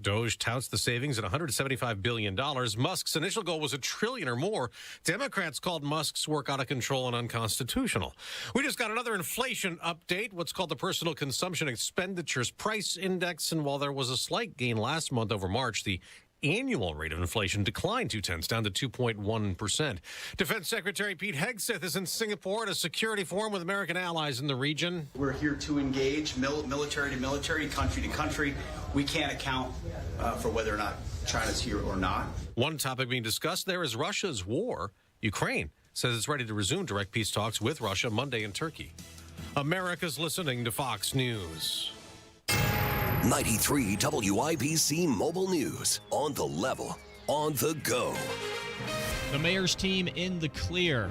Doge touts the savings at $175 billion. Musk's initial goal was $1 trillion or more. Democrats called Musk's work out of control and unconstitutional. We just got another inflation update, what's called the Personal Consumption Expenditures Price Index. And while there was a slight gain last month over March, the annual rate of inflation declined 0.2 down to 2.1%. Defense Secretary Pete Hegseth is in Singapore at a security forum with American allies in the region. We're here to engage military to military, country to country. We can't account for whether or not China's here or not. One topic being discussed there is Russia's war. Ukraine says it's ready to resume direct peace talks with Russia Monday in Turkey. America's listening to Fox News. 93 WIBC Mobile News. On the level, on the go. The mayor's team in the clear.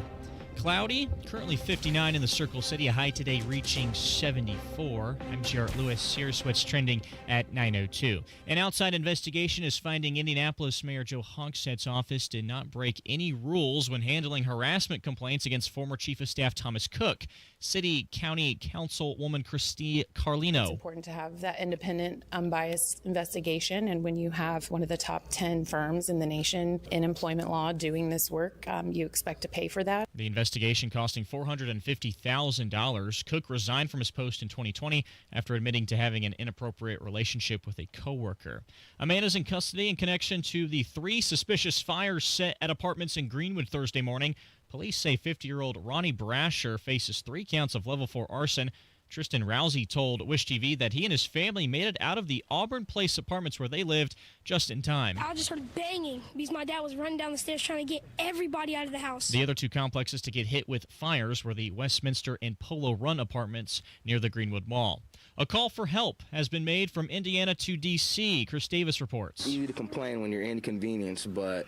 Cloudy, currently 59 in the Circle City, a high today reaching 74. I'm Jarrett Lewis. Here's what's trending at 9:02. An outside investigation is finding Indianapolis Mayor Joe Hogsett's office did not break any rules when handling harassment complaints against former Chief of Staff Thomas Cook. City County Councilwoman Christy Carlino. It's important to have that independent, unbiased investigation, and when you have one of the top 10 firms in the nation in employment law doing this work, you expect to pay for that. The investigation costing $450,000. Cook resigned from his post in 2020 after admitting to having an inappropriate relationship with a coworker. A man is in custody in connection to the 3 suspicious fires set at apartments in Greenwood Thursday morning. Police say 50-year-old Ronnie Brasher faces 3 counts of level 4 arson. Tristan Rousey told Wish TV that he and his family made it out of the Auburn Place apartments where they lived just in time. I just heard banging because my dad was running down the stairs trying to get everybody out of the house. The other 2 complexes to get hit with fires were the Westminster and Polo Run apartments near the Greenwood Mall. A call for help has been made from Indiana to D.C. Chris Davis reports. It's easy to complain when you're inconvenienced, but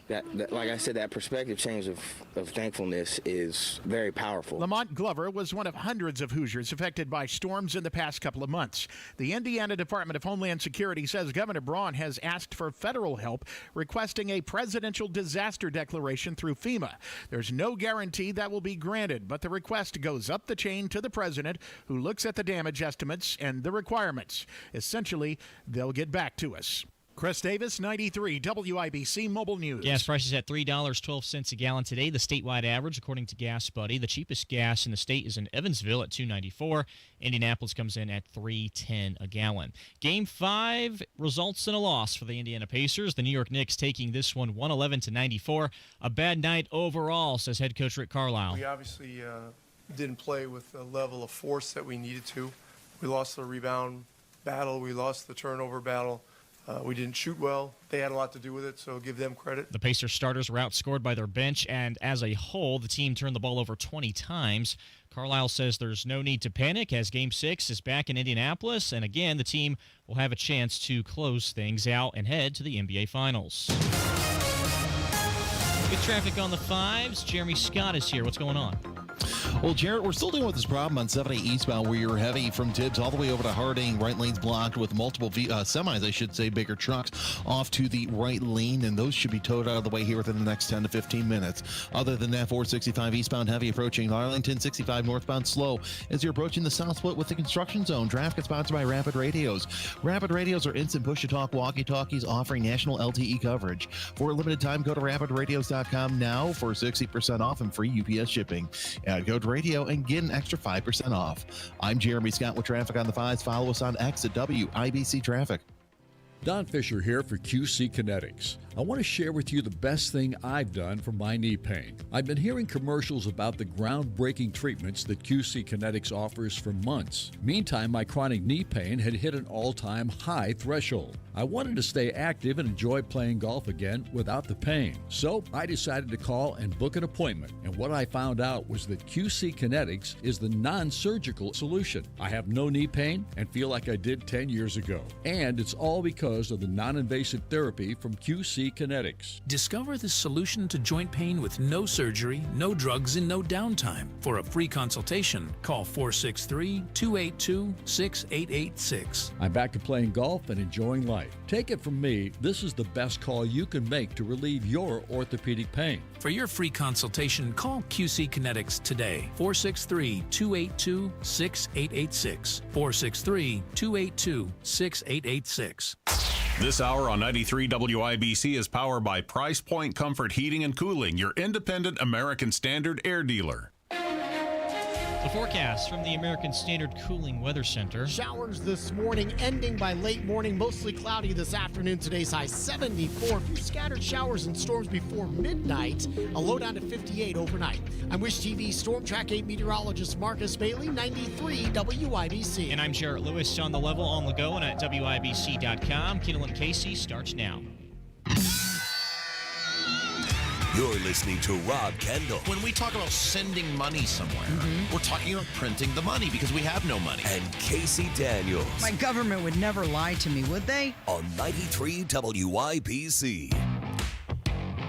that, like I said, that perspective change of thankfulness is very powerful. Lamont Glover was one of hundreds of Hoosiers affected by storms in the past couple of months. The Indiana Department of Homeland Security says Governor Braun has asked for federal help, requesting a presidential disaster declaration through FEMA. There's no guarantee that will be granted, but the request goes up the chain to the president, who looks at the damage estimates and the requirements. Essentially, they'll get back to us. Chris Davis, 93 WIBC Mobile News. Gas prices at $3.12 a gallon today, the statewide average, according to Gas Buddy. The cheapest gas in the state is in Evansville at $2.94. Indianapolis comes in at $3.10 a gallon. Game 5 results in a loss for the Indiana Pacers. The New York Knicks taking this one 111-94. A bad night overall, says head coach Rick Carlisle. We obviously didn't play with the level of force that we needed to. We lost the rebound battle. We lost the turnover battle. We didn't shoot well. They had a lot to do with it, so give them credit. The Pacers starters were outscored by their bench, and as a whole, the team turned the ball over 20 times. Carlisle says there's no need to panic as Game 6 is back in Indianapolis, and again, the team will have a chance to close things out and head to the NBA Finals. Good traffic on the 5s. Jeremy Scott is here. What's going on? Well, Jarrett, we're still dealing with this problem on 70 eastbound where you're heavy from Tibbs all the way over to Harding. Right lane's blocked with multiple semis, I should say, bigger trucks off to the right lane, and those should be towed out of the way here within the next 10 to 15 minutes. Other than that, 465 eastbound heavy approaching Arlington, 65 northbound slow as you're approaching the south split with the construction zone. Traffic is sponsored by Rapid Radios. Rapid Radios are instant push-to-talk walkie-talkies offering national LTE coverage. For a limited time, go to rapidradios.com now for 60% off and free UPS shipping. Code radio and get an extra 5% off. I'm Jeremy Scott with traffic on the 5s. Follow us on X at WIBC Traffic. Don Fisher here for QC Kinetics. I want to share with you the best thing I've done for my knee pain. I've been hearing commercials about the groundbreaking treatments that QC Kinetics offers for months. Meantime, my chronic knee pain had hit an all-time high threshold. I wanted to stay active and enjoy playing golf again without the pain. So I decided to call and book an appointment. And what I found out was that QC Kinetics is the non-surgical solution. I have no knee pain and feel like I did 10 years ago. And it's all because of the non-invasive therapy from QC Kinetics. Discover the solution to joint pain with no surgery, no drugs, and no downtime. For a free consultation, call 463-282-6886. I'm back to playing golf and enjoying life. Take it from me, this is the best call you can make to relieve your orthopedic pain. For your free consultation, call QC Kinetics today. 463-282-6886. 463-282-6886. This hour on 93 WIBC is powered by Price Point Comfort Heating and Cooling, your independent American Standard air dealer. The forecast from the American Standard Cooling Weather Center. Showers this morning, ending by late morning. Mostly cloudy this afternoon. Today's high 74. A few scattered showers and storms before midnight. A low down to 58 overnight. I'm Wish TV Storm Track 8 meteorologist Marcus Bailey, 93 WIBC. And I'm Jarrett Lewis on the level on the go and at WIBC.com. Kendall Casey starts now. You're listening to Rob Kendall. When we talk about sending money somewhere, we're talking about printing the money because we have no money. And Casey Daniels. My government would never lie to me, would they? On 93 WIBC.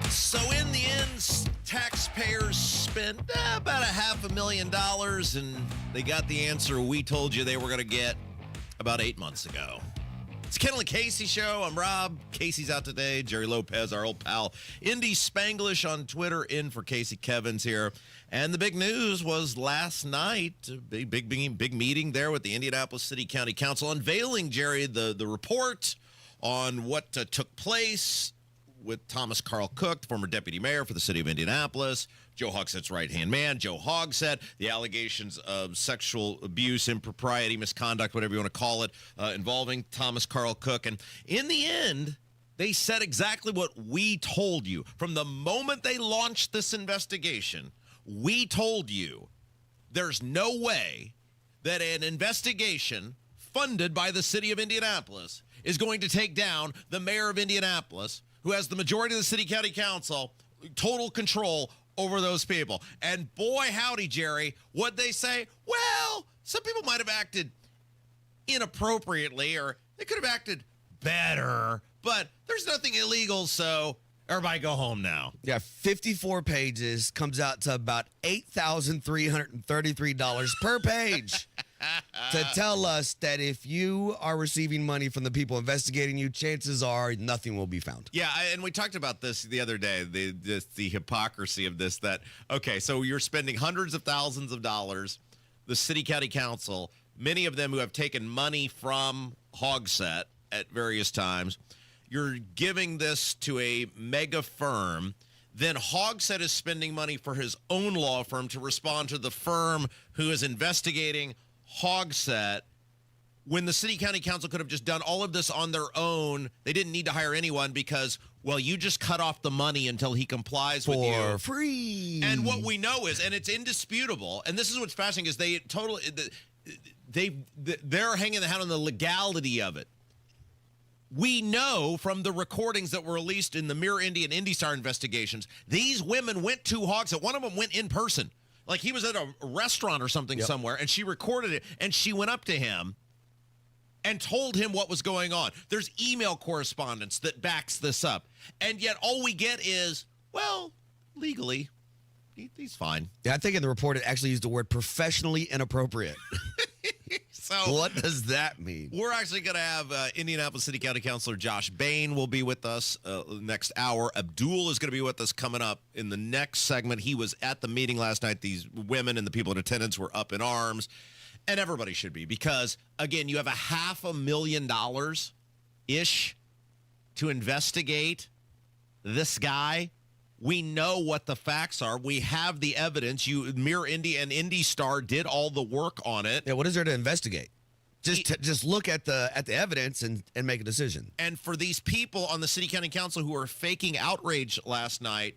So in the end, taxpayers spent about $500,000, and they got the answer we told you they were going to get about 8 months ago. It's Kendall Casey Show. I'm Rob. Casey's out today. Jerry Lopez, our old pal. Indy Spanglish on Twitter, in for Casey. Kevin's here. And the big news was last night, a big meeting there with the Indianapolis City County Council, unveiling, Jerry, the report on what took place with Thomas Carl Cook, former deputy mayor for the city of Indianapolis, Joe Hogsett's right-hand man, Joe Hogsett, the allegations of sexual abuse, impropriety, misconduct, whatever you want to call it, involving Thomas Carl Cook. And in the end, they said exactly what we told you. From the moment they launched this investigation, we told you there's no way that an investigation funded by the city of Indianapolis is going to take down the mayor of Indianapolis, who has the majority of the city county council, total control over those people. And boy, howdy, Jerry, what'd they say? Well, some people might have acted inappropriately, or they could have acted better, but there's nothing illegal, so everybody go home now. Yeah, 54 pages, comes out to about $8,333 per page. To tell us that if you are receiving money from the people investigating you, chances are nothing will be found. Yeah, and we talked about this the other day, the hypocrisy of this, that, okay, so you're spending hundreds of thousands of dollars, the city county council, many of them who have taken money from Hogsett at various times, you're giving this to a mega firm. Then Hogsett is spending money for his own law firm to respond to the firm who is investigating Hogsett, when the city county council could have just done all of this on their own. They didn't need to hire anyone because, well, you just cut off the money until he complies with you. For free. And what we know is, and it's indisputable, and this is what's fascinating, is they're hanging the hat on the legality of it. We know from the recordings that were released in the Mirror Indy and Indy Star investigations, these women went to Hogsett. One of them went in person. Like he was at a restaurant or something somewhere, and she recorded it, and she went up to him and told him what was going on. There's email correspondence that backs this up. And yet all we get is, well, legally, he's fine. Yeah, I think in the report it actually used the word professionally inappropriate. So what does that mean? We're actually going to have Indianapolis City County Councilor Josh Bain will be with us next hour. Abdul is going to be with us coming up in the next segment. He was at the meeting last night. These women and the people in attendance were up in arms, and everybody should be, because, again, you have $500,000-ish to investigate this guy. We know what the facts are. We have the evidence. Mirror Indy and Indy Star did all the work on it. Yeah, what is there to investigate? Just look at the evidence and make a decision. And for these people on the city county council who are faking outrage last night,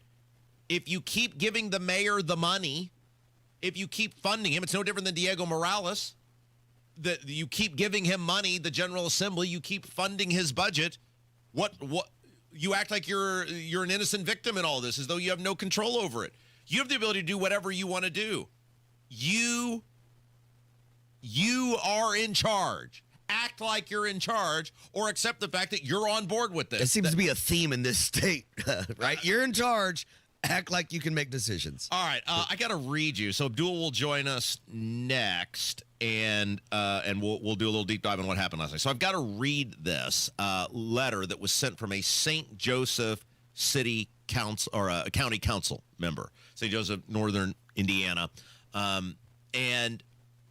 if you keep giving the mayor the money, if you keep funding him, it's no different than Diego Morales. That you keep giving him money, the General Assembly, you keep funding his budget. What? You act like you're an innocent victim in all this, as though you have no control over it. You have the ability to do whatever you want to do. You are in charge. Act like you're in charge, or accept the fact that you're on board with this. It seems to be a theme in this state, right? You're in charge. Act like you can make decisions. All right, I got to read you. So Abdul will join us next, and we'll do a little deep dive on what happened last night. So I've got to read this letter that was sent from a St. Joseph City Council, or a county council member, St. Joseph, Northern Indiana, and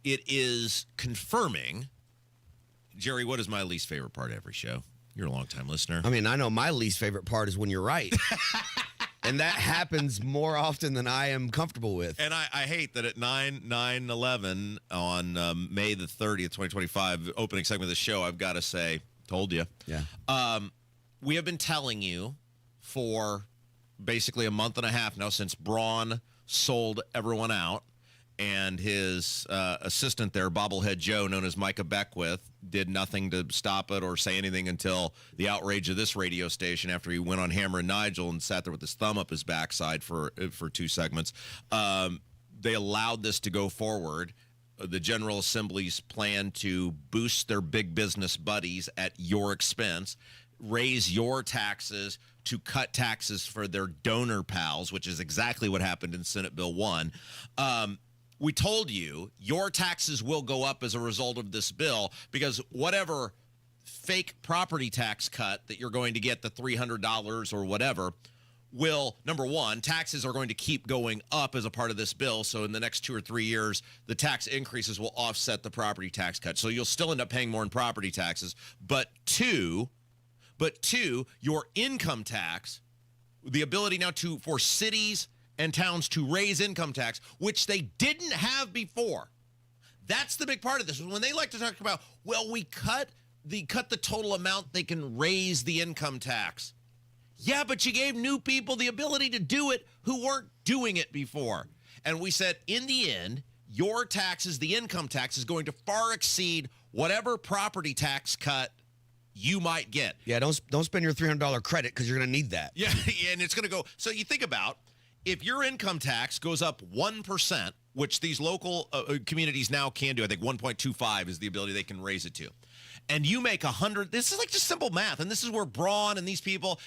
it is confirming. Jerry, what is my least favorite part of every show? You're a long-time listener. I mean, I know my least favorite part is when you're right. And that happens more often than I am comfortable with. And I hate that at 9/11 on May the 30th, 2025, opening segment of the show, I've got to say, told you. Yeah. We have been telling you for basically a month and a half now since Braun sold everyone out, and his assistant there, bobblehead Joe, known as Micah Beckwith, did nothing to stop it or say anything until the outrage of this radio station after he went on Hammer and Nigel and sat there with his thumb up his backside for 2 segments. They allowed this to go forward. The General Assembly's plan to boost their big business buddies at your expense, raise your taxes, to cut taxes for their donor pals, which is exactly what happened in Senate Bill 1. We told you your taxes will go up as a result of this bill because whatever fake property tax cut that you're going to get, the $300 or whatever, will, number one, taxes are going to keep going up as a part of this bill. So in the next 2 or 3 years, the tax increases will offset the property tax cut. So you'll still end up paying more in property taxes. But two, your income tax, the ability now for cities and towns to raise income tax, which they didn't have before. That's the big part of this. When they like to talk about, well, we cut the total amount they can raise the income tax. Yeah, but you gave new people the ability to do it who weren't doing it before. And we said, in the end, your taxes, the income tax, is going to far exceed whatever property tax cut you might get. Yeah, don't spend your $300 credit because you're going to need that. Yeah, and it's going to go. So you think about, if your income tax goes up 1%, which these local communities now can do, I think 1.25 is the ability they can raise it to, and you make 100, this is like just simple math, and this is where Braun and these people,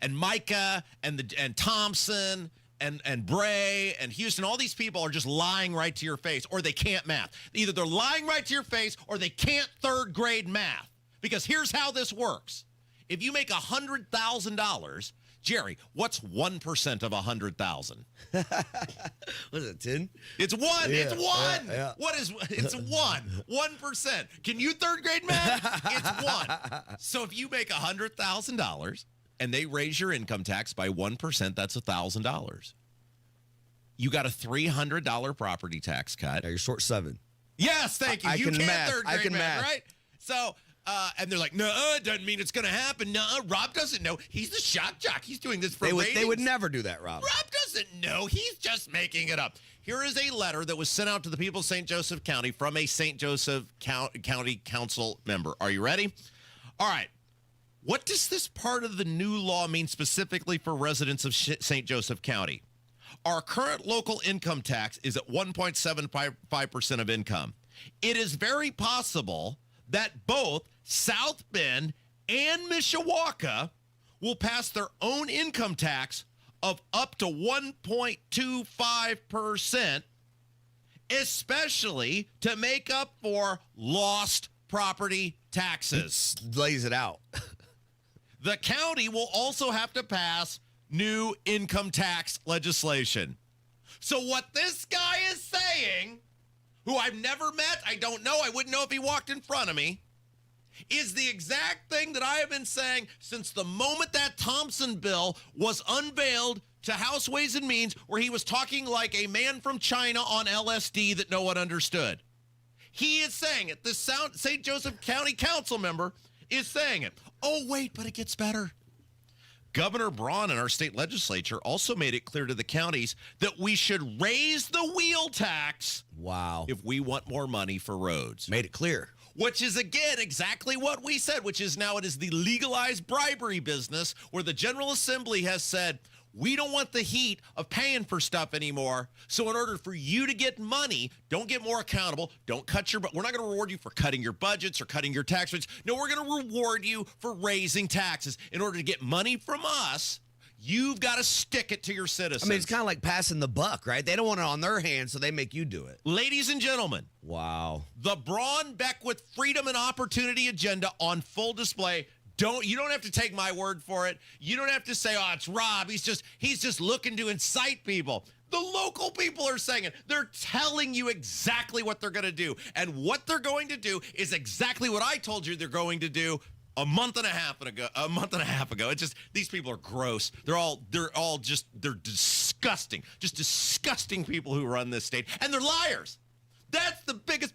and Micah and Thompson and Bray and Houston, all these people are just lying right to your face, or they can't math. Either they're lying right to your face, or they can't third grade math. Because here's how this works. If you make $100,000, Jerry, what's 1% of 100,000? What is it, 10? It's 1. Yeah, It's 1. yeah. It's 1. 1%. Can you third grade math? It's 1. So if you make $100,000 and they raise your income tax by 1%, that's $1,000. You got a $300 property tax cut. Now you're short 7. Yes, thank you. I You can can't math. third I grade can math, math. right? So, and they're like, no, it doesn't mean it's going to happen. No, Rob doesn't know. He's the shock jock. He's doing this for ratings. They would never do that, Rob. Rob doesn't know. He's just making it up. Here is a letter that was sent out to the people of St. Joseph County from a St. Joseph County Council member. Are you ready? All right. What does this part of the new law mean specifically for residents of St. Joseph County? Our current local income tax is at 1.75% of income. It is very possible that both South Bend and Mishawaka will pass their own income tax of up to 1.25%, especially to make up for lost property taxes. Lays it out. The county will also have to pass new income tax legislation. So what this guy is saying, who I've never met, I don't know, I wouldn't know if he walked in front of me, is the exact thing that I have been saying since the moment that Thompson bill was unveiled to House Ways and Means, where he was talking like a man from China on LSD that no one understood. He is saying it. The St. Joseph County Council member is saying it. Oh, wait, but it gets better. Governor Braun and our state legislature also made it clear to the counties that we should raise the wheel tax. Wow. If we want more money for roads. Made it clear. Which is, again, exactly what we said, which is now it is the legalized bribery business where the General Assembly has said, we don't want the heat of paying for stuff anymore. So in order for you to get money, don't get more accountable. Don't cut your, we're not going to reward you for cutting your budgets or cutting your tax rates. No, we're going to reward you for raising taxes. In order to get money from us, you've got to stick it to your citizens. I mean, it's kind of like passing the buck, right? They don't want it on their hands, so they make you do it. Ladies and gentlemen. Wow. The Braun Beckwith Freedom and Opportunity Agenda on full display. You don't have to take my word for it. You don't have to say, oh, it's Rob. He's just looking to incite people. The local people are saying it. They're telling you exactly what they're going to do. And what they're going to do is exactly what I told you they're going to do a month and a half ago. It's just, these people are gross. They're disgusting. Just disgusting people who run this state. And they're liars. That's the biggest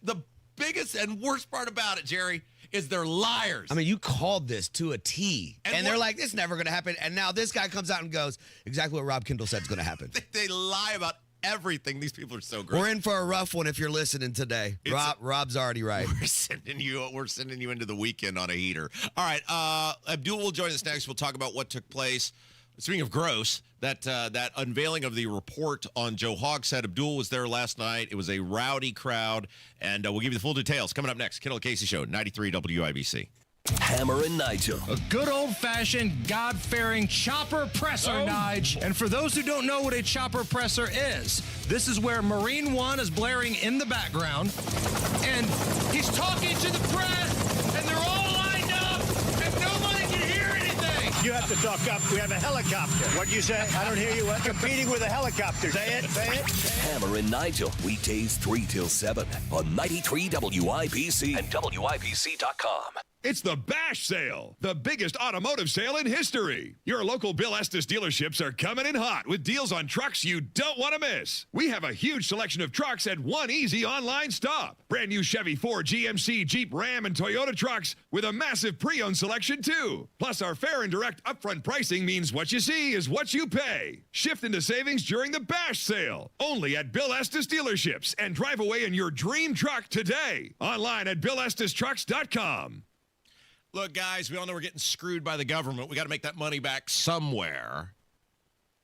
and worst part about it, Jerry, is they're liars. I mean, you called this to a T. And they're like, this is never going to happen. And now this guy comes out and goes, exactly what Rob Kendall said is going to happen. They lie about everything. These people are so great. We're in for a rough one if you're listening today. Rob's already right. We're sending you into the weekend on a heater. All right, Abdul will join us next. We'll talk about what took place. Speaking of gross, that unveiling of the report on Joe Hogsett. Abdul was there last night. It was a rowdy crowd, and we'll give you the full details coming up next. Kendall Casey Show, 93 WIBC. Hammer and Nigel. A good old-fashioned, God-fearing chopper presser, Nige. And for those who don't know what a chopper presser is, this is where Marine One is blaring in the background, and he's talking to the press, and they're all lined up, and nobody can hear anything. You have to talk up. We have a helicopter. What'd you say? I don't hear you. What? Competing with a helicopter. Say it. Say it. Hammer and Nigel. Weekdays 3 till 7 on 93 WIBC and WIBC.com. It's the Bash Sale, the biggest automotive sale in history. Your local Bill Estes dealerships are coming in hot with deals on trucks you don't want to miss. We have a huge selection of trucks at one easy online stop. Brand new Chevy, Ford, GMC, Jeep, Ram, and Toyota trucks with a massive pre-owned selection too. Plus, our fair and direct upfront pricing means what you see is what you pay. Shift into savings during the Bash Sale. Only at Bill Estes dealerships, and drive away in your dream truck today. Online at BillEstesTrucks.com. Look, guys, we all know we're getting screwed by the government. We got to make that money back somewhere.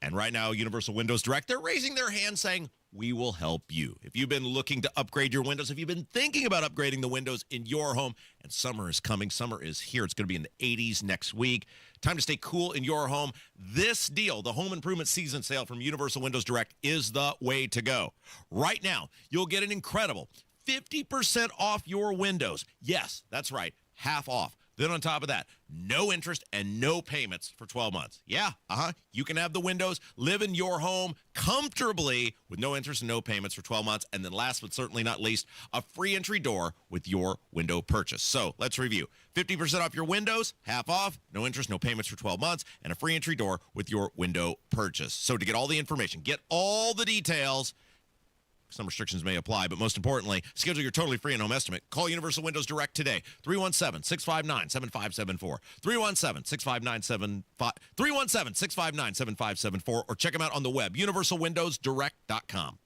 And right now, Universal Windows Direct, they're raising their hand saying, we will help you. If you've been looking to upgrade your windows, if you've been thinking about upgrading the windows in your home, and summer is coming, summer is here. It's going to be in the 80s next week. Time to stay cool in your home. This deal, the home improvement season sale from Universal Windows Direct, is the way to go. Right now, you'll get an incredible 50% off your windows. Yes, that's right, half off. Then on top of that, no interest and no payments for 12 months. Yeah, you can have the windows, live in your home comfortably with no interest and no payments for 12 months. And then last but certainly not least, a free entry door with your window purchase. So let's review. 50% off your windows, half off, no interest, no payments for 12 months, and a free entry door with your window purchase. So to get all the information, get all the details, some restrictions may apply, but most importantly, schedule your totally free in-home estimate. Call Universal Windows Direct today, 317-659-7574, 317-659-7574, or check them out on the web, universalwindowsdirect.com.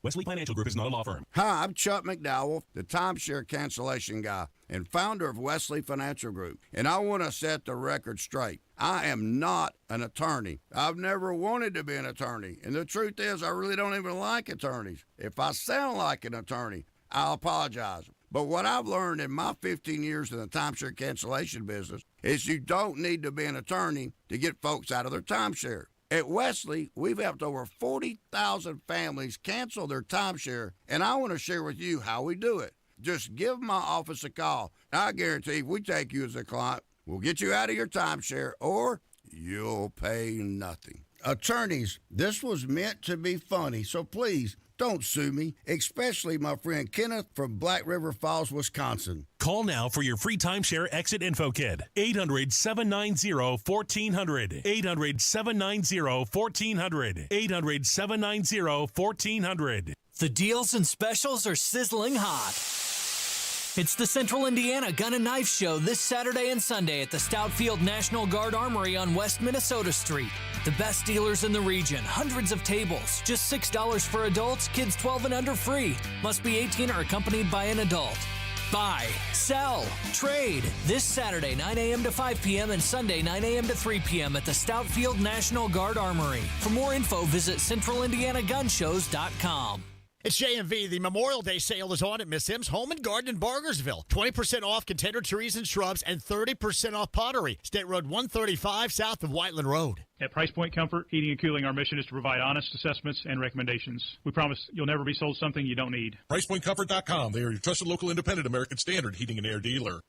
Wesley Financial Group is not a law firm. Hi, I'm Chuck McDowell, the timeshare cancellation guy and founder of Wesley Financial Group. And I want to set the record straight. I am not an attorney. I've never wanted to be an attorney. And the truth is, I really don't even like attorneys. If I sound like an attorney, I'll apologize. But what I've learned in my 15 years in the timeshare cancellation business is you don't need to be an attorney to get folks out of their timeshare. At Wesley, we've helped over 40,000 families cancel their timeshare, and I want to share with you how we do it. Just give my office a call. I guarantee if we take you as a client, we'll get you out of your timeshare, or you'll pay nothing. Attorneys, this was meant to be funny, so please don't sue me, especially my friend Kenneth from Black River Falls, Wisconsin. Call now for your free timeshare exit info kit. 800-790-1400. 800-790-1400. 800-790-1400. The deals and specials are sizzling hot. It's the Central Indiana Gun and Knife Show this Saturday and Sunday at the Stoutfield National Guard Armory on West Minnesota Street. The best dealers in the region, hundreds of tables, just $6 for adults, kids 12 and under free. Must be 18 or accompanied by an adult. Buy, sell, trade. This Saturday, 9 a.m. to 5 p.m. and Sunday, 9 a.m. to 3 p.m. at the Stoutfield National Guard Armory. For more info, visit CentralIndianaGunShows.com. It's JMV. The Memorial Day sale is on at Miss M's Home and Garden in Bargersville. 20% off contender trees and shrubs and 30% off pottery. State Road 135 south of Whiteland Road. At Price Point Comfort, Heating and Cooling, our mission is to provide honest assessments and recommendations. We promise you'll never be sold something you don't need. PricePointComfort.com. They are your trusted local independent American Standard heating and air dealer.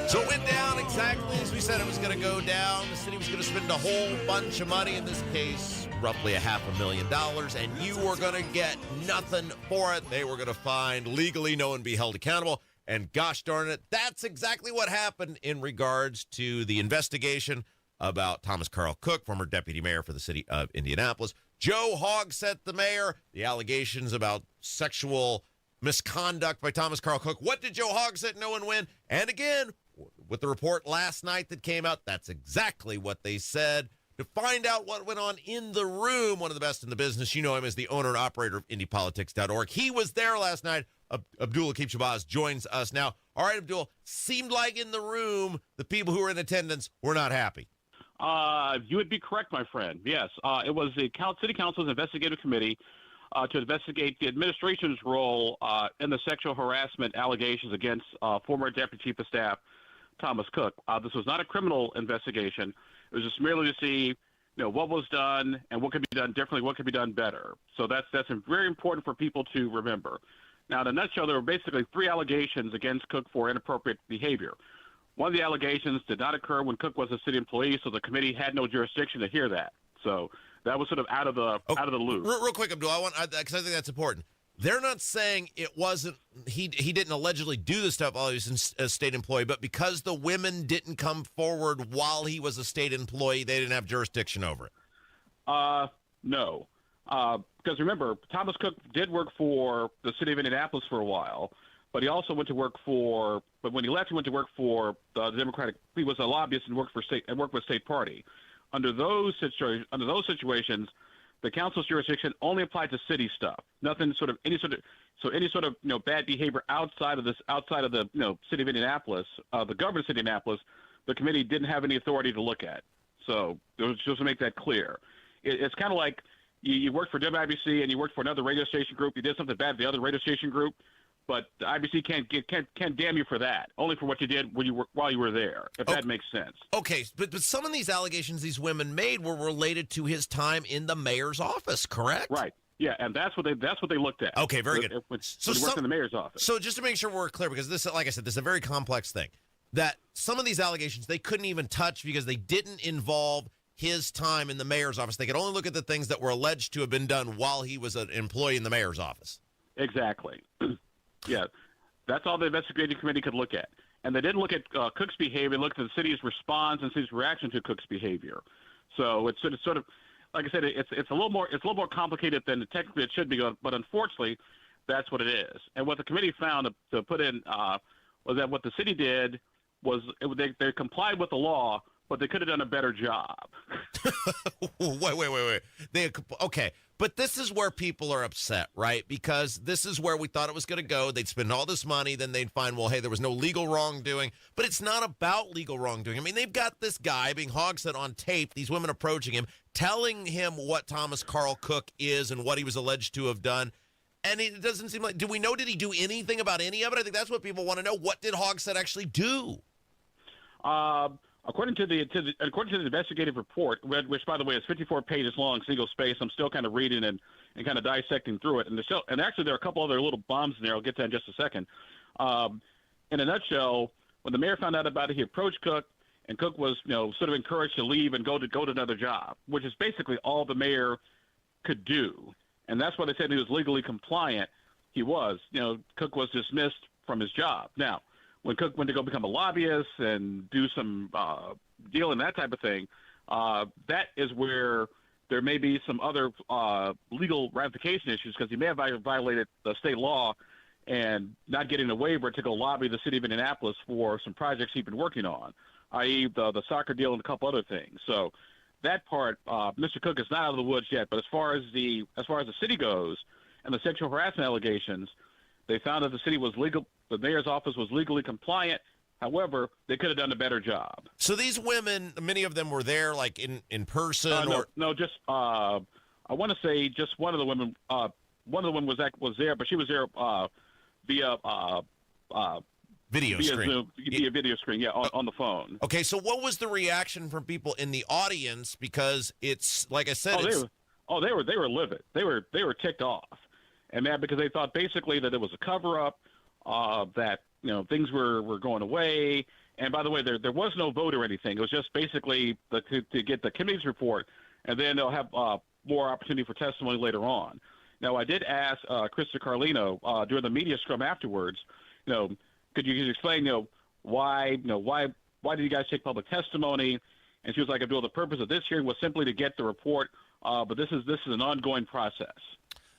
So it went down exactly as we said it was going to go down. The city was going to spend a whole bunch of money, in this case roughly $500,000, and you were going to get nothing for it. They were going to find legally, no one be held accountable. And gosh darn it, that's exactly what happened in regards to the investigation about Thomas Carl Cook, former deputy mayor for the city of Indianapolis. Joe Hogsett, the mayor, the allegations about sexual misconduct by Thomas Carl Cook. What did Joe Hogsett know and when? And again, with the report last night that came out, that's exactly what they said. To find out what went on in the room, one of the best in the business, you know him as the owner and operator of IndyPolitics.org. He was there last night. Abdul Akib Shabazz joins us now. All right, Abdul, seemed like in the room, the people who were in attendance were not happy. You would be correct, my friend. Yes, it was the City Council's investigative committee to investigate the administration's role in the sexual harassment allegations against former Deputy Chief of Staff Thomas Cook. This was not a criminal investigation. It was just merely to see, what was done and what could be done differently, what could be done better. So that's very important for people to remember. Now, in a nutshell, there were basically 3 allegations against Cook for inappropriate behavior. One of the allegations did not occur when Cook was a city employee, so the committee had no jurisdiction to hear that. So that was sort of out of the loop. Real quick, Abdul, because I think that's important. They're not saying it wasn't he didn't allegedly do this stuff while he was a state employee, but because the women didn't come forward while he was a state employee, they didn't have jurisdiction over it. No. Because remember, Thomas Cook did work for the city of Indianapolis for a while, but he also went to work but when he left, he went to work for the Democratic. He was a lobbyist and worked with State Party. Under those situations, the council's jurisdiction only applied to city stuff. Nothing any sort of bad behavior outside of the city of Indianapolis, the government of Indianapolis, the committee didn't have any authority to look at. So just to make that clear, it's kind of like you worked for WIBC and you worked for another radio station group. You did something bad to the other radio station group, but the IBC can't damn you for that. Only for what you did while you were there, if that makes sense. Okay, but some of these allegations these women made were related to his time in the mayor's office, correct? Right. Yeah, and that's what they looked at. Okay, very good. When he worked in the mayor's office. So just to make sure we're clear, because this, like I said, this is a very complex thing, that some of these allegations they couldn't even touch because they didn't involve his time in the mayor's office. They could only look at the things that were alleged to have been done while he was an employee in the mayor's office. Exactly. Yeah, that's all the investigative committee could look at. And they didn't look at Cook's behavior. They looked at the city's response and city's reaction to Cook's behavior. So it's sort of like I said, it's a little more complicated than technically it should be. But unfortunately, that's what it is. And what the committee found to put in was that what the city did was they complied with the law, but they could have done a better job. Wait. Okay. But this is where people are upset, right? Because this is where we thought it was going to go. They'd spend all this money, then they'd find, well, hey, there was no legal wrongdoing. But it's not about legal wrongdoing. I mean, they've got this guy being Hogsett on tape, these women approaching him, telling him what Thomas Carl Cook is and what he was alleged to have done. And it doesn't seem like, did he do anything about any of it? I think that's what people want to know. What did Hogsett actually do? According to the investigative report, which by the way is 54 pages long, single space, I'm still kind of reading and kind of dissecting through it. And actually there are a couple other little bombs in there. I'll get to that in just a second. In a nutshell, when the mayor found out about it, he approached Cook, and Cook was sort of encouraged to leave and go to another job, which is basically all the mayor could do. And that's why they said he was legally compliant. He was. Cook was dismissed from his job. Now, when Cook went to go become a lobbyist and do some deal and that type of thing, that is where there may be some other legal ramification issues because he may have violated the state law and not getting a waiver to go lobby the city of Indianapolis for some projects he'd been working on, i.e. the soccer deal and a couple other things. So that part, Mr. Cook is not out of the woods yet. But as far as the city goes and the sexual harassment allegations, they found that the city was legal. The mayor's office was legally compliant. However, they could have done a better job. So these women, many of them were there, like in person, just I want to say just one of the women. One of the women was there, but she was there via video screen. Zoom, via video screen, yeah, on the phone. Okay, so what was the reaction from people in the audience? Because it's like I said, they were livid. They were ticked off, and mad because they thought basically that it was a cover-up. That things were going away, and by the way, there was no vote or anything. It was just basically to get the committee's report, and then they'll have more opportunity for testimony later on. Now, I did ask Krista Carlino during the media scrum afterwards, could you explain, why did you guys take public testimony? And she was like, Abdul, the purpose of this hearing was simply to get the report, but this is an ongoing process.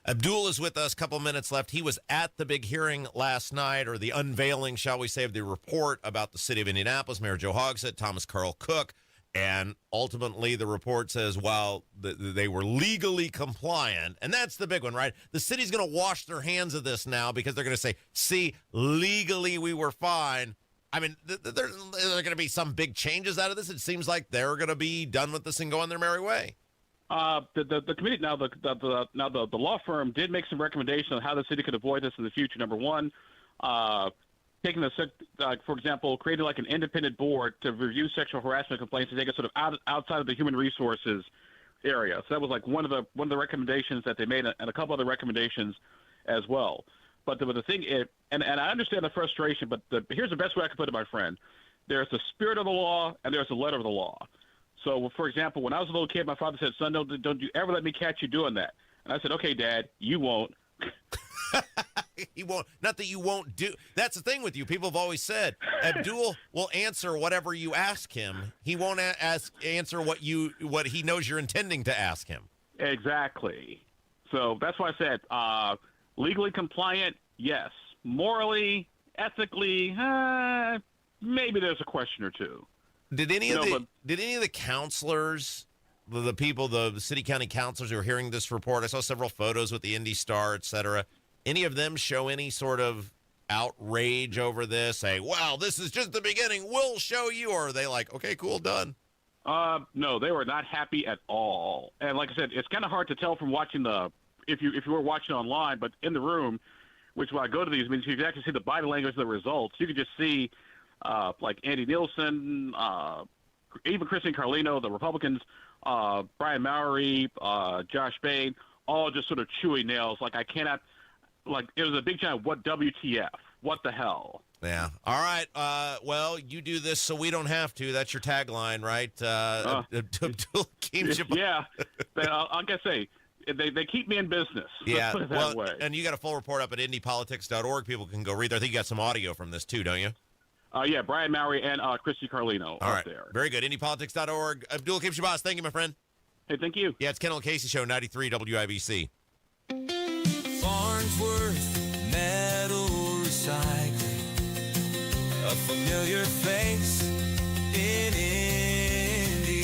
Abdul is with us, a couple minutes left. He was at the big hearing last night, or the unveiling, shall we say, of the report about the city of Indianapolis, Mayor Joe Hogsett, Thomas Carl Cook, and ultimately the report says, while they were legally compliant, and that's the big one, right? The city's going to wash their hands of this now because they're going to say, see, legally we were fine. I mean, there are going to be some big changes out of this. It seems like they're going to be done with this and go on their merry way. The committee the law firm did make some recommendations on how the city could avoid this in the future. Number one, taking for example, creating like an independent board to review sexual harassment complaints and take it sort of outside of the human resources area. So that was like one of the recommendations that they made, and a couple other recommendations as well. But the thing is, and I understand the frustration, but here's the best way I can put it, my friend. There's the spirit of the law and there's the letter of the law. So, for example, when I was a little kid, my father said, son, don't you ever let me catch you doing that. And I said, okay, Dad, you won't. He won't. Not that you won't do. That's the thing with you. People have always said, Abdul will answer whatever you ask him. He won't answer what he knows you're intending to ask him. Exactly. So that's why I said legally compliant, yes. Morally, ethically, maybe there's a question or two. Did any of the counselors, the people, the city county counselors who are hearing this report, I saw several photos with the Indy Star, et cetera, any of them show any sort of outrage over this, say, wow, this is just the beginning, we'll show you, or are they like, okay, cool, done? No, they were not happy at all. And like I said, it's kind of hard to tell from watching if you were watching online, but in the room, which when I go to these meetings, you can actually see the body language of the results. You can just see like Andy Nielsen, even Christine Carlino, the Republicans, Brian Mowery, Josh Bain, all just sort of chewing nails. Like, I cannot, like, it was a big giant, what WTF? What the hell? Yeah. All right. Well, you do this so we don't have to. That's your tagline, right? Abdul keeps you. Yeah. Like I say, they keep me in business. Yeah. Let's put it that way. And you got a full report up at indypolitics.org. People can go read there. I think you got some audio from this, too, don't you? Yeah, Brian Mowery and Christy Carlino up there. Very good. Indypolitics.org. Abdul Kim Shabazz, thank you, my friend. Hey, thank you. Yeah, it's Kendall Casey Show, 93 WIBC. Farnsworth Metal Recycling, a familiar face in Indy.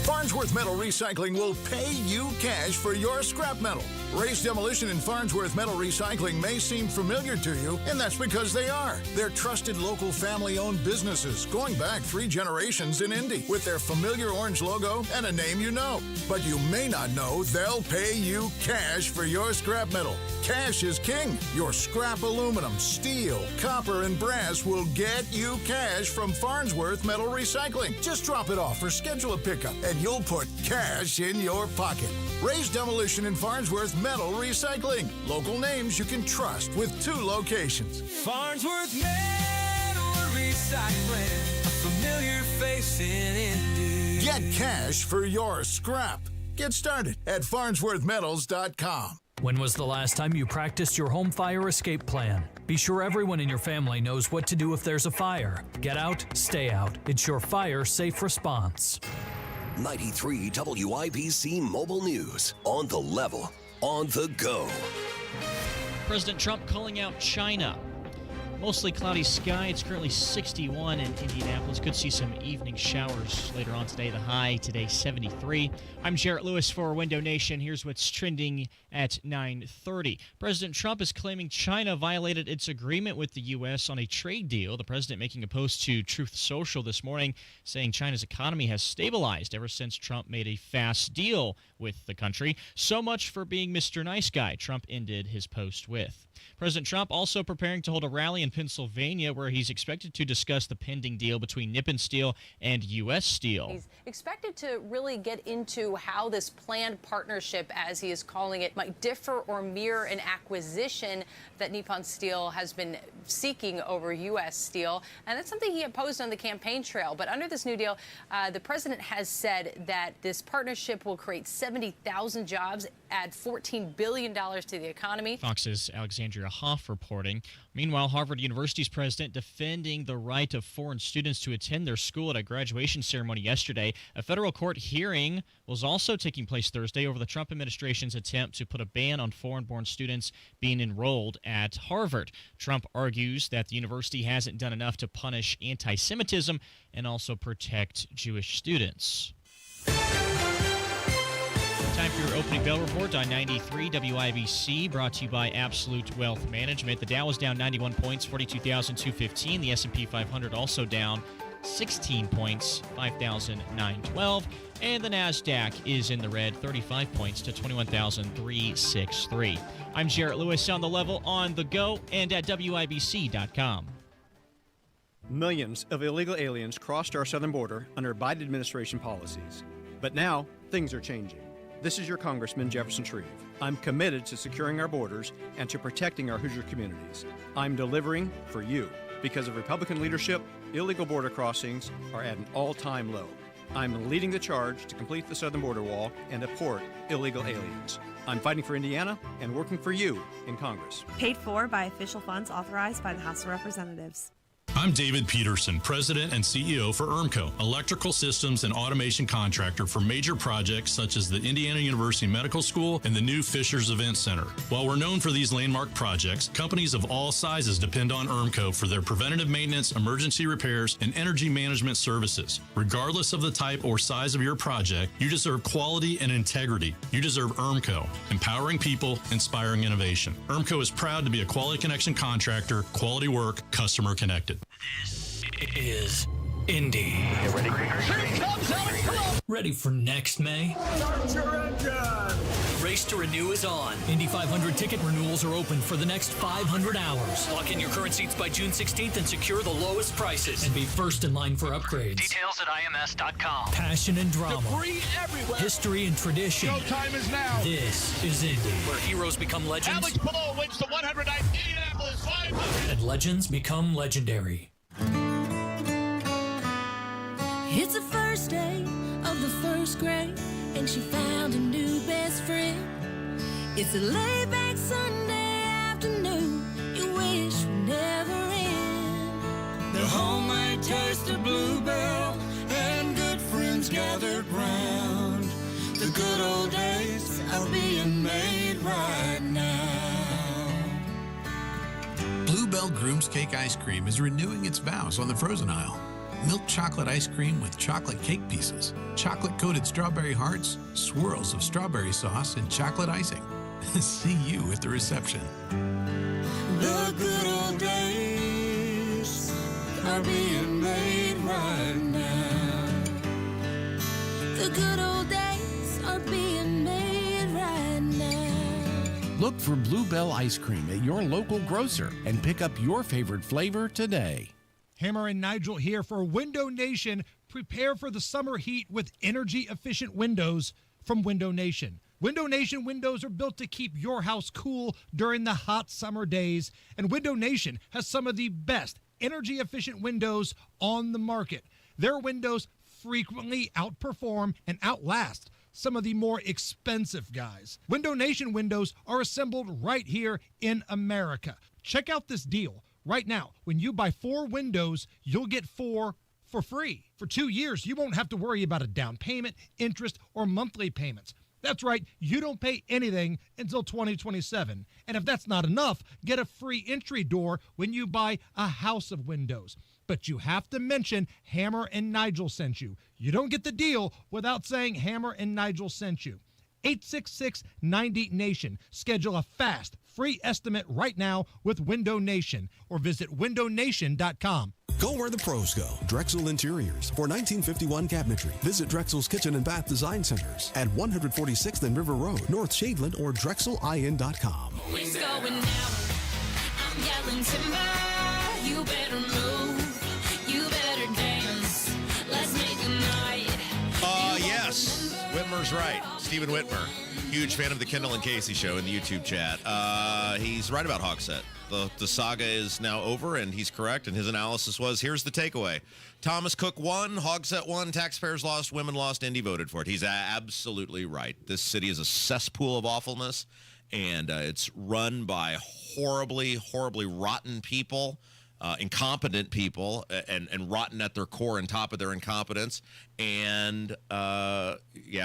Farnsworth Metal Recycling will pay you cash for your scrap metal. Ray's Demolition and Farnsworth Metal Recycling may seem familiar to you, and that's because they are. They're trusted local family-owned businesses going back 3 generations in Indy with their familiar orange logo and a name you know. But you may not know they'll pay you cash for your scrap metal. Cash is king. Your scrap aluminum, steel, copper, and brass will get you cash from Farnsworth Metal Recycling. Just drop it off or schedule a pickup, and you'll put cash in your pocket. Ray's Demolition and Farnsworth Metal Recycling. Local names you can trust with 2 locations. Farnsworth Metal Recycling, a familiar face in Indy. Get cash for your scrap. Get started at farnsworthmetals.com. When was the last time you practiced your home fire escape plan? Be sure everyone in your family knows what to do if there's a fire. Get out, stay out. It's your fire safe response. 93 WIBC Mobile News. On the level, on the go. President Trump calling out China. Mostly cloudy sky. It's currently 61 in Indianapolis. Could see some evening showers later on today. The high today, 73. I'm Jarrett Lewis for Window Nation. Here's what's trending at 9:30. President Trump is claiming China violated its agreement with the U.S. on a trade deal. The president making a post to Truth Social this morning saying China's economy has stabilized ever since Trump made a fast deal with the country. So much for being Mr. Nice Guy, Trump ended his post with. President Trump also preparing to hold a rally in in Pennsylvania, where he's expected to discuss the pending deal between Nippon Steel and U.S. Steel. He's expected to really get into how this planned partnership, as he is calling it, might differ or mirror an acquisition that Nippon Steel has been seeking over U.S. Steel. And that's something he opposed on the campaign trail. But under this new deal, the president has said that this partnership will create 70,000 jobs, add $14 billion to the economy. Fox's Alexandria Hoff reporting. Meanwhile, Harvard University's president defending the right of foreign students to attend their school at a graduation ceremony yesterday. A federal court hearing was also taking place Thursday over the Trump administration's attempt to put a ban on foreign-born students being enrolled at Harvard. Trump argues that the university hasn't done enough to punish anti-Semitism and also protect Jewish students. Time for your opening bell report on 93 WIBC, brought to you by Absolute Wealth Management. The Dow is down 91 points, 42,215. The S&P 500 also down 16 points, 5,912. And the NASDAQ is in the red, 35 points to 21,363. I'm Jarrett Lewis on the level, on the go, and at WIBC.com. Millions of illegal aliens crossed our southern border under Biden administration policies. But now, things are changing. This is your Congressman, Jefferson Shreve. I'm committed to securing our borders and to protecting our Hoosier communities. I'm delivering for you. Because of Republican leadership, illegal border crossings are at an all-time low. I'm leading the charge to complete the southern border wall and deport illegal aliens. I'm fighting for Indiana and working for you in Congress. Paid for by official funds authorized by the House of Representatives. I'm David Peterson, President and CEO for ERMCO, electrical systems and automation contractor for major projects such as the Indiana University Medical School and the new Fishers Event Center. While we're known for these landmark projects, companies of all sizes depend on ERMCO for their preventative maintenance, emergency repairs, and energy management services. Regardless of the type or size of your project, you deserve quality and integrity. You deserve ERMCO, empowering people, inspiring innovation. ERMCO is proud to be a Quality Connection contractor, quality work, customer connected. This is Indy. Ready? Here comes Alex. Ready for next May? Start your engine. Race to Renew is on. Indy 500 ticket renewals are open for the next 500 hours. Lock in your current seats by June 16th and secure the lowest prices. And be first in line for upgrades. Details at IMS.com. Passion and drama. Debris everywhere. History and tradition. Showtime is now. This is Indy, where heroes become legends. Alex Palou wins the 109 Indianapolis 500. And legends become legendary. It's the first day of the first grade, and she found a new best friend. It's a laid-back Sunday afternoon you wish would never end. The homemade taste of Bluebell and good friends gathered round. The good old days are being made right now. Bluebell Groom's Cake Ice Cream is renewing its vows on the frozen aisle. Milk chocolate ice cream with chocolate cake pieces, chocolate-coated strawberry hearts, swirls of strawberry sauce, and chocolate icing. See you at the reception. The good old days are being made right now. The good old days are being made right now. Look for Bluebell Ice Cream at your local grocer and pick up your favorite flavor today. Hammer and Nigel here for Window Nation. Prepare for the summer heat with energy-efficient windows from Window Nation. Window Nation windows are built to keep your house cool during the hot summer days, and Window Nation has some of the best energy-efficient windows on the market. Their windows frequently outperform and outlast some of the more expensive guys. Window Nation windows are assembled right here in America. Check out this deal. Right now, when you buy 4 windows, you'll get 4 for free. For 2 years, you won't have to worry about a down payment, interest, or monthly payments. That's right, you don't pay anything until 2027. And if that's not enough, get a free entry door when you buy a house of windows. But you have to mention Hammer and Nigel sent you. You don't get the deal without saying Hammer and Nigel sent you. 866-90-NATION. Schedule a fast, free estimate right now with Window Nation or visit windownation.com. Go where the pros go. Drexel Interiors for 1951 cabinetry. Visit Drexel's Kitchen and Bath Design Centers at 146th and River Road, North Shadeland, or drexelin.com. Wings going out, I'm yelling timber. You better move, you better dance. Let's make a night. Yes, Whitmer's right. Stephen Whitmer, huge fan of the Kendall and Casey show in the YouTube chat. He's right about Hogsett. The saga is now over, and he's correct. And his analysis was, here's the takeaway. Thomas Cook won, Hogsett won, taxpayers lost, women lost, Indy voted for it. He's absolutely right. This city is a cesspool of awfulness, and it's run by horribly, horribly rotten people. Incompetent people and rotten at their core and top of their incompetence. And, yeah,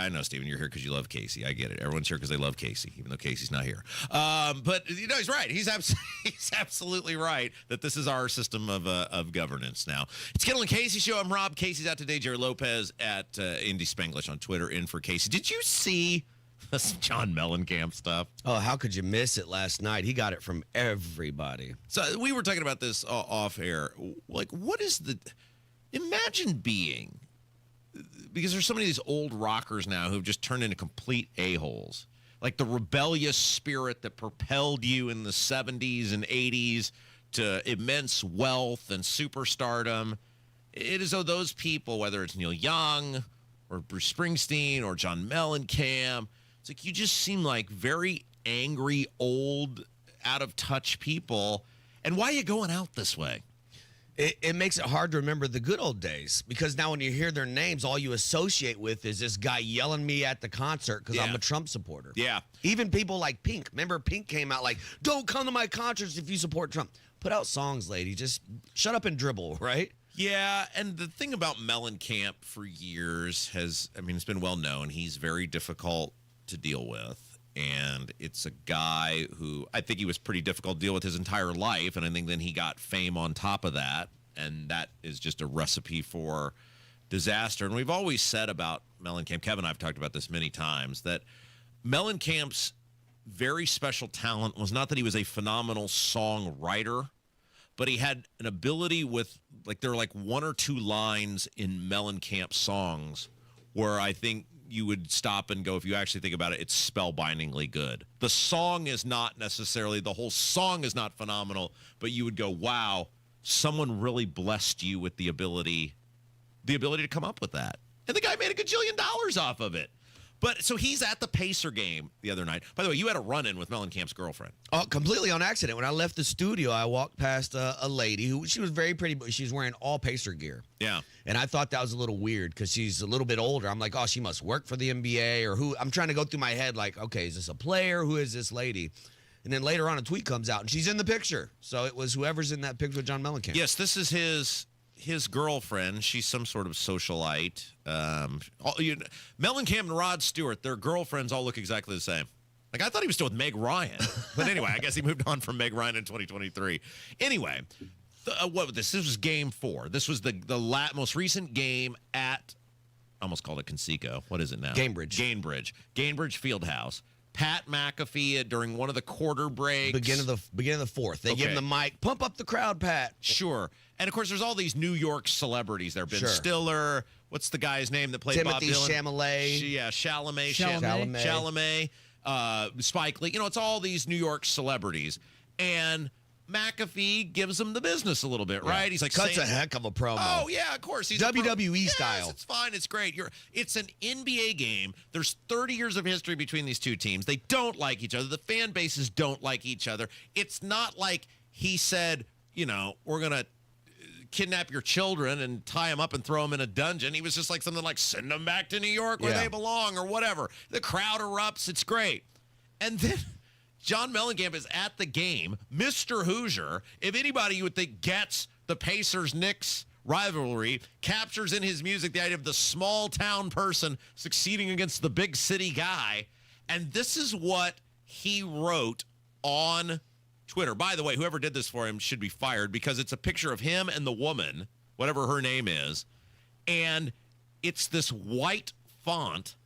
I know, Stephen, you're here because you love Casey. I get it. Everyone's here because they love Casey, even though Casey's not here. But, you know, he's right. He's absolutely right that this is our system of governance now. It's Kendall and Casey show. I'm Rob. Casey's out today. Jerry Lopez at Indy Spanglish on Twitter in for Casey. Did you see this John Mellencamp stuff? Oh, how could you miss it last night? He got it from everybody. So we were talking about this off air. Like, what is the... Imagine being... Because there's so many of these old rockers now who've just turned into complete a-holes. Like the rebellious spirit that propelled you in the 70s and 80s to immense wealth and superstardom. It is though those people, whether it's Neil Young or Bruce Springsteen or John Mellencamp, it's like you just seem like very angry, old, out-of-touch people. And why are you going out this way? It makes it hard to remember the good old days because now when you hear their names, all you associate with is this guy yelling me at the concert because I'm a Trump supporter. Yeah. Even people like Pink. Remember Pink came out like, don't come to my concerts if you support Trump. Put out songs, lady. Just shut up and dribble, right? Yeah, and the thing about Mellencamp for years has, I mean, it's been well known. He's very difficult to deal with. And it's a guy who I think he was pretty difficult to deal with his entire life. And I think then he got fame on top of that. And that is just a recipe for disaster. And we've always said about Mellencamp, Kevin and I have talked about this many times, that Mellencamp's very special talent was not that he was a phenomenal songwriter, but he had an ability with, like, there are like one or two lines in Mellencamp songs where I think you would stop and go, if you actually think about it, it's spellbindingly good. The song is not necessarily, the whole song is not phenomenal, but you would go, wow, someone really blessed you with the ability to come up with that. And the guy made a gajillion dollars off of it. But so he's at the Pacer game the other night. By the way, you had a run-in with Mellencamp's girlfriend. Oh, completely on accident. When I left the studio, I walked past a lady who, she was very pretty, but she was wearing all Pacer gear. Yeah. And I thought that was a little weird because she's a little bit older. I'm like, oh, she must work for the NBA or who. I'm trying to go through my head like, okay, is this a player? Who is this lady? And then later on a tweet comes out and she's in the picture. So it was whoever's in that picture with John Mellencamp. Yes, this is his girlfriend. She's some sort of socialite. Mellencamp and Rod Stewart, their girlfriends all look exactly the same. Like, I thought he was still with Meg Ryan. But anyway, I guess he moved on from Meg Ryan in 2023. Anyway, this was game 4. This was the most recent game at, I almost called it Conseco. What is it now? Gainbridge Fieldhouse. Pat McAfee during one of the quarter breaks. Beginning of the fourth. They give him the mic. Pump up the crowd, Pat. Sure. And, of course, there's all these New York celebrities there. Ben Stiller. What's the guy's name that played Bob Dylan? Chalamet. Spike Lee. You know, it's all these New York celebrities. And McAfee gives them the business a little bit, right? He's like, cuts a heck of a promo. Oh, yeah, of course. He's WWE style. Yes, it's fine. It's great. It's an NBA game. There's 30 years of history between these two teams. They don't like each other. The fan bases don't like each other. It's not like he said, you know, we're going to kidnap your children and tie them up and throw them in a dungeon. He was just like something like, send them back to New York where they belong or whatever. The crowd erupts. It's great. And then John Mellencamp is at the game, Mr. Hoosier. If anybody you would think gets the Pacers-Knicks rivalry, captures in his music the idea of the small-town person succeeding against the big city guy. And this is what he wrote on Twitter. By the way, whoever did this for him should be fired because it's a picture of him and the woman, whatever her name is, and it's this white font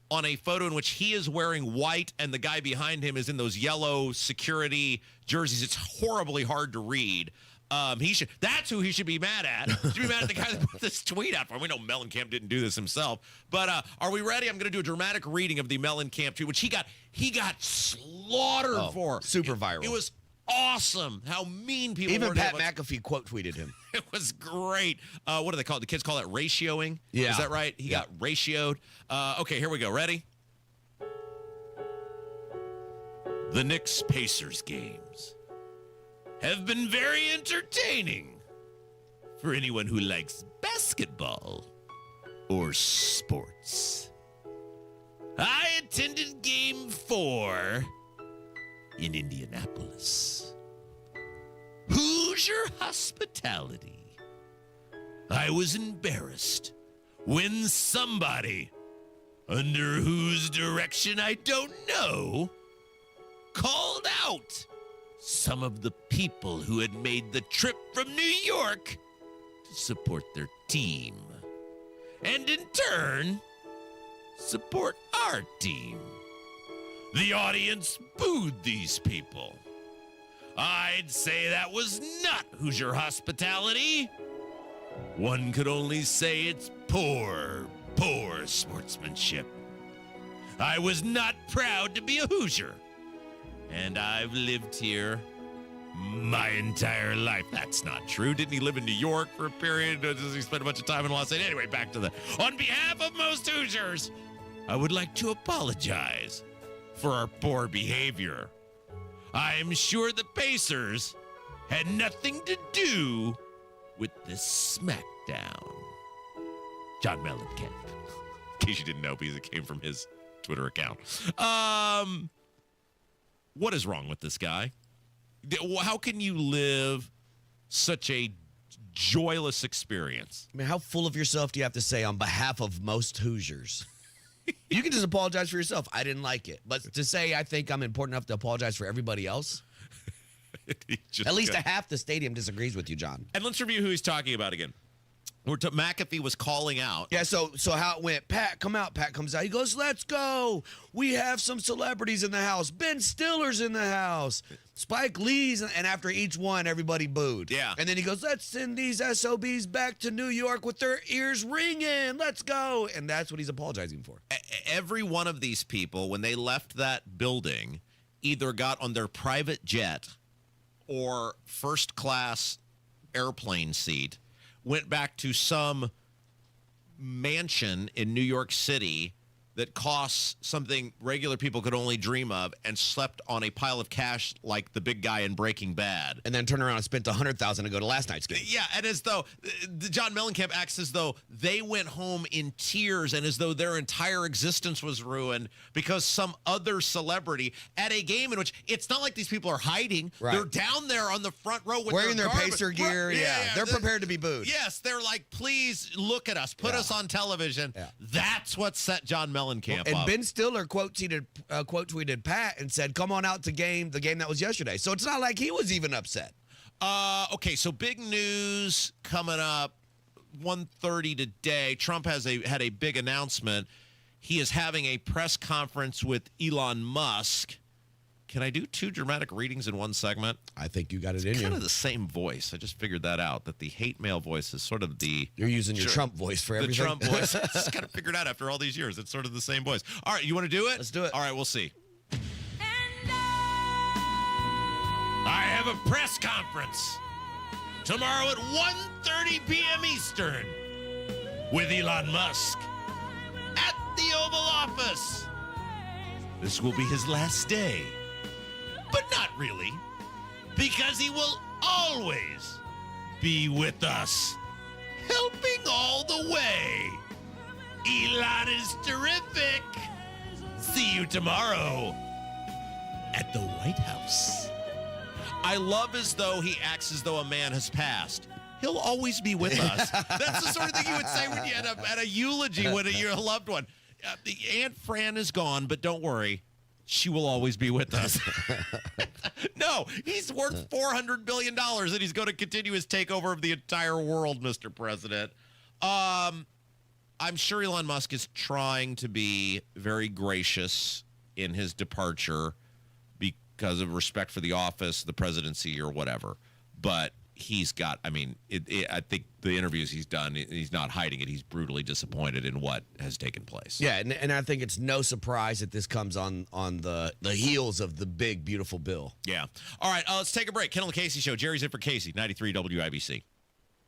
on a photo in which he is wearing white and the guy behind him is in those yellow security jerseys. It's horribly hard to read. That's who he should be mad at. He should be mad at the guy that put this tweet out for him. We know Mellencamp didn't do this himself. But are we ready? I'm going to do a dramatic reading of the Mellencamp tweet, which he got slaughtered for. Super viral. It was awesome how mean people were. Even Pat McAfee quote tweeted him. It was great. What do they call it? The kids call it ratioing. Yeah. Is that right? He got ratioed. Okay, here we go. Ready? The Knicks-Pacers games have been very entertaining for anyone who likes basketball or sports. I attended Game 4 in Indianapolis. Hoosier hospitality. I was embarrassed when somebody, under whose direction I don't know, called out some of the people who had made the trip from New York to support their team, and in turn, support our team. The audience booed these people. I'd say that was not Hoosier hospitality. One could only say it's poor sportsmanship. I was not proud to be a Hoosier, and I've lived here my entire life. That's not true. Didn't he live in New York for a period? Does he spend a bunch of time in Los Angeles? Anyway, back to on behalf of most Hoosiers, I would like to apologize for our poor behavior. I am sure the Pacers had nothing to do with this smackdown. John Mellencamp. In case you didn't know, because it came from his Twitter account. What is wrong with this guy? How can you live such a joyless experience? I mean, how full of yourself do you have to say on behalf of most Hoosiers? You can just apologize for yourself. I didn't like it. But to say I think I'm important enough to apologize for everybody else, at least a half the stadium disagrees with you, John. And let's review who he's talking about again. McAfee was calling out. Yeah, so how it went, Pat, come out. Pat comes out. He goes, let's go. We have some celebrities in the house. Ben Stiller's in the house. Spike Lee's. And after each one, everybody booed. Yeah. And then he goes, let's send these SOBs back to New York with their ears ringing. Let's go. And that's what he's apologizing for. Every one of these people, when they left that building, either got on their private jet or first class airplane seat, went back to some mansion in New York City that costs something regular people could only dream of, and slept on a pile of cash like the big guy in Breaking Bad. And then turned around and spent $100,000 to go to last night's game. Yeah, and as though John Mellencamp acts as though they went home in tears and as though their entire existence was ruined because some other celebrity at a game in which it's not like these people are hiding. Right. They're down there on the front row with wearing their garbage. Pacer gear. Right. Yeah. They're prepared to be booed. Yes, they're like, please look at us. Put us on television. Yeah. That's what set John Mellencamp up. And Ben Stiller quote tweeted Pat and said, come on out to the game that was yesterday. So it's not like he was even upset. Okay, so big news coming up, 1:30 today. Trump had a big announcement. He is having a press conference with Elon Musk. Can I do two dramatic readings in one segment? I think you got it in you. Kind of the same voice. I just figured that out, that the hate mail voice is sort of the... You're using your Trump voice for everything. The Trump voice. I just kind of figured out after all these years. It's sort of the same voice. All right, you want to do it? Let's do it. All right, we'll see. I have a press conference tomorrow at 1:30 p.m. Eastern with Elon Musk at the Oval Office. This will be his last day. But not really, because he will always be with us, helping all the way. Elon is terrific. See you tomorrow at the White House. I love as though he acts as though a man has passed. He'll always be with us. That's the sort of thing you would say when you at a eulogy when you're a loved one. The Aunt Fran is gone, but don't worry. She will always be with us. No, he's worth $400 billion, and he's going to continue his takeover of the entire world, Mr. President. I'm sure Elon Musk is trying to be very gracious in his departure because of respect for the office, the presidency, or whatever. But he's got, I mean, I think the interviews he's done, he's not hiding it. He's brutally disappointed in what has taken place. Yeah, and I think it's no surprise that this comes on the heels of the big, beautiful bill. Yeah. All right, let's take a break. Kendall Casey Show. Jerry's in for Casey, 93 WIBC.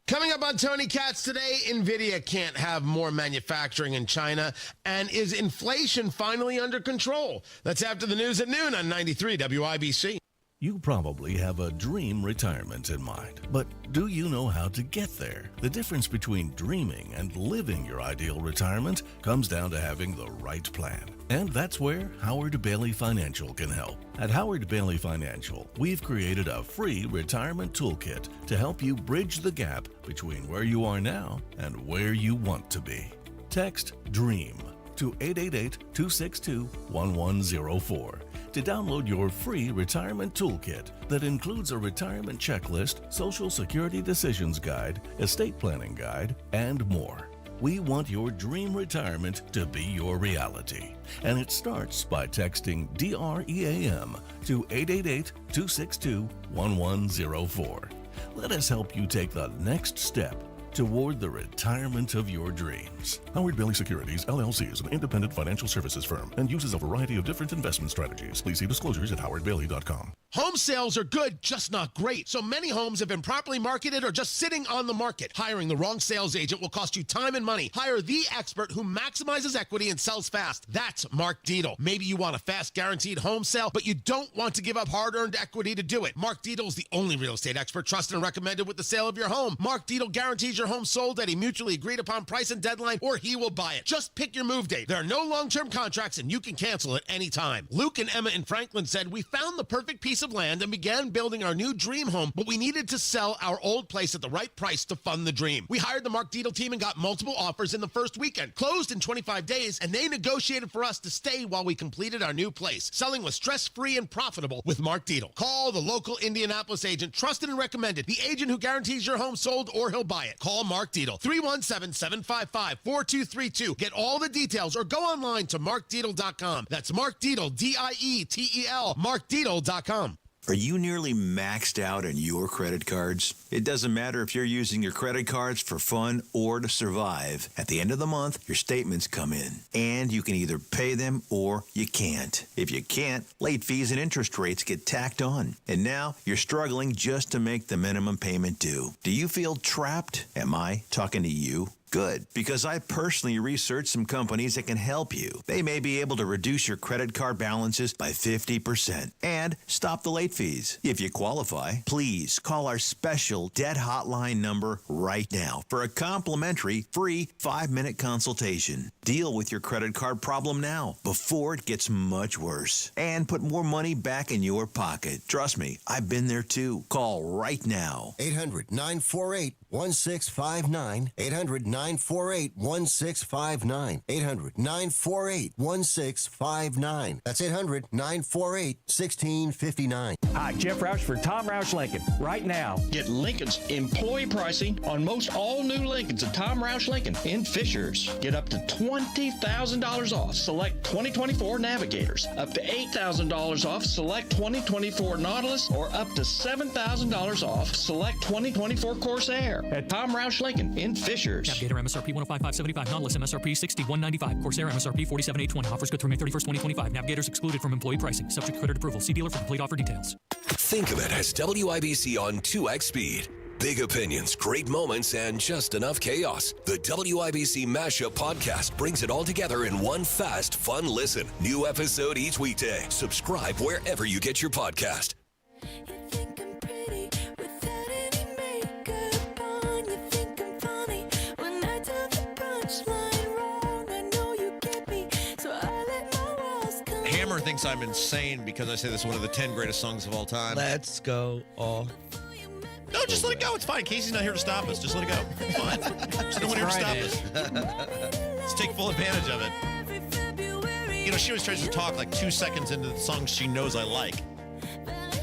Coming up on Tony Katz today, NVIDIA can't have more manufacturing in China, and is inflation finally under control? That's after the news at noon on 93 WIBC. You probably have a dream retirement in mind, but do you know how to get there? The difference between dreaming and living your ideal retirement comes down to having the right plan. And that's where Howard Bailey Financial can help. At Howard Bailey Financial, we've created a free retirement toolkit to help you bridge the gap between where you are now and where you want to be. Text DREAM to 888-262-1104 to download your free retirement toolkit that includes a retirement checklist, Social Security decisions guide, estate planning guide, and more. We want your dream retirement to be your reality. And it starts by texting DREAM to 888-262-1104. Let us help you take the next step toward the retirement of your dreams. Howard Bailey Securities, LLC is an independent financial services firm and uses a variety of different investment strategies. Please see disclosures at howardbailey.com. Home sales are good, just not great. So many homes have been properly marketed or just sitting on the market. Hiring the wrong sales agent will cost you time and money. Hire the expert who maximizes equity and sells fast. That's Mark Dietel. Maybe you want a fast, guaranteed home sale, but you don't want to give up hard-earned equity to do it. Mark Dietel is the only real estate expert trusted and recommended with the sale of your home. Mark Dietel guarantees your home sold at a mutually agreed upon price and deadline, or he will buy it. Just pick your move date. There are no long-term contracts, and you can cancel at any time. Luke and Emma in Franklin said, "We found the perfect piece of land and began building our new dream home, but we needed to sell our old place at the right price to fund the dream. We hired the Mark Dietel team and got multiple offers in the first weekend, closed in 25 days, and they negotiated for us to stay while we completed our new place. Selling was stress-free and profitable with Mark Dietel. Call the local Indianapolis agent, trusted and recommended, the agent who guarantees your home sold or he'll buy it. Call Mark Dietel, 317-755-4232. Get all the details or go online to markdietel.com. That's Mark Dietel, DIETEL, markdietel.com. Are you nearly maxed out on your credit cards? It doesn't matter if you're using your credit cards for fun or to survive. At the end of the month, your statements come in, and you can either pay them or you can't. If you can't, late fees and interest rates get tacked on. And now you're struggling just to make the minimum payment due. Do you feel trapped? Am I talking to you? Good, because I personally researched some companies that can help you. They may be able to reduce your credit card balances by 50% and stop the late fees. If you qualify, please call our special debt hotline number right now for a complimentary free 5-minute consultation. Deal with your credit card problem now before it gets much worse and put more money back in your pocket. Trust me, I've been there too. Call right now. 800-948-1659. 800-948-1659. 800-948-1659. That's 800-948-1659. Hi, Jeff Roush for Tom Roush Lincoln. Right now, get Lincoln's employee pricing on most all new Lincolns at Tom Roush Lincoln in Fishers. Get up to $20,000 off select 2024 Navigators, up to $8,000 off select 2024 Nautilus, or up to $7,000 off select 2024 Corsair at Tom Roush Lincoln in Fishers. Navigator MSRP 105,575, Nautilus MSRP 6195, Corsair MSRP 47,820. Offers good through May 31st, 2025. Navigators excluded from employee pricing. Subject to credit approval. See dealer for complete offer details. Think of it as WIBC on 2x speed. Big opinions, great moments, and just enough chaos. The WIBC Mashup Podcast brings it all together in one fast, fun listen. New episode each weekday. Subscribe wherever you get your podcast. Hammer thinks I'm insane because I say this is one of the 10 greatest songs of all time. Let's go all. No, just let it go. It's fine. Casey's not here to stop us. Just let it go. It's fine. There's no one here to stop us. Let's take full advantage of it. You know, she always tries to talk like 2 seconds into the songs she knows I like.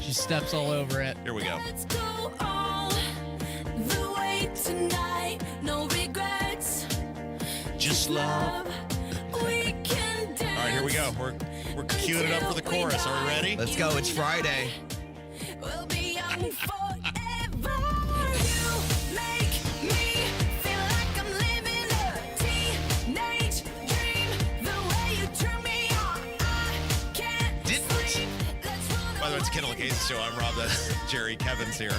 She steps all over it. Here we go. Let's go all the way tonight. No regrets. Just love. We can dance. All right, here we go. We're queuing it up for the chorus. Are we ready? Let's go. It's Friday. We'll be young forever. Kendall Casey Show. I'm Rob. That's Jerry. Kevin's here.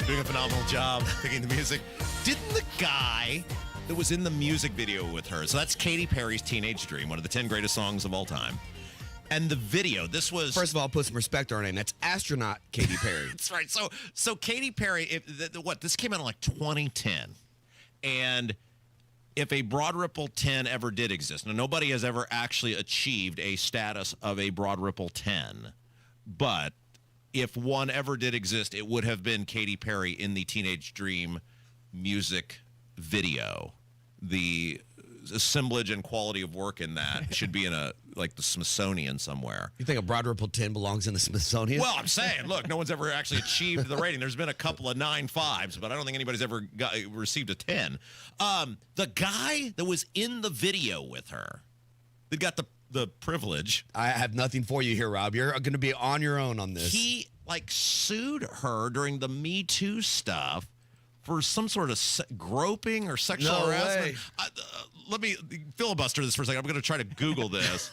Doing a phenomenal job picking the music. Didn't the guy that was in the music video with her, so that's Katy Perry's Teenage Dream, one of the 10 greatest songs of all time. And the video, this was... First of all, put some respect on her name. That's astronaut Katy Perry. That's right. So Katy Perry, this came out in like 2010. And if a Broad Ripple 10 ever did exist, now nobody has ever actually achieved a status of a Broad Ripple 10, but if one ever did exist, it would have been Katy Perry in the Teenage Dream music video. The assemblage and quality of work in that should be in the Smithsonian somewhere. You think a Broad Ripple 10 belongs in the Smithsonian? Well, I'm saying, look, no one's ever actually achieved the rating. There's been a couple of 9.5s, but I don't think anybody's ever received a 10. The guy that was in the video with her, that got the privilege. I have nothing for you here, Rob. You're going to be on your own on this. He sued her during the Me Too stuff for some sort of groping or sexual harassment. Let me filibuster this for a second. I'm going to try to Google this.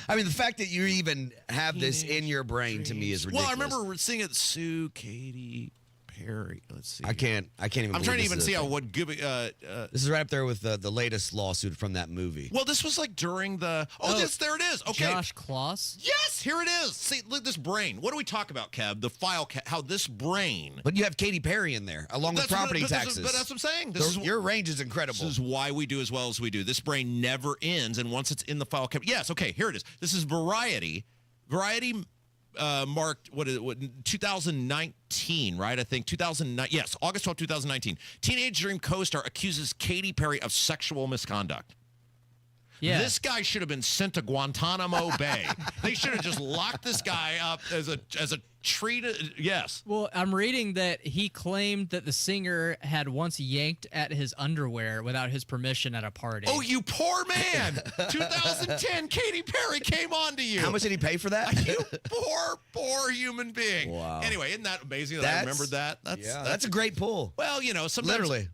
I mean, the fact that you even have this in your brain to me is ridiculous. Well, I remember seeing it. Sue Katy Perry. Let's see. I can't even. I'm trying to even see how this is right up there with the latest lawsuit from that movie. Well, this was like during the. Yes, there it is. Okay, Josh Kloss. Yes, here it is. See, look, this brain. What do we talk about, Kev? The file. How this brain. But you have Katy Perry in there along with property taxes. But that's what I'm saying. Your range is incredible. This is why we do as well as we do. This brain never ends, and once it's in the file cabinet. Yes. Okay. Here it is. This is Variety. Variety. Marked 2019, right? I think 2009. Yes, August 12, 2019. Teenage Dream co-star accuses Katy Perry of sexual misconduct. Yeah. This guy should have been sent to Guantanamo Bay. They should have just locked this guy up as a treat. Yes. Well, I'm reading that he claimed that the singer had once yanked at his underwear without his permission at a party. Oh, you poor man. 2010, Katy Perry came on to you. How much did he pay for that? You poor human being. Wow. Anyway, isn't that amazing that I remembered that? That's a great pull. Well, sometimes. Literally.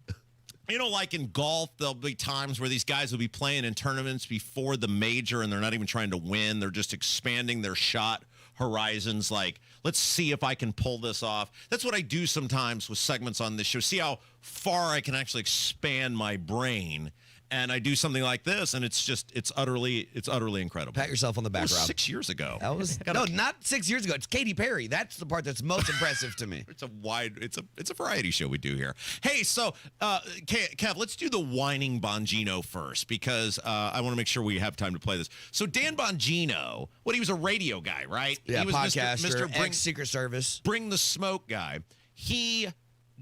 Like in golf, there'll be times where these guys will be playing in tournaments before the major and they're not even trying to win. They're just expanding their shot horizons. Like, let's see if I can pull this off. That's what I do sometimes with segments on this show. See how far I can actually expand my brain. And I do something like this, and it's utterly incredible. Pat yourself on the back, Rob. 6 years ago. That was not 6 years ago. It's Katy Perry. That's the part that's most impressive to me. It's a variety show we do here. Hey, so Kev, let's do the whining Bongino first because I want to make sure we have time to play this. So Dan Bongino, he was a radio guy, right? Yeah, he was podcaster, ex-Secret Service. Bring the smoke guy. He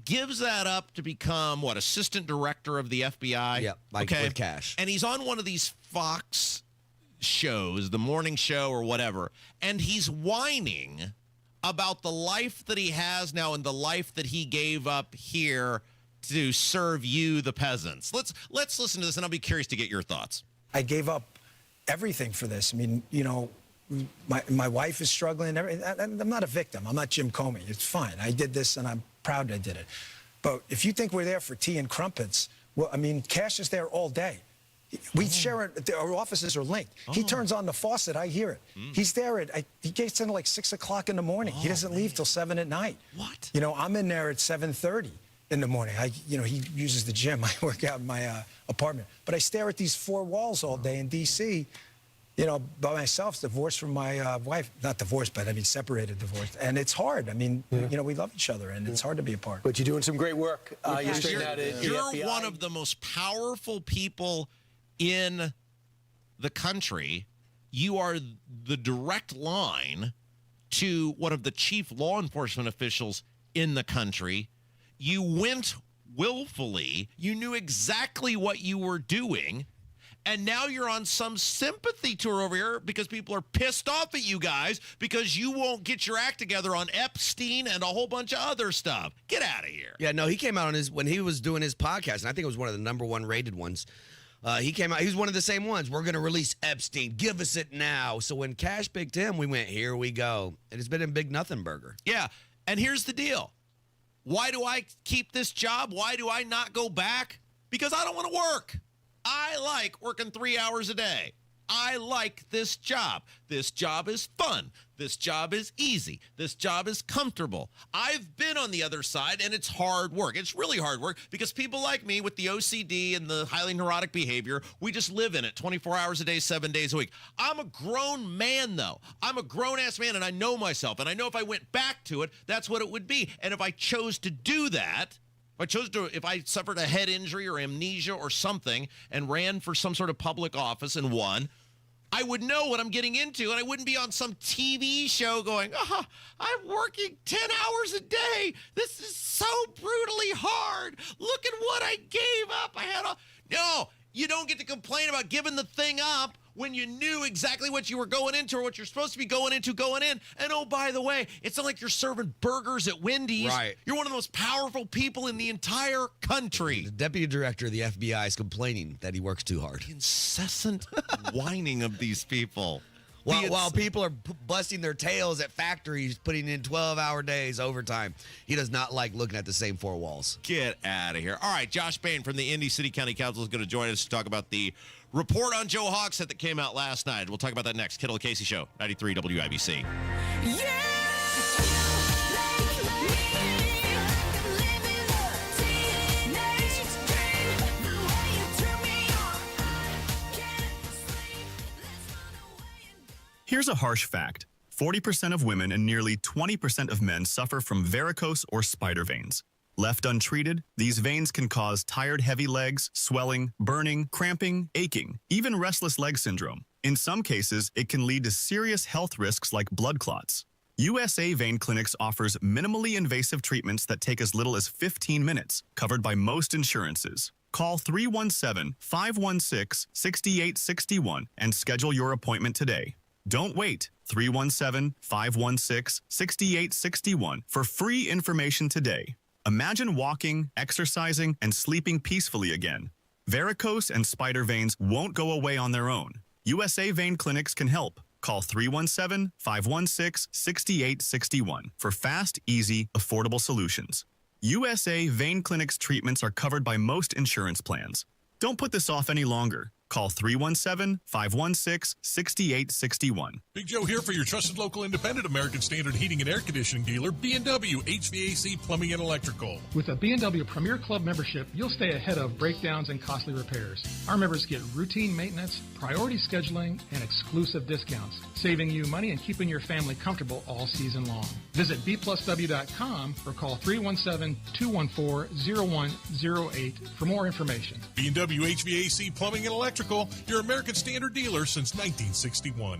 gives that up to become, assistant director of the FBI? Yep, with cash. And he's on one of these Fox shows, the morning show or whatever, and he's whining about the life that he has now and the life that he gave up here to serve you, the peasants. Let's listen to this, and I'll be curious to get your thoughts. I gave up everything for this. I mean, my wife is struggling. I'm not a victim. I'm not Jim Comey. It's fine. I did this, and I'm proud I did it. But if you think we're there for tea and crumpets, well, I mean, Cash is there all day. We share it. Our offices are linked. He turns on the faucet. I hear it. He's there he gets in like 6 o'clock in the morning. He doesn't leave till 7 at night. What? I'm in there at 7:30 in the morning. He uses the gym. I work out in my apartment. But I stare at these four walls all day in D.C., by myself, divorced from my wife. Not divorced, but separated, divorced. And it's hard. I mean, we love each other, and it's hard to be apart. But you're doing some great work. You're one of the most powerful people in the country. You are the direct line to one of the chief law enforcement officials in the country. You went willfully. You knew exactly what you were doing. And now you're on some sympathy tour over here because people are pissed off at you guys because you won't get your act together on Epstein and a whole bunch of other stuff. Get out of here. Yeah, no, he came out when he was doing his podcast, and I think it was one of the #1 rated ones. He came out. He was one of the same ones. We're going to release Epstein. Give us it now. So when Cash picked him, we went, here we go. And it's been a big nothing burger. Yeah, and here's the deal. Why do I keep this job? Why do I not go back? Because I don't want to work. I like working 3 hours a day. I like this job. This job is fun. This job is easy. This job is comfortable. I've been on the other side, and it's hard work. It's really hard work because people like me with the OCD and the highly neurotic behavior, we just live in it 24 hours a day, 7 days a week. I'm a grown man, though. I'm a grown-ass man, and I know myself. And I know if I went back to it, that's what it would be. And if I chose to do that, if I suffered a head injury or amnesia or something and ran for some sort of public office and won, I would know what I'm getting into, and I wouldn't be on some TV show going, I'm working 10 hours a day. This is so brutally hard. Look at what I gave up. No, you don't get to complain about giving the thing up when you knew exactly what you were going into or what you're supposed to be going into going in. And oh, by the way, it's not like you're serving burgers at Wendy's. Right. You're one of the most powerful people in the entire country. The deputy director of the FBI is complaining that he works too hard. The incessant whining of these people. While people are busting their tails at factories, putting in 12-hour days overtime, he does not like looking at the same four walls. Get out of here. All right, Josh Bain from the Indy City County Council is going to join us to talk about the report on Joe Hogsett that came out last night. We'll talk about that next. Kendall Casey Show, 93 WIBC. Here's a harsh fact. 40% of women and nearly 20% of men suffer from varicose or spider veins. Left untreated, these veins can cause tired, heavy legs, swelling, burning, cramping, aching, even restless leg syndrome. In some cases, it can lead to serious health risks like blood clots. USA Vein Clinics offers minimally invasive treatments that take as little as 15 minutes, covered by most insurances. Call 317-516-6861 and schedule your appointment today. Don't wait. 317-516-6861 for free information today. Imagine walking, exercising, and sleeping peacefully again. Varicose and spider veins won't go away on their own. USA Vein Clinics can help. Call 317-516-6861 for fast, easy, affordable solutions. USA Vein Clinics treatments are covered by most insurance plans. Don't put this off any longer. Call 317-516-6861. Big Joe here for your trusted local independent American Standard heating and air conditioning dealer, B&W HVAC Plumbing and Electrical. With a B&W Premier Club membership, you'll stay ahead of breakdowns and costly repairs. Our members get routine maintenance, priority scheduling, and exclusive discounts, saving you money and keeping your family comfortable all season long. Visit bplusw.com or call 317-214-0108 for more information. B&W HVAC Plumbing and Electrical, your American Standard dealer since 1961.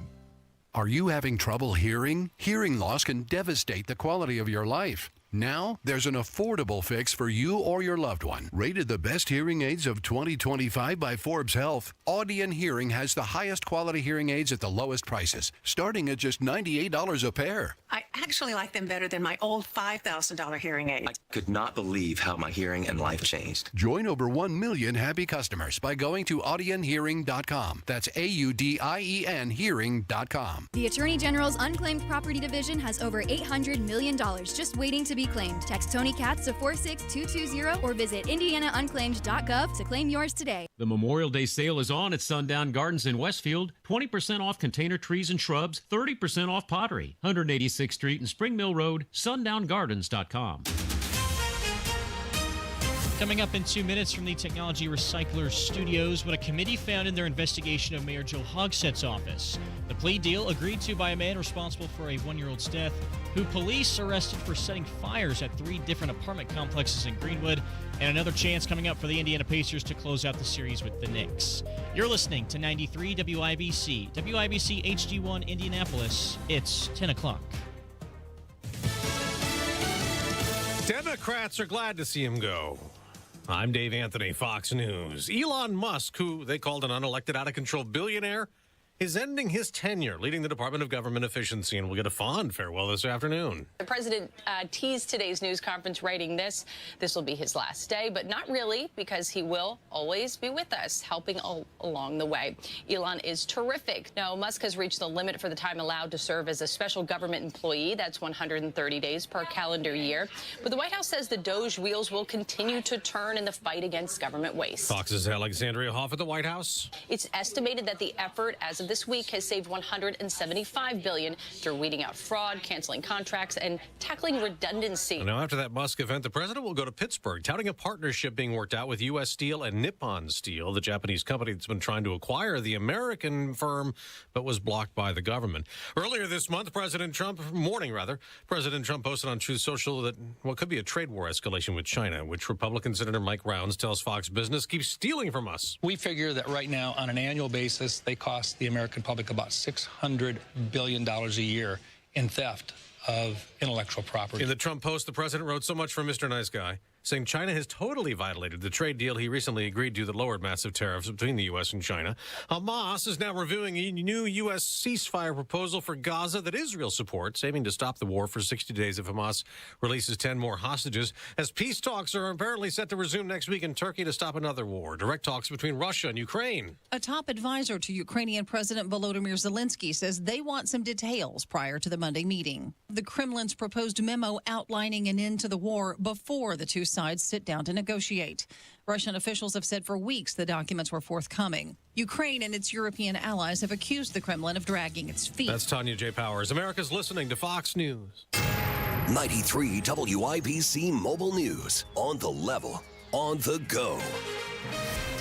Are you having trouble hearing? Hearing loss can devastate the quality of your life. Now, there's an affordable fix for you or your loved one. Rated the best hearing aids of 2025 by Forbes Health, Audion Hearing has the highest quality hearing aids at the lowest prices, starting at just $98 a pair. I actually like them better than my old $5,000 hearing aid. I could not believe how my hearing and life changed. Join over 1 million happy customers by going to audionhearing.com. That's AUDIEN hearing.com. The Attorney General's Unclaimed Property Division has over $800 million just waiting to be claimed. Text Tony Katz to 46220 or visit indianaunclaimed.gov to claim yours today. The Memorial Day sale is on at Sundown Gardens in Westfield. 20% off container trees and shrubs, 30% off pottery. 186th Street and Spring Mill Road, sundowngardens.com. Coming up in 2 minutes from the Technology Recycler Studios, what a committee found in their investigation of Mayor Joe Hogsett's office. The plea deal agreed to by a man responsible for a 1-year-old's death, who police arrested for setting fires at 3 different apartment complexes in Greenwood, and another chance coming up for the Indiana Pacers to close out the series with the Knicks. You're listening to 93 WIBC, WIBC HD1 Indianapolis. It's 10 o'clock. Democrats are glad to see him go. I'm Dave Anthony, Fox News. Elon Musk, who they called an unelected, out-of-control billionaire, is ending his tenure leading the Department of Government Efficiency and will get a fond farewell this afternoon. The president teased today's news conference writing this will be his last day, but not really, because he will always be with us, helping along the way. Elon is terrific. Now, Musk has reached the limit for the time allowed to serve as a special government employee. That's 130 days per calendar year. But the White House says the Doge wheels will continue to turn in the fight against government waste. Fox's Alexandria Hoff at the White House. It's estimated that the effort as of this week has saved $175 billion through weeding out fraud, canceling contracts, and tackling redundancy. And now, after that Musk event, the president will go to Pittsburgh, touting a partnership being worked out with U.S. Steel and Nippon Steel, the Japanese company that's been trying to acquire the American firm, but was blocked by the government. Earlier this month, President Trump posted on Truth Social that what could be a trade war escalation with China, which Republican Senator Mike Rounds tells Fox Business keeps stealing from us. We figure that right now, on an annual basis, they cost the American public about $600 billion a year in theft of intellectual property. In the Trump post, the president wrote so much for Mr. Nice Guy, saying China has totally violated the trade deal he recently agreed to that lowered massive tariffs between the U.S. and China. Hamas is now reviewing a new U.S. ceasefire proposal for Gaza that Israel supports, aiming to stop the war for 60 days if Hamas releases 10 more hostages, as peace talks are apparently set to resume next week in Turkey to stop another war. Direct talks between Russia and Ukraine. A top advisor to Ukrainian President Volodymyr Zelensky says they want some details prior to the Monday meeting. The Kremlin's proposed memo outlining an end to the war before the two sides sit down to negotiate. Russian officials have said for weeks the documents were forthcoming. Ukraine and its European allies have accused the Kremlin of dragging its feet. That's Tanya J. Powers. America's listening to Fox News. 93 WIBC Mobile News. On the level, on the go.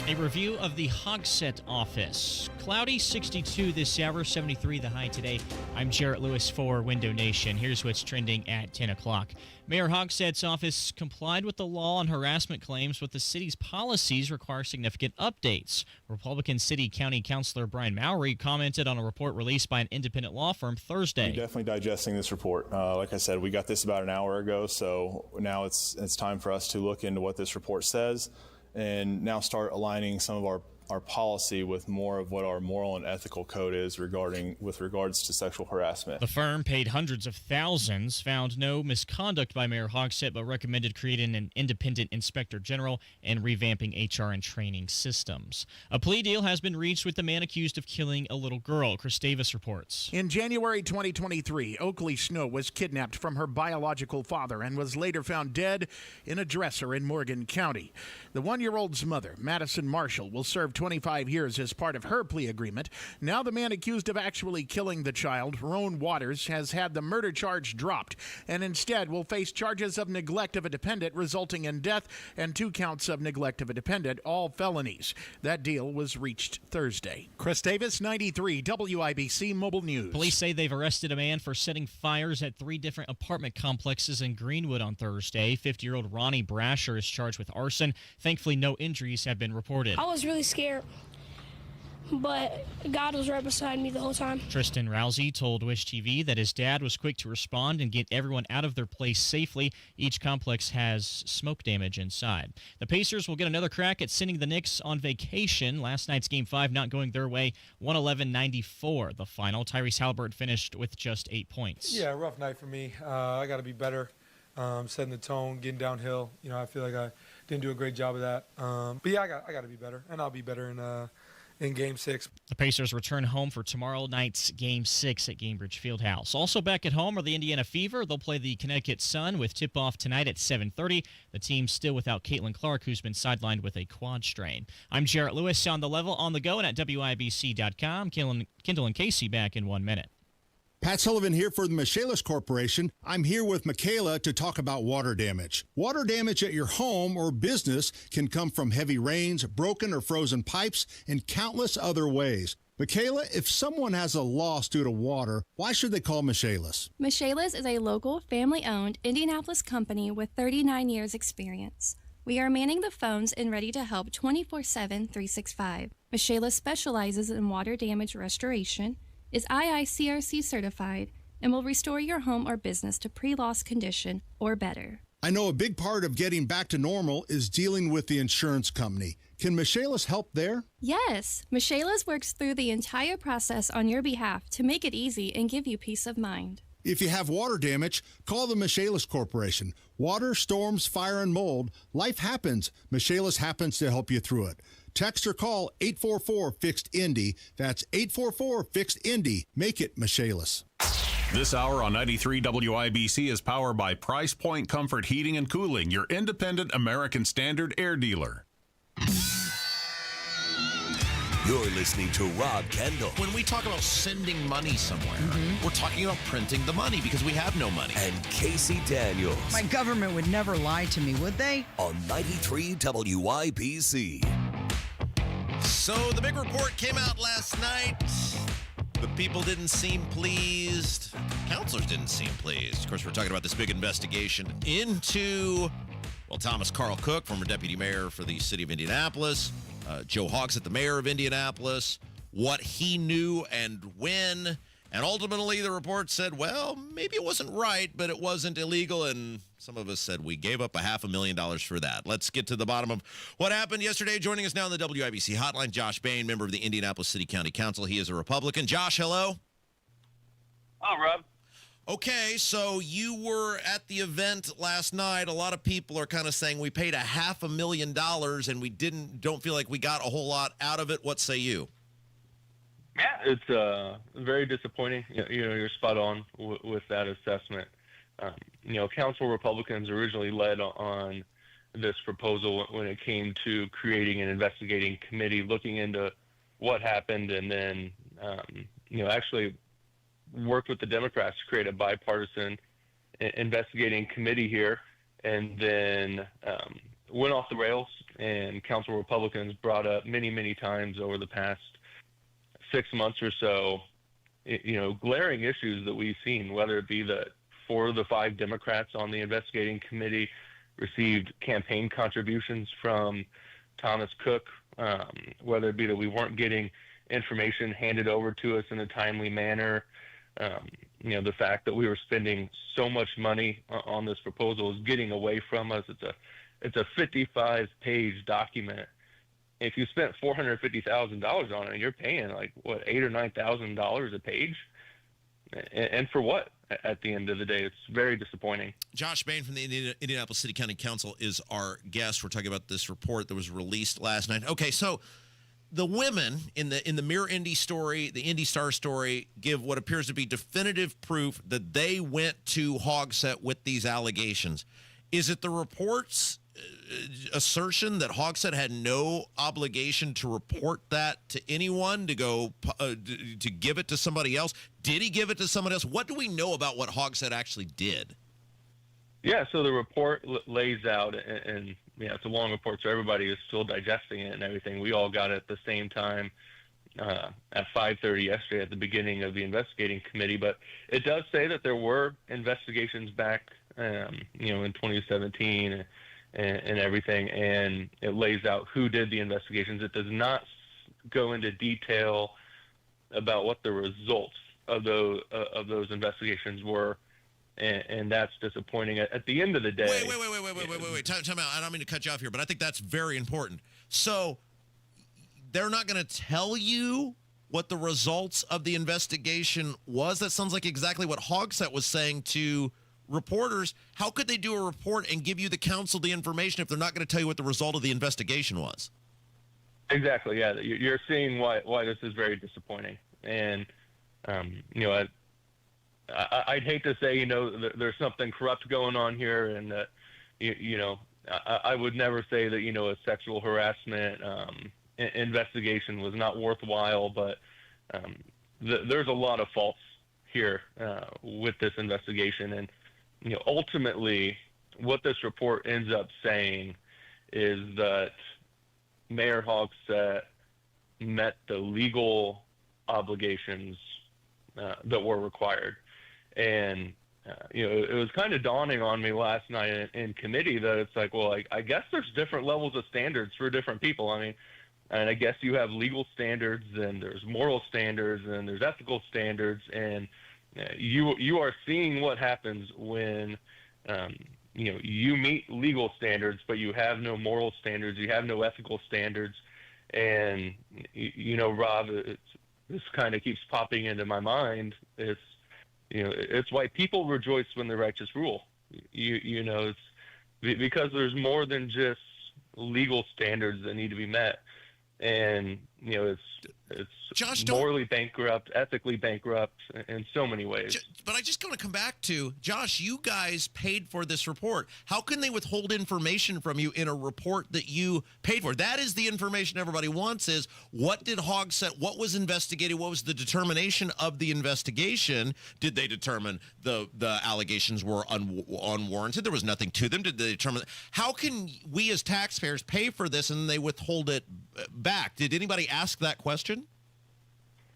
A review of the Hogsett office. Cloudy 62 this hour, 73 the high today. I'm Jarrett Lewis for Window Nation. Here's what's trending at 10 o'clock. Mayor Hogsett's office complied with the law on harassment claims, but the city's policies require significant updates. Republican City County Councilor Brian Mowry commented on a report released by an independent law firm Thursday. We're definitely digesting this report. Like I said, we got this about an hour ago, so now it's time for us to look into what this report says and now start aligning some of our policy with more of what our moral and ethical code is with regards to sexual harassment. The firm paid hundreds of thousands, found no misconduct by Mayor Hogsett, but recommended creating an independent inspector general and revamping HR and training systems. A plea deal has been reached with the man accused of killing a little girl. Chris Davis reports. In January 2023, Oakley Snow was kidnapped from her biological father and was later found dead in a dresser in Morgan County. The one-year-old's mother, Madison Marshall, will serve 25 years as part of her plea agreement. Now the man accused of actually killing the child, Roan Waters, has had the murder charge dropped and instead will face charges of neglect of a dependent resulting in death and 2 counts of neglect of a dependent, all felonies. That deal was reached Thursday. Chris Davis, 93 WIBC Mobile News. Police say they've arrested a man for setting fires at 3 different apartment complexes in Greenwood on Thursday. 50-year-old Ronnie Brasher is charged with arson. Thankfully, no injuries have been reported. I was really scared, but God was right beside me the whole time. Tristan Rousey told Wish TV that his dad was quick to respond and get everyone out of their place safely. Each complex has smoke damage inside. The Pacers will get another crack at sending the Knicks on vacation. Last night's Game 5 not going their way, 111-94 the final. Tyrese Halliburton finished with just 8 points. Yeah, rough night for me. I got to be better, setting the tone, getting downhill. I feel like I didn't do a great job of that. But yeah, I got to be better, and I'll be better in Game 6. The Pacers return home for tomorrow night's Game 6 at Gainbridge Fieldhouse. Also back at home are the Indiana Fever. They'll play the Connecticut Sun with tip-off tonight at 7:30. The team still without Caitlin Clark, who's been sidelined with a quad strain. I'm Jarrett Lewis on the level, on the go, and at WIBC.com. Kendall and Casey back in 1 minute. Pat Sullivan here for the Michaelis Corporation. I'm here with Michaela to talk about water damage. Water damage at your home or business can come from heavy rains, broken or frozen pipes, and countless other ways. Michaela, if someone has a loss due to water, why should they call Michaelis? Michaelis is a local, family-owned Indianapolis company with 39 years experience. We are manning the phones and ready to help 24/7, 365. Michaelis specializes in water damage restoration, is IICRC certified, and will restore your home or business to pre-loss condition or better. I know a big part of getting back to normal is dealing with the insurance company. Can Michaelis help there? Yes, Michaelis works through the entire process on your behalf to make it easy and give you peace of mind. If you have water damage, call the Michaelis Corporation. Water, storms, fire, and mold, life happens. Michaelis happens to help you through it. Text or call 844-FIXED-INDY. That's 844-FIXED-INDY. Make it Michaelis. This hour on 93 WIBC is powered by Price Point Comfort Heating and Cooling, your independent American Standard air dealer. You're listening to Rob Kendall. When we talk about sending money somewhere, we're talking about printing the money because we have no money. And Casey Daniels. My government would never lie to me, would they? On 93 WIBC. So the big report came out last night, but people didn't seem pleased. Counselors didn't seem pleased. Of course, we're talking about this big investigation into, Thomas Carl Cook, former deputy mayor for the city of Indianapolis, Joe Hogsett, the mayor of Indianapolis, what he knew and when. And ultimately, the report said, well, maybe it wasn't right, but it wasn't illegal. And some of us said we gave up $500,000 for that. Let's get to the bottom of what happened yesterday. Joining us now on the WIBC hotline, Josh Bain, member of the Indianapolis City County Council. He is a Republican. Josh, hello. Oh, Rob. Okay, so you were at the event last night. A lot of people are kind of saying we paid $500,000 and we don't feel like we got a whole lot out of it. What say you? Yeah, it's very disappointing. You're spot on with that assessment. Council Republicans originally led on this proposal when it came to creating an investigating committee looking into what happened, and then actually worked with the Democrats to create a bipartisan investigating committee here, and then went off the rails, and Council Republicans brought up many times over the past 6 months or so, glaring issues that we've seen, whether it be that 4 of the 5 Democrats on the investigating committee received campaign contributions from Thomas Cook, whether it be that we weren't getting information handed over to us in a timely manner. The fact that we were spending so much money on this proposal is getting away from us. It's a 55-page document. If you spent $450,000 on it, you're paying $8,000 or $9,000 a page, and for what? At the end of the day, it's very disappointing. Josh Bain from the Indianapolis City County Council is our guest. We're talking about this report that was released last night. Okay, so the women in the Mirror Indy story, the Indy Star story, give what appears to be definitive proof that they went to Hogsett with these allegations. Is it the report's assertion that Hogsett had no obligation to report that to anyone, to go to give it to somebody else? Did he give it to someone else? What do we know about what Hogsett actually did? Yeah, so the report lays out, and it's a long report, so everybody is still digesting it and everything. We all got it at the same time at 5:30 yesterday at the beginning of the investigating committee, but it does say that there were investigations back, in 2017 and everything, and it lays out who did the investigations. It does not go into detail about what the results of those investigations were. And that's disappointing. At the end of the day... Wait. Time out. I don't mean to cut you off here, but I think that's very important. So they're not going to tell you what the results of the investigation was? That sounds like exactly what Hogsett was saying to reporters. How could they do a report and give you, the council, the information if they're not going to tell you what the result of the investigation was? Exactly, yeah. You're seeing why this is very disappointing. And, I'd hate to say, there's something corrupt going on here, and that, I would never say that, a sexual harassment investigation was not worthwhile, but there's a lot of faults here with this investigation. And, ultimately, what this report ends up saying is that Mayor Hogsett met the legal obligations that were required. And, it was kind of dawning on me last night in committee that it's like, well, I guess there's different levels of standards for different people. I mean, and I guess you have legal standards, and there's moral standards, and there's ethical standards. And you are seeing what happens when, you meet legal standards, but you have no moral standards, you have no ethical standards. And, Rob, this kind of keeps popping into my mind. It's why people rejoice when the righteous rule. It's because there's more than just legal standards that need to be met. And, it's Josh, morally bankrupt, ethically bankrupt in so many ways. But I just want to come back to, Josh, you guys paid for this report. How can they withhold information from you in a report that you paid for? That is the information everybody wants, is what did Hogsett, what was investigated, what was the determination of the investigation? Did they determine the allegations were unwarranted? There was nothing to them. Did they determine? How can we as taxpayers pay for this and they withhold it back? Did anybody ask that question?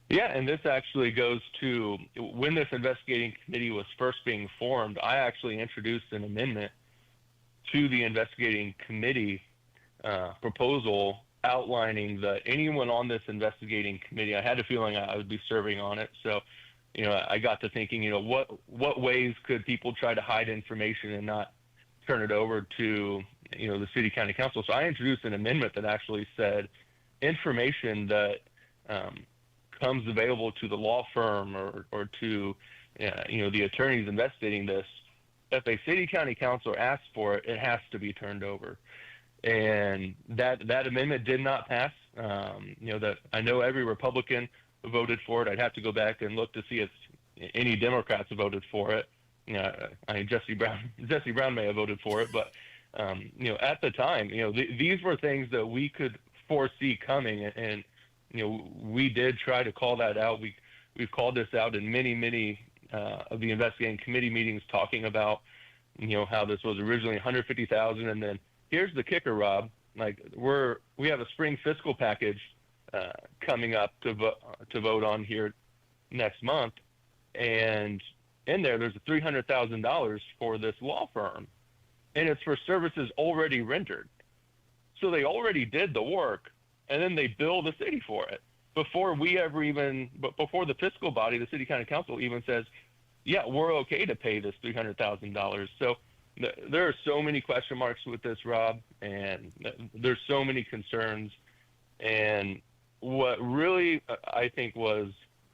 Yeah, and this actually goes to when this investigating committee was first being formed. I actually introduced an amendment to the investigating committee proposal outlining that anyone on this investigating committee, I had a feeling I would be serving on it. So, I got to thinking, what ways could people try to hide information and not turn it over to, the city county council? So I introduced an amendment that actually said information that comes available to the law firm or to the attorneys investigating this, if a city county councilor asks for it, it has to be turned over. And that amendment did not pass. That I know every Republican voted for it. I'd have to go back and look to see if any Democrats voted for it. Jesse Brown may have voted for it, but at the time, these were things that we could foresee coming, and we did try to call that out. We've called this out in many of the investigating committee meetings, talking about how this was originally $150,000, and then here's the kicker, Rob. Like we have a spring fiscal package coming up to vote on here next month, and in there's $300,000 for this law firm, and it's for services already rendered. So they already did the work, and then they bill the city for it before before the fiscal body, the city county council, even says, yeah, we're okay to pay this $300,000. So there are so many question marks with this, Rob, and there's so many concerns. And what really I think was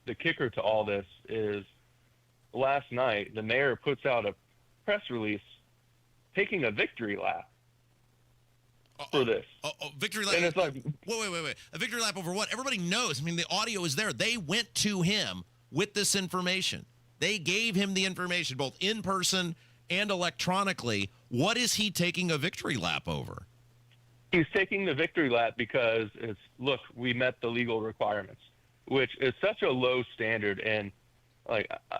the kicker to all this is last night the mayor puts out a press release taking a victory lap for this. Victory lap. And it's like, wait. A victory lap over what? Everybody knows. I mean, the audio is there. They went to him with this information. They gave him the information, both in person and electronically. What is he taking a victory lap over? He's taking the victory lap because look, we met the legal requirements, which is such a low standard. And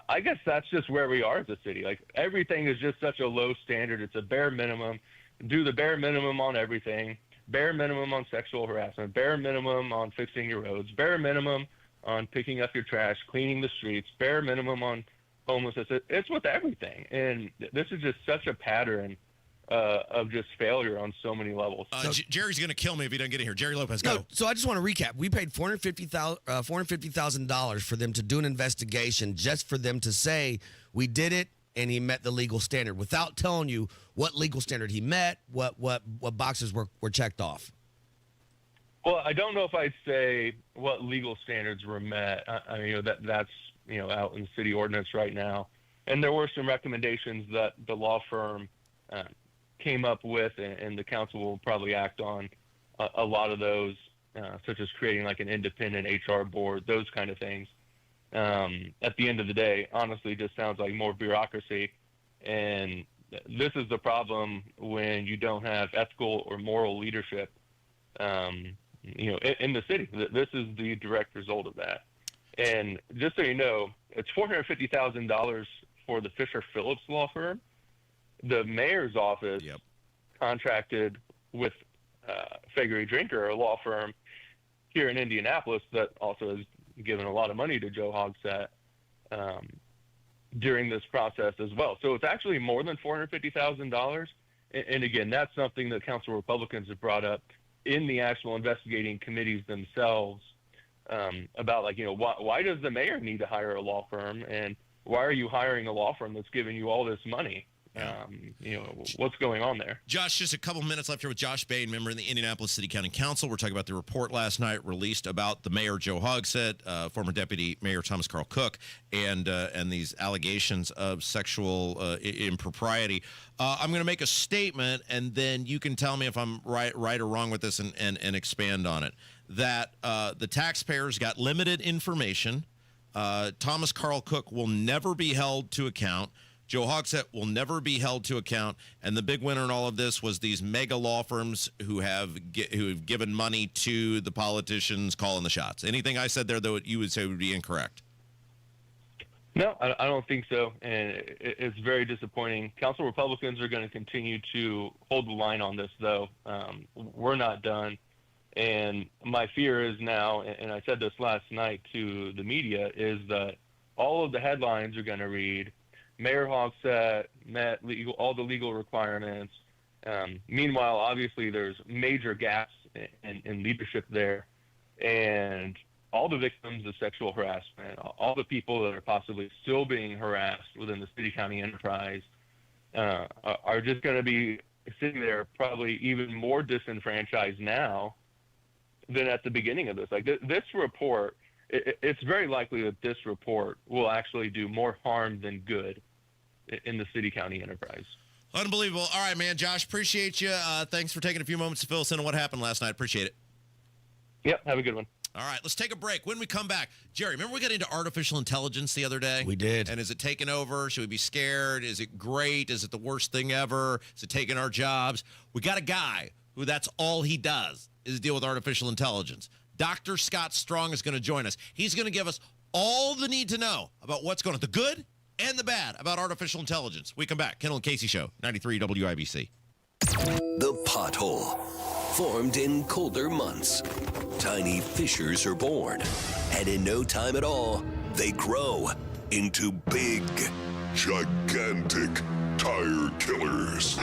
I guess that's just where we are as a city. Like, everything is just such a low standard. It's a bare minimum. Do the bare minimum on everything. Bare minimum on sexual harassment. Bare minimum on fixing your roads. Bare minimum on picking up your trash, cleaning the streets. Bare minimum on homelessness. It's with everything. And this is just such a pattern of just failure on so many levels. Jerry's going to kill me if he doesn't get in here. Jerry Lopez, go. No, so I just want to recap. We paid $450,000 for them to do an investigation, just for them to say we did it and he met the legal standard, without telling you what legal standard he met, what boxes were checked off. Well, I don't know if I'd say what legal standards were met. I mean, that's out in city ordinance right now. And there were some recommendations that the law firm came up with, and the council will probably act on a lot of those, such as creating like an independent HR board, those kind of things. At the end of the day, honestly, just sounds like more bureaucracy. And this is the problem when you don't have ethical or moral leadership, in the city. This is the direct result of that. And just so you know, it's $450,000 for the Fisher Phillips law firm. The mayor's office contracted with Fagery Drinker, a law firm here in Indianapolis that also has given a lot of money to Joe Hogsett during this process as well. So it's actually more than $450,000. And again, that's something that Council Republicans have brought up in the actual investigating committees themselves, about why does the mayor need to hire a law firm, and why are you hiring a law firm that's giving you all this money? what's going on there. Josh, just a couple minutes left here with Josh Bain, member in the Indianapolis City County Council. We're talking about the report last night released about the mayor, Joe Hogsett, former deputy mayor Thomas Carl Cook, and these allegations of sexual impropriety. I'm going to make a statement, and then you can tell me if I'm right or wrong with this and expand on it. That the taxpayers got limited information. Thomas Carl Cook will never be held to account. Joe Hogsett will never be held to account. And the big winner in all of this was these mega law firms who have given money to the politicians calling the shots. Anything I said there, though, you would say would be incorrect? No, I don't think so. And it's very disappointing. Council Republicans are going to continue to hold the line on this, though. We're not done. And my fear is now, and I said this last night to the media, is that all of the headlines are going to read, Mayor Hogsett met all the legal requirements. Meanwhile, obviously, there's major gaps in leadership there. And all the victims of sexual harassment, all the people that are possibly still being harassed within the city-county enterprise are just going to be sitting there probably even more disenfranchised now than at the beginning of this. Like this report, it's very likely that this report will actually do more harm than good in the city-county enterprise. Unbelievable. All right, man. Josh, appreciate you. Thanks for taking a few moments to fill us in on what happened last night. Appreciate it. Yep, have a good one. All right, let's take a break. When we come back, Jerry, remember we got into artificial intelligence the other day? We did. And is it taking over? Should we be scared? Is it great? Is it the worst thing ever? Is it taking our jobs? We got a guy who that's all he does is deal with artificial intelligence. Dr. Scott Strong is going to join us. He's going to give us all the need to know about what's going on, the good and the bad about artificial intelligence. We come back. Kendall Casey Show, 93 WIBC. The pothole. Formed in colder months, tiny fissures are born. And in no time at all, they grow into big, gigantic tire killers.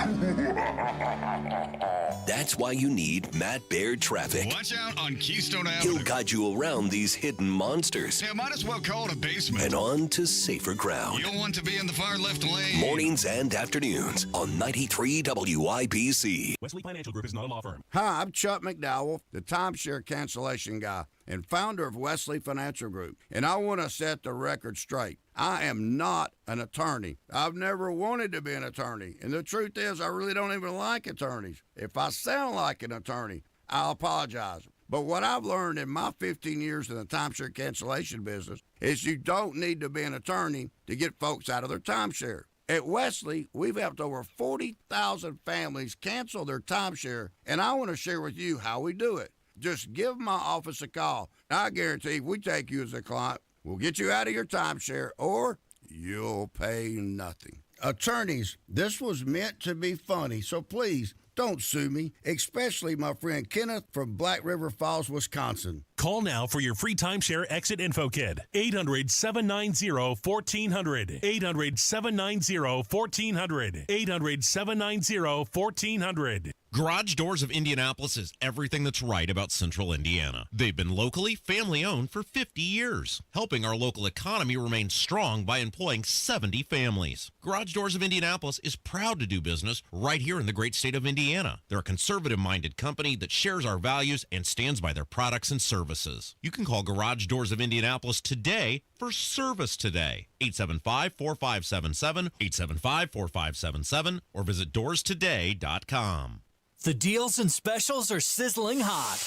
That's why you need Matt Baird Traffic. Watch out on Keystone Avenue. He'll guide you around these hidden monsters. Yeah, might as well call it a basement. And on to safer ground. You don't want to be in the far left lane. Mornings and afternoons on 93 WIBC. Wesley Financial Group is not a law firm. Hi, I'm Chuck McDowell, the timeshare cancellation guy and founder of Wesley Financial Group. And I want to set the record straight. I am not an attorney. I've never wanted to be an attorney. And the truth is, I really don't even like attorneys. If I sound like an attorney, I'll apologize. But what I've learned in my 15 years in the timeshare cancellation business is you don't need to be an attorney to get folks out of their timeshare. At Wesley, we've helped over 40,000 families cancel their timeshare, and I want to share with you how we do it. Just give my office a call. I guarantee if we take you as a client, we'll get you out of your timeshare, or you'll pay nothing. Attorneys, this was meant to be funny, so please don't sue me, especially my friend Kenneth from Black River Falls, Wisconsin. Call now for your free timeshare exit info kit. 800-790-1400. 800-790-1400. 800-790-1400. Garage Doors of Indianapolis is everything that's right about Central Indiana. They've been locally family-owned for 50 years, helping our local economy remain strong by employing 70 families. Garage Doors of Indianapolis is proud to do business right here in the great state of Indiana. They're a conservative-minded company that shares our values and stands by their products and services. You can call Garage Doors of Indianapolis today for service today. 875-4577, 875-4577, or visit doorstoday.com. The deals and specials are sizzling hot.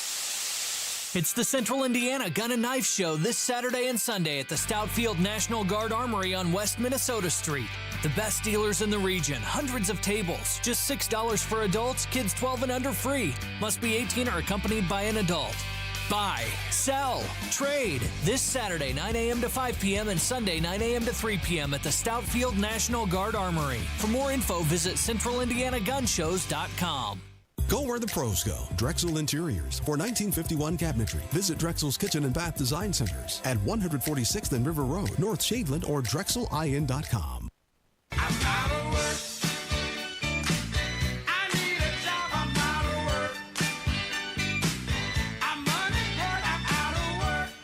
It's the Central Indiana Gun and Knife Show this Saturday and Sunday at the Stoutfield National Guard Armory on West Minnesota Street. The best dealers in the region, hundreds of tables, just $6 for adults, kids 12 and under free. Must be 18 or accompanied by an adult. Buy, sell, trade. This Saturday, 9 a.m. to 5 p.m. and Sunday, 9 a.m. to 3 p.m. at the Stoutfield National Guard Armory. For more info, visit CentralIndianaGunShows.com. Go where the pros go. Drexel Interiors for 1951 cabinetry. Visit Drexel's Kitchen and Bath Design Centers at 146th and River Road, North Shadeland, or DrexelIN.com.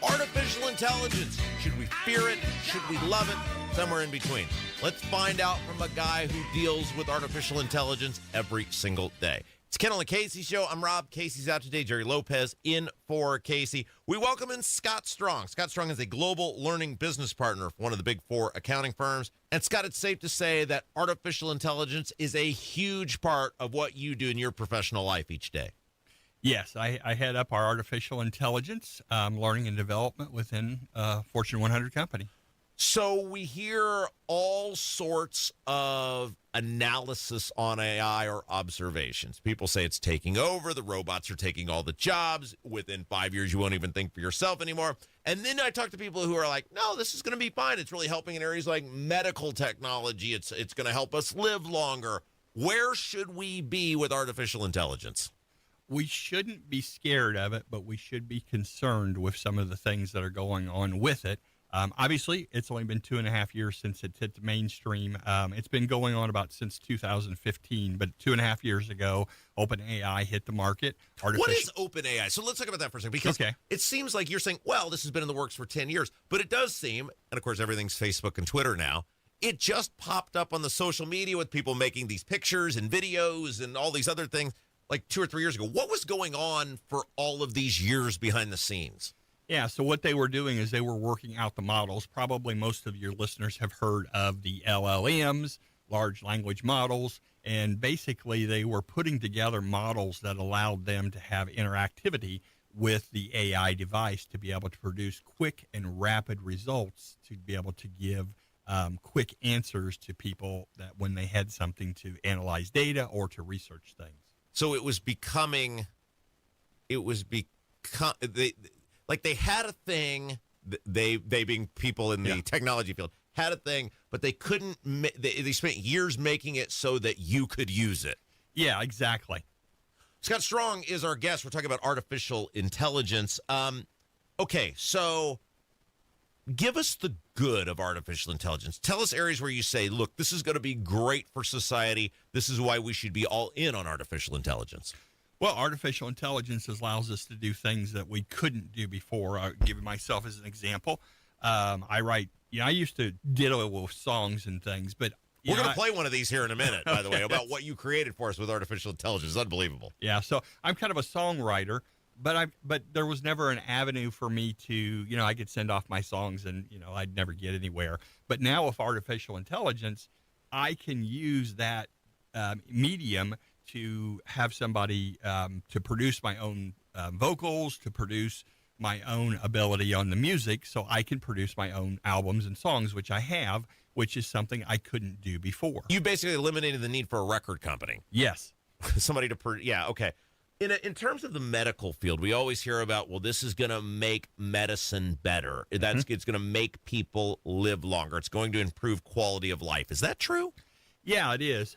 Artificial intelligence. Should we fear it? Should we love it? somewhere in between. Let's find out from a guy who deals with artificial intelligence every single day. It's Kendall Casey Show. I'm Rob. Casey's out today. Jerry Lopez in for Casey. We welcome in Scott Strong. Scott Strong is a global learning business partner for one of the big four accounting firms. And Scott, it's safe to say that artificial intelligence is a huge part of what you do in your professional life each day. Yes, I head up our artificial intelligence learning and development within a Fortune 100 company. So we hear all sorts of analysis on AI or observations. People say it's taking over. The robots are taking all the jobs. Within 5 years, you won't even think for yourself anymore. And then I talk to people who are like, no, this is going to be fine. It's really helping in areas like medical technology. It's going to help us live longer. Where should we be with artificial intelligence? We shouldn't be scared of it, but we should be concerned with some of the things that are going on with it. Obviously, it's only been 2.5 years since it hit the mainstream. It's been going on about since 2015, but 2.5 years ago, OpenAI hit the market. What is OpenAI? So let's talk about that for a second, because it seems like you're saying, well, this has been in the works for 10 years, but it does seem, and of course, everything's Facebook and Twitter now, it just popped up on the social media with people making these pictures and videos and all these other things like 2 or 3 years ago. What was going on for all of these years behind the scenes? Yeah, so what they were doing is they were working out the models. Probably most of your listeners have heard of the LLMs, large language models, and basically they were putting together models that allowed them to have interactivity with the AI device to be able to produce quick and rapid results, to be able to give quick answers to people that when they had something to analyze data or to research things. So it was becoming, they had a thing, they being people in the technology field, had a thing, but they couldn't, they spent years making it so that you could use it. Yeah, exactly. Scott Strong is our guest. We're talking about artificial intelligence. Okay, so give us the good of artificial intelligence. Tell us areas where you say, look, this is going to be great for society. This is why we should be all in on artificial intelligence. Well, artificial intelligence allows us to do things that we couldn't do before. I'll give myself as an example. I used to diddle with songs and things, but we're going to play one of these here in a minute, by the way, about what you created for us with artificial intelligence. It's unbelievable. Yeah, so I'm kind of a songwriter, but there was never an avenue for me to, I could send off my songs and, I'd never get anywhere. But now with artificial intelligence, I can use that medium to have somebody to produce my own vocals, to produce my own ability on the music, so I can produce my own albums and songs, which I have, which is something I couldn't do before. You basically eliminated the need for a record company. Yes. Somebody to okay. In terms of the medical field, we always hear about, well, this is going to make medicine better. It's going to make people live longer. It's going to improve quality of life. Is that true? Yeah, it is.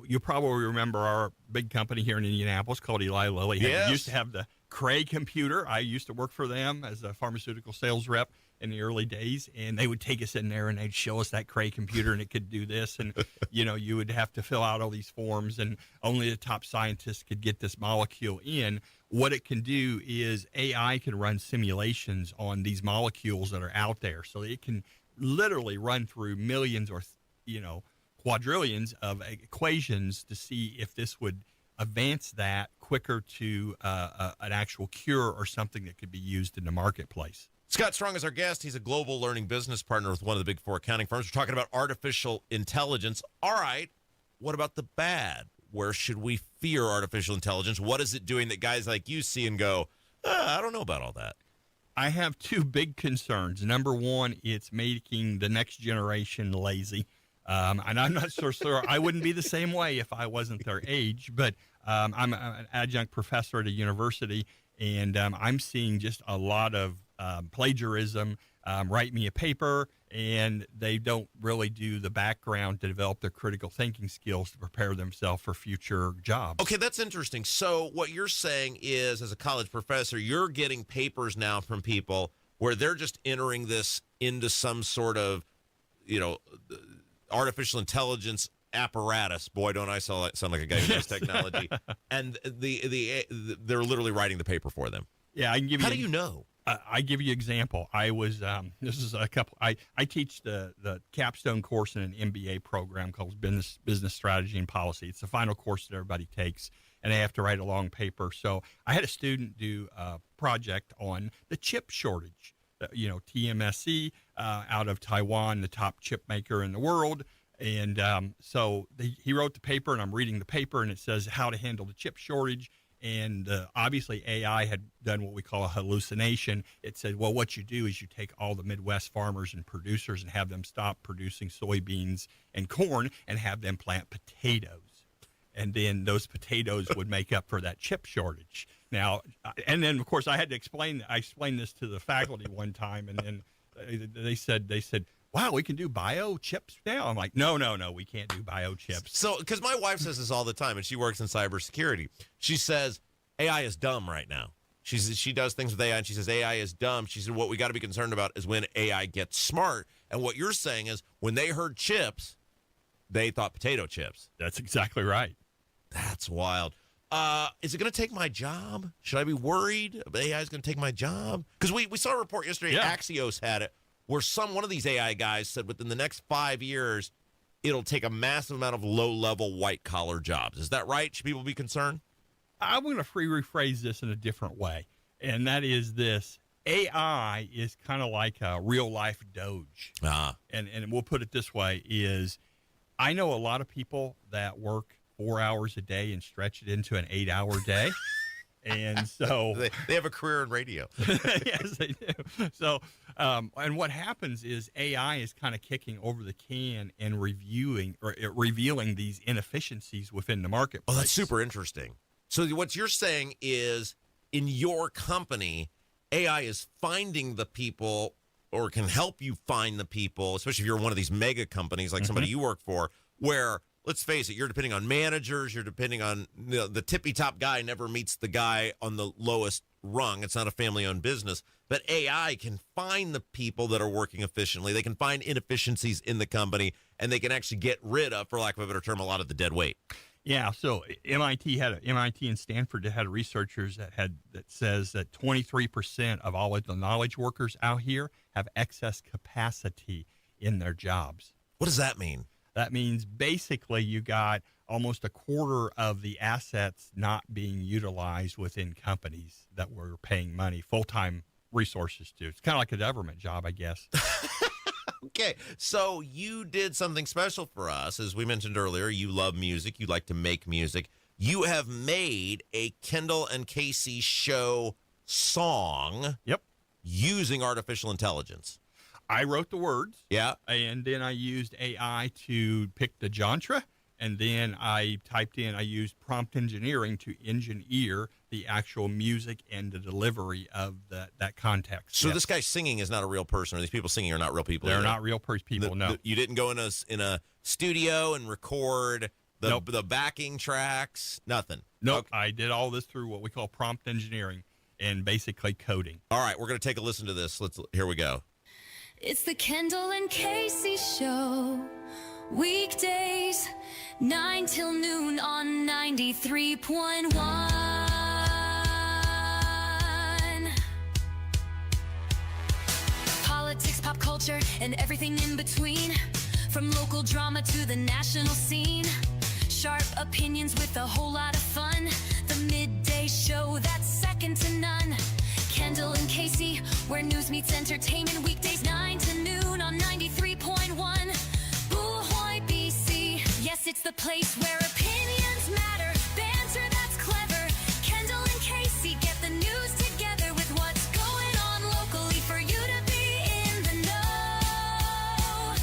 You probably remember our big company here in Indianapolis called Eli Lilly. Yes. Used to have the Cray computer. I used to work for them as a pharmaceutical sales rep in the early days, and they would take us in there and they'd show us that Cray computer, and it could do this, and you would have to fill out all these forms, and only the top scientists could get this molecule in. What it can do is AI can run simulations on these molecules that are out there, so it can literally run through millions or quadrillions of equations to see if this would advance that quicker to an actual cure or something that could be used in the marketplace. Scott Strong is our guest. He's a global learning business partner with one of the big four accounting firms. We're talking about artificial intelligence. All right, what about the bad? Where should we fear artificial intelligence? What is it doing that guys like you see and go, I don't know about all that? I have two big concerns. Number one, it's making the next generation lazy. And I'm not so sure I wouldn't be the same way if I wasn't their age, but I'm an adjunct professor at a university, and I'm seeing just a lot of plagiarism, write me a paper, and they don't really do the background to develop their critical thinking skills to prepare themselves for future jobs. Okay, that's interesting. So what you're saying is, as a college professor, you're getting papers now from people where they're just entering this into some sort of, artificial intelligence apparatus. Boy, don't I sound like a guy who does technology. And they're literally writing the paper for them. Yeah, I can give you. How do you know? I give you an example. I was this is a couple. I teach the capstone course in an MBA program called Business Strategy and Policy. It's the final course that everybody takes, and they have to write a long paper. So I had a student do a project on the chip shortage. TMSC out of Taiwan, the top chip maker in the world. And so he wrote the paper, and I'm reading the paper, and it says how to handle the chip shortage. And obviously AI had done what we call a hallucination. It said, well, what you do is you take all the Midwest farmers and producers and have them stop producing soybeans and corn and have them plant potatoes. And then those potatoes would make up for that chip shortage. Now, and then, of course, I explained this to the faculty one time, and then they said, wow, we can do biochips now? I'm like, no, we can't do biochips. So, because my wife says this all the time, and she works in cybersecurity. She says AI is dumb right now. She does things with AI, and she says AI is dumb. She said what we got to be concerned about is when AI gets smart. And what you're saying is when they heard chips, they thought potato chips. That's exactly right. That's wild. Is it going to take my job? Should I be worried AI is going to take my job? Because we saw a report yesterday, Axios had it, where one of these AI guys said within the next 5 years, it'll take a massive amount of low-level white-collar jobs. Is that right? Should people be concerned? I'm going to rephrase this in a different way, and that is this. AI is kind of like a real-life Doge. And we'll put it this way, is I know a lot of people that work 4 hours a day and stretch it into an 8-hour day. And so they have a career in radio. Yes, they do. So, and what happens is AI is kind of kicking over the can and revealing these inefficiencies within the marketplace. Oh, that's super interesting. So what you're saying is in your company, AI is finding the people or can help you find the people, especially if you're one of these mega companies like somebody you work for, where, let's face it, you're depending on managers, you're depending on the tippy-top guy never meets the guy on the lowest rung. It's not a family-owned business. But AI can find the people that are working efficiently. They can find inefficiencies in the company, and they can actually get rid of, for lack of a better term, a lot of the dead weight. Yeah, so MIT and Stanford had researchers that says that 23% of all of the knowledge workers out here have excess capacity in their jobs. What does that mean? That means basically you got almost a quarter of the assets not being utilized within companies that were paying money, full-time resources to. It's kind of like a government job, I guess. Okay, so you did something special for us. As we mentioned earlier, you love music. You like to make music. You have made a Kendall and Casey show song using artificial intelligence. I wrote the words. Yeah. And then I used AI to pick the genre. And then I used prompt engineering to engineer the actual music and the delivery of that context. So this guy singing is not a real person, or these people singing are not real people. They're not real people, no. You didn't go in a studio and record the backing tracks, nothing. Nope. Okay. I did all this through what we call prompt engineering and basically coding. All right, we're going to take a listen to this. Here we go. It's the Kendall and Casey Show. Weekdays, 9 till noon on 93.1. Politics, pop culture, and everything in between. From local drama to the national scene. Sharp opinions with a whole lot of fun. The midday show that's second to none. Kendall and Casey, where news meets entertainment. Weekdays 9 to noon on 93.1. Yes, it's the place where opinions matter. Banter that's clever. Kendall and Casey get the news together with what's going on locally for you to be in the know.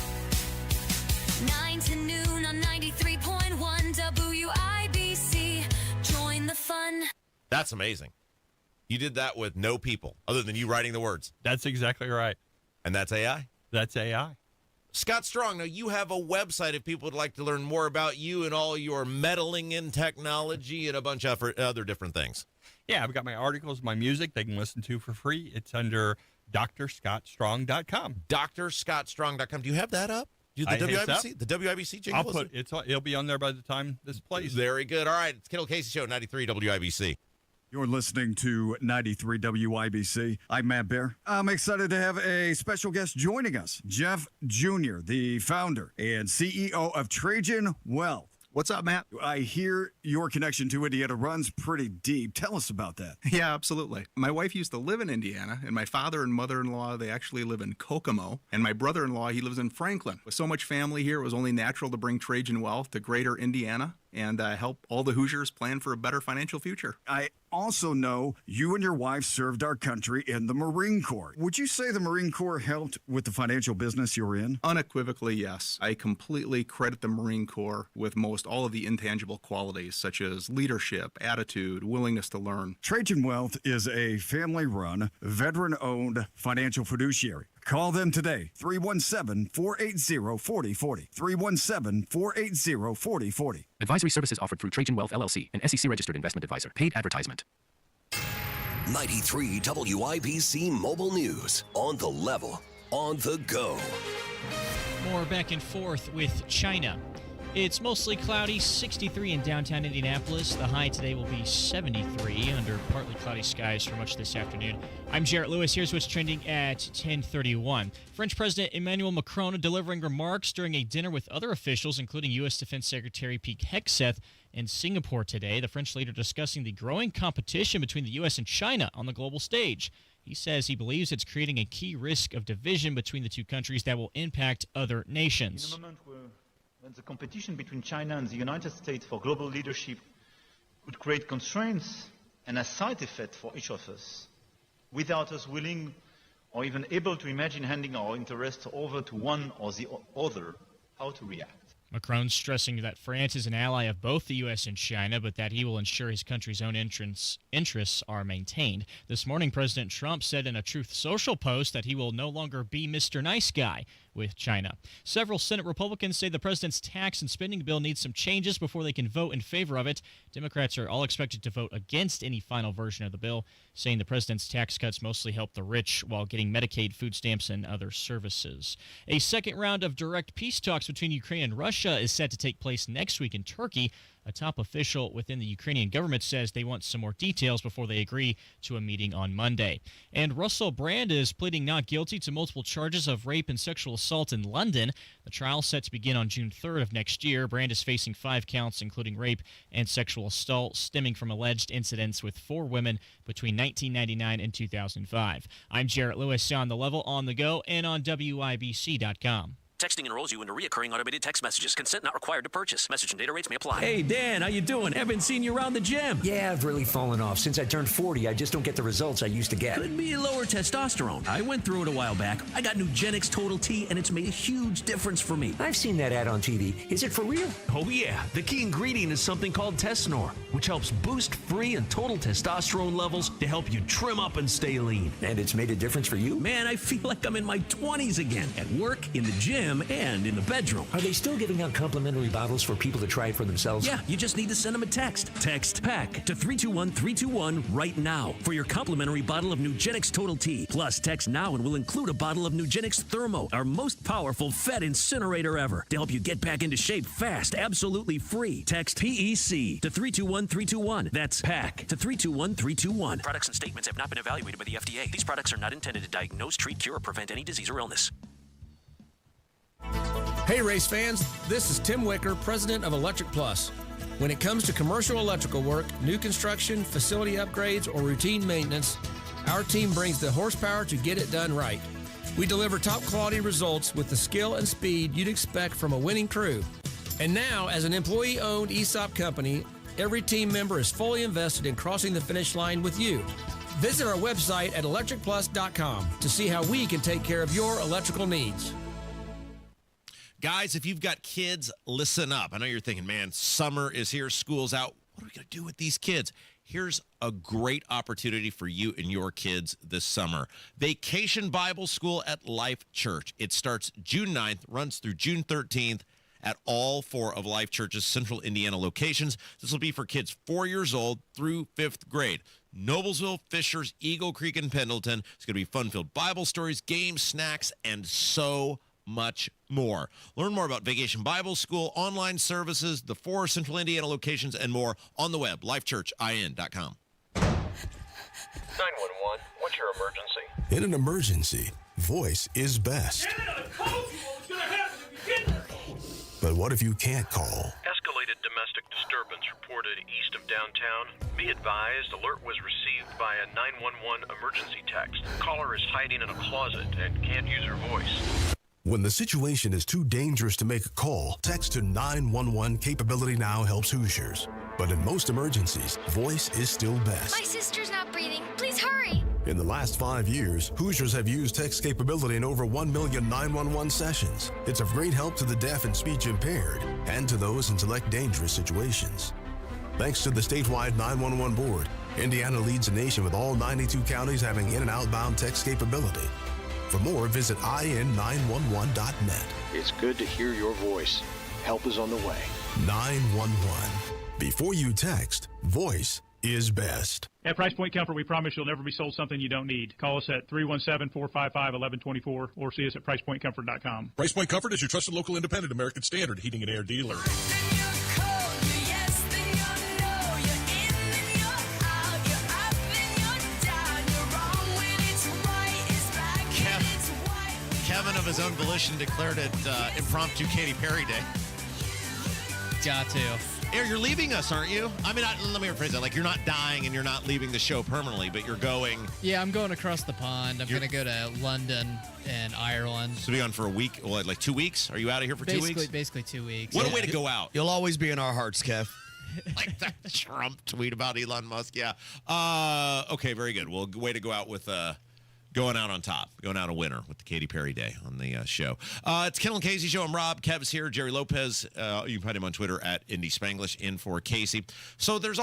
9 to noon on 93.1 WIBC. Join the fun. That's amazing. You did that with no people other than you writing the words. That's exactly right. And that's AI? That's AI. Scott Strong, now you have a website if people would like to learn more about you and all your meddling in technology and a bunch of other different things. Yeah, I've got my articles, my music they can listen to for free. It's under drscottstrong.com. drscottstrong.com. Do you have that up? The WIBC jingle? It'll be on there by the time this plays. Very good. All right, it's Kendall Casey Show, 93 WIBC. You're listening to 93 WIBC. I'm Matt Bear. I'm excited to have a special guest joining us, Jeff Jr., the founder and CEO of Trajan Wealth. What's up, Matt? I hear your connection to Indiana runs pretty deep. Tell us about that. Yeah, absolutely. My wife used to live in Indiana, and my father and mother-in-law, they actually live in Kokomo, and my brother-in-law, he lives in Franklin. With so much family here, it was only natural to bring Trajan Wealth to greater Indiana and help all the Hoosiers plan for a better financial future. I also know you and your wife served our country in the Marine Corps. Would you say the Marine Corps helped with the financial business you were in? Unequivocally, yes. I completely credit the Marine Corps with most all of the intangible qualities, such as leadership, attitude, willingness to learn. Trajan Wealth is a family-run, veteran-owned financial fiduciary. Call them today, 317-480-4040, 317-480-4040. Advisory services offered through Trajan Wealth, LLC, an SEC-registered investment advisor. Paid advertisement. 93 WIBC Mobile News. On the level, on the go. More back and forth with China. It's mostly cloudy, 63 in downtown Indianapolis. The high today will be 73 under partly cloudy skies for much this afternoon. I'm Jarrett Lewis. Here's what's trending at 10:31. French President Emmanuel Macron delivering remarks during a dinner with other officials, including U.S. Defense Secretary Pete Hegseth in Singapore today. The French leader discussing the growing competition between the U.S. and China on the global stage. He says he believes it's creating a key risk of division between the two countries that will impact other nations. In a moment when the competition between China and the United States for global leadership could create constraints and a side effect for each of us, without us willing or even able to imagine handing our interests over to one or the other, how to react. Macron stressing that France is an ally of both the U.S. and China, but that he will ensure his country's own interests are maintained. This morning, President Trump said in a Truth Social post that he will no longer be Mr. Nice Guy with China. Several Senate Republicans say the president's tax and spending bill needs some changes before they can vote in favor of it. Democrats are all expected to vote against any final version of the bill, saying the president's tax cuts mostly help the rich while getting Medicaid, food stamps, and other services. A second round of direct peace talks between Ukraine and Russia is set to take place next week in Turkey. A top official within the Ukrainian government says they want some more details before they agree to a meeting on Monday. And Russell Brand is pleading not guilty to multiple charges of rape and sexual assault in London. The trial set to begin on June 3rd of next year. Brand is facing 5 counts, including rape and sexual assault, stemming from alleged incidents with 4 women between 1999 and 2005. I'm Jarrett Lewis on The Level, on the go, and on WIBC.com. Texting enrolls you into recurring automated text messages. Consent not required to purchase. Message and data rates may apply. Hey, Dan, how you doing? Haven't seen you around the gym. Yeah, I've really fallen off. Since I turned 40, I just don't get the results I used to get. Could be lower testosterone. I went through it a while back. I got Nugenix Total T, and it's made a huge difference for me. I've seen that ad on TV. Is it for real? Oh, yeah. The key ingredient is something called Tesnor, which helps boost free and total testosterone levels to help you trim up and stay lean. And it's made a difference for you? Man, I feel like I'm in my 20s again. At work, in the gym, and in the bedroom. Are they still giving out complimentary bottles for people to try it for themselves? Yeah, you just need to send them a text. Text PACK to 321-321 right now for your complimentary bottle of Nugenix Total T. Plus, text now and we'll include a bottle of Nugenix Thermo, our most powerful fat incinerator ever, to help you get back into shape fast, absolutely free. Text PEC to 321-321. That's PACK to 321-321. Products and statements have not been evaluated by the FDA. These products are not intended to diagnose, treat, cure, or prevent any disease or illness. Hey race fans, this is Tim Wicker, president of Electric Plus. When it comes to commercial electrical work, new construction, facility upgrades, or routine maintenance, our team brings the horsepower to get it done right. We deliver top quality results with the skill and speed you'd expect from a winning crew. And now, as an employee-owned ESOP company, every team member is fully invested in crossing the finish line with you. Visit our website at electricplus.com to see how we can take care of your electrical needs. Guys, if you've got kids, listen up. I know you're thinking, man, summer is here, school's out. What are we going to do with these kids? Here's a great opportunity for you and your kids this summer. Vacation Bible School at Life Church. It starts June 9th, runs through June 13th at all 4 of Life Church's Central Indiana locations. This will be for kids 4 years old through 5th grade. Noblesville, Fishers, Eagle Creek, and Pendleton. It's going to be fun-filled Bible stories, games, snacks, and so much more. Learn more about Vacation Bible School, online services, the 4 Central Indiana locations, and more on the web, lifechurchin.com. 911, what's your emergency? In an emergency, voice is best. But what if you can't call? Escalated domestic disturbance reported east of downtown. Be advised, alert was received by a 911 emergency text. Caller is hiding in a closet and can't use her voice. When the situation is too dangerous to make a call, text to 911. Capability Now helps Hoosiers. But in most emergencies, voice is still best. My sister's not breathing. Please hurry. In the last 5 years, Hoosiers have used text capability in over 1 million 911 sessions. It's of great help to the deaf and speech impaired and to those in select dangerous situations. Thanks to the statewide 911 board, Indiana leads the nation with all 92 counties having in- and outbound text capability. For more, visit in911.net. It's good to hear your voice. Help is on the way. 911. Before you text, voice is best. At Price Point Comfort, we promise you'll never be sold something you don't need. Call us at 317-455-1124 or see us at pricepointcomfort.com. Price Point Comfort is your trusted local independent American Standard heating and air dealer. Kevin, of his own volition, declared it impromptu Katy Perry Day. Got to. Air, you're leaving us, aren't you? I mean, let me rephrase that. Like, you're not dying and you're not leaving the show permanently, but you're going. Yeah, I'm going across the pond. I'm going to go to London and Ireland. So be on for a week, like 2 weeks? Are you out of here for 2 weeks? Basically 2 weeks. What a way to go out. You'll always be in our hearts, Kev. Like that Trump tweet about Elon Musk. Yeah. Okay, very good. Well, way to go out with going out on top, going out a winner with the Katy Perry Day on the show. It's Kendall Casey Show. I'm Rob. Kev's here. Jerry Lopez. You can find him on Twitter at Indy Spanglish, in for Casey. So there's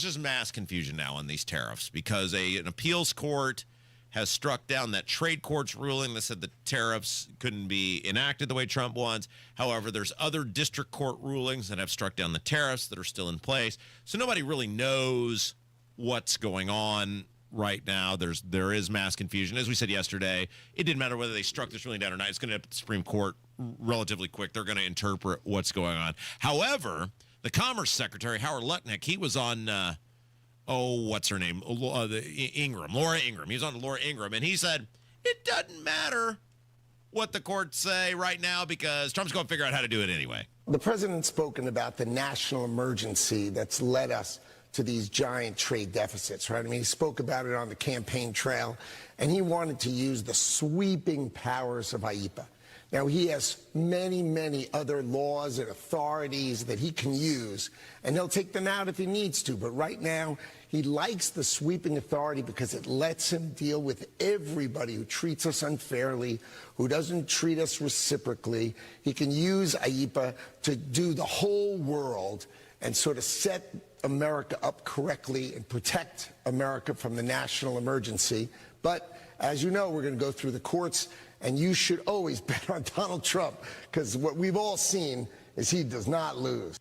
just mass confusion now on these tariffs because an appeals court has struck down that trade court's ruling that said the tariffs couldn't be enacted the way Trump wants. However, there's other district court rulings that have struck down the tariffs that are still in place. So nobody really knows what's going on right now. There is mass confusion. As we said yesterday, it didn't matter whether they struck this ruling down or not. It's going to end up at the Supreme Court relatively quick. They're going to interpret what's going on. However, the Commerce Secretary, Howard Lutnick, he was on, what's her name? Laura Ingraham. He was on Laura Ingraham, and he said, it doesn't matter what the courts say right now because Trump's going to figure out how to do it anyway. The president's spoken about the national emergency that's led us to these giant trade deficits, right? I mean, he spoke about it on the campaign trail, and he wanted to use the sweeping powers of IEEPA. Now, he has many, many other laws and authorities that he can use, and he'll take them out if he needs to. But right now, he likes the sweeping authority because it lets him deal with everybody who treats us unfairly, who doesn't treat us reciprocally. He can use IEEPA to do the whole world and sort of set America up correctly and protect America from the national emergency. But as you know, we're going to go through the courts, and you should always bet on Donald Trump because what we've all seen is he does not lose.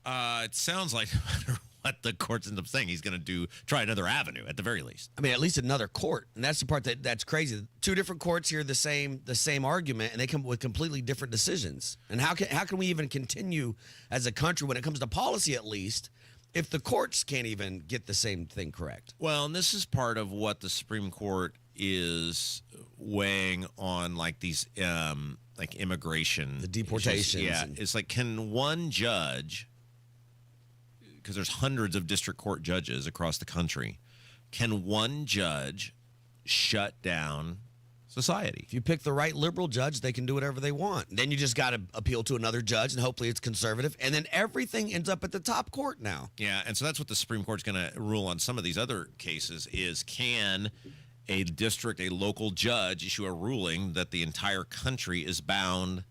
It sounds like no matter what the courts end up saying, he's going to try another avenue at the very least. I mean, at least another court, and that's the part that's crazy. Two different courts hear the same argument, and they come with completely different decisions. And how can we even continue as a country when it comes to policy, at least, if the courts can't even get the same thing correct? Well, and this is part of what the Supreme Court is weighing on, like these like immigration, the deportations. Yeah, it's like, can one judge, because there's hundreds of district court judges across the country, can one judge shut down society? If you pick the right liberal judge, they can do whatever they want. Then you just got to appeal to another judge, and hopefully it's conservative. And then everything ends up at the top court now. Yeah, and so that's what the Supreme Court's going to rule on some of these other cases is, can a local judge issue a ruling that the entire country is bound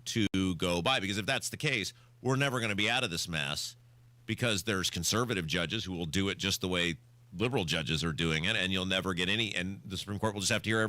to go by? Because if that's the case, we're never going to be out of this mess, because there's conservative judges who will do it just the way liberal judges are doing it, and you'll never get any, and the Supreme Court will just have to hear